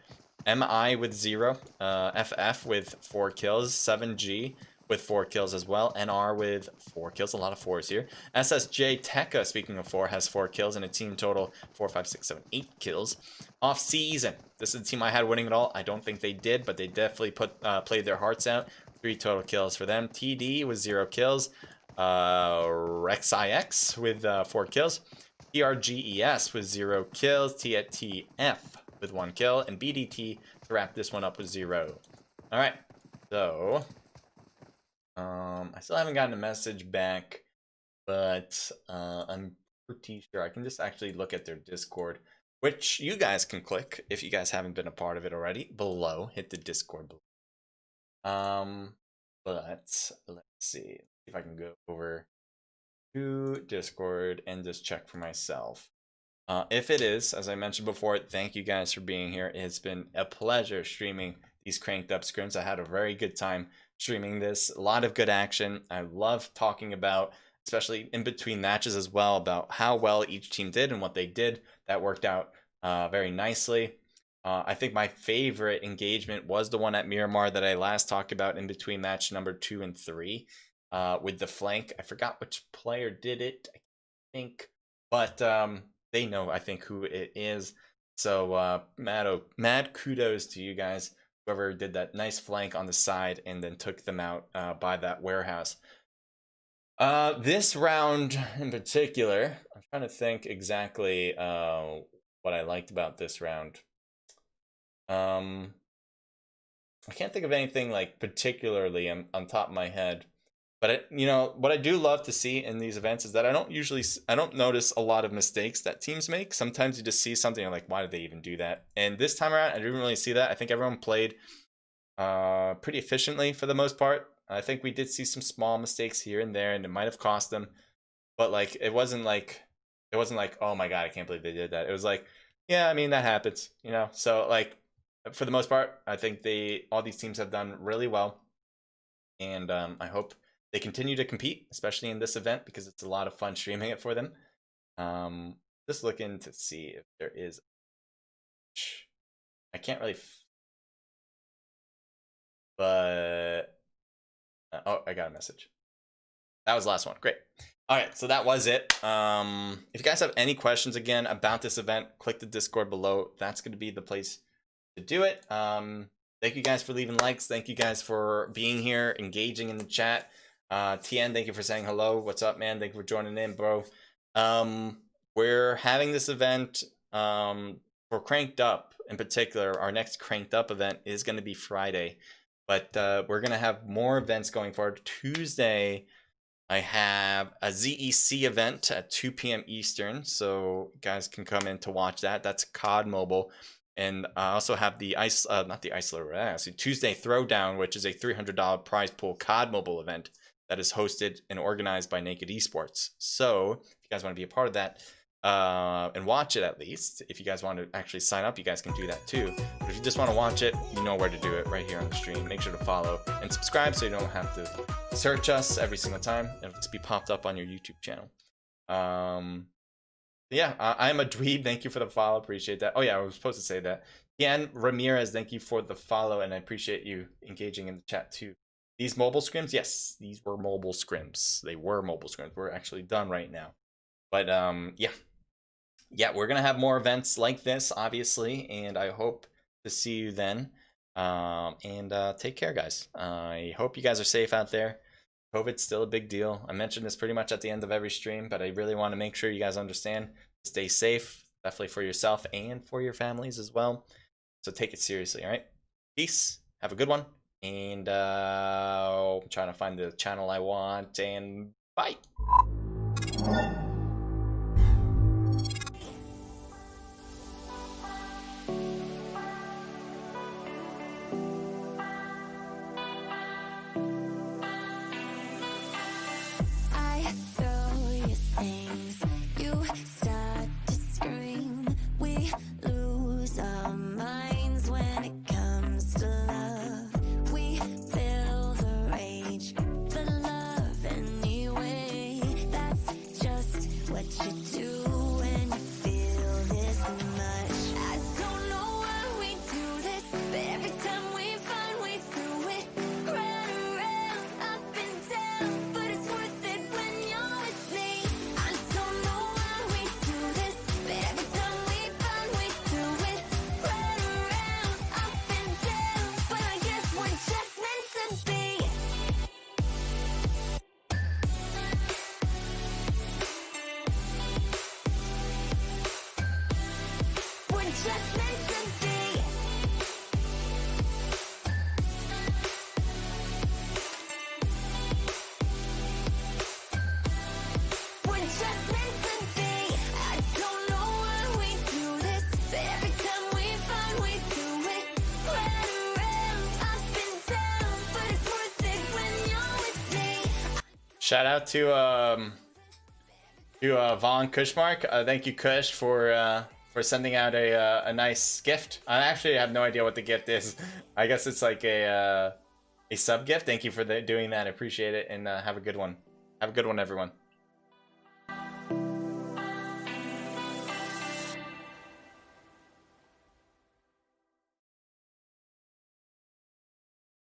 MI with 0. FF with 4 kills. 7G with 4 kills as well. NR with 4 kills. A lot of 4s here. SSJ Tekka, speaking of 4, has 4 kills and a team total 4, 5, 6, 7, 8 kills. Off season. This is the team I had winning it all. I don't think they did, but they definitely played their hearts out. 3 total kills for them. TD with 0 kills. RexIX with 4 kills. TRGES with 0 kills. TF with 1 kill. And BDT to wrap this one up with 0. Alright, so I still haven't gotten a message back, but I'm pretty sure I can just actually look at their Discord, which you guys can click if you guys haven't been a part of it already. Below, hit the Discord below. But let's see if I can go over to Discord and just check for myself. If it is, as I mentioned before, thank you guys for being here. It's been a pleasure streaming these cranked up scrims. I had a very good time streaming this. A lot of good action. I love talking about, especially in between matches as well, about how well each team did and what they did. That worked out very nicely. I think my favorite engagement was the one at Miramar that I last talked about in between match number 2 and 3 with the flank. I forgot which player did it, I think, but they know, I think, who it is. So mad kudos to you guys, whoever did that nice flank on the side and then took them out by that warehouse. This round in particular, I'm trying to think exactly what I liked about this round. I can't think of anything like particularly on top of my head, but you know what I do love to see in these events is that I don't notice a lot of mistakes that teams make. Sometimes you just see something and like, why did they even do that? And this time around, I didn't really see that. I think everyone played pretty efficiently for the most part. I think we did see some small mistakes here and there, and it might have cost them, but like it wasn't like oh my god, I can't believe they did that. It was like, yeah, I mean, that happens, you know. So like, for the most part, I think all these teams have done really well, and I hope they continue to compete, especially in this event, because it's a lot of fun streaming it for them. Just looking to see if there is. I can't really, but oh, I got a message. That was the last one. Great. All right, so that was it. If you guys have any questions again about this event, click the Discord below. That's going to be the place to do it. Thank you guys for leaving likes. Thank you guys for being here, engaging in the chat. TN, thank you for saying hello. What's up, man? Thank you for joining in, bro. We're having this event for Cranked Up in particular. Our next Cranked Up event is going to be Friday, but we're going to have more events going forward. Tuesday, I have a ZEC event at 2 p.m. Eastern, so you guys can come in to watch that. That's COD Mobile. And I also have the Tuesday Throwdown, which is a $300 prize pool COD Mobile event that is hosted and organized by Naked Esports. So if you guys want to be a part of that and watch it, at least, if you guys want to actually sign up, you guys can do that too. But if you just want to watch it, you know where to do it, right here on the stream. Make sure to follow and subscribe so you don't have to search us every single time. It'll just be popped up on your YouTube channel. Yeah, I'm a dweeb. Thank you for the follow. Appreciate that. Oh yeah, I was supposed to say that. Yan Ramirez, thank you for the follow, and I appreciate you engaging in the chat too. These mobile scrims, yes, these were mobile scrims. They were mobile scrims. We're actually done right now. But yeah, we're gonna have more events like this, obviously, and I hope to see you then. Take care, guys. I hope you guys are safe out there. COVID's still a big deal. I mentioned this pretty much at the end of every stream, but I really want to make sure you guys understand. Stay safe, definitely for yourself and for your families as well. So take it seriously, all right? Peace. Have a good one. And I'm trying to find the channel I want. And bye. Shout out to Vaughn Kushmark. Thank you, Kush, for sending out a nice gift. I actually have no idea what the gift is. I guess it's like a sub gift. Thank you for doing that. I appreciate it, and have a good one. Have a good one, everyone.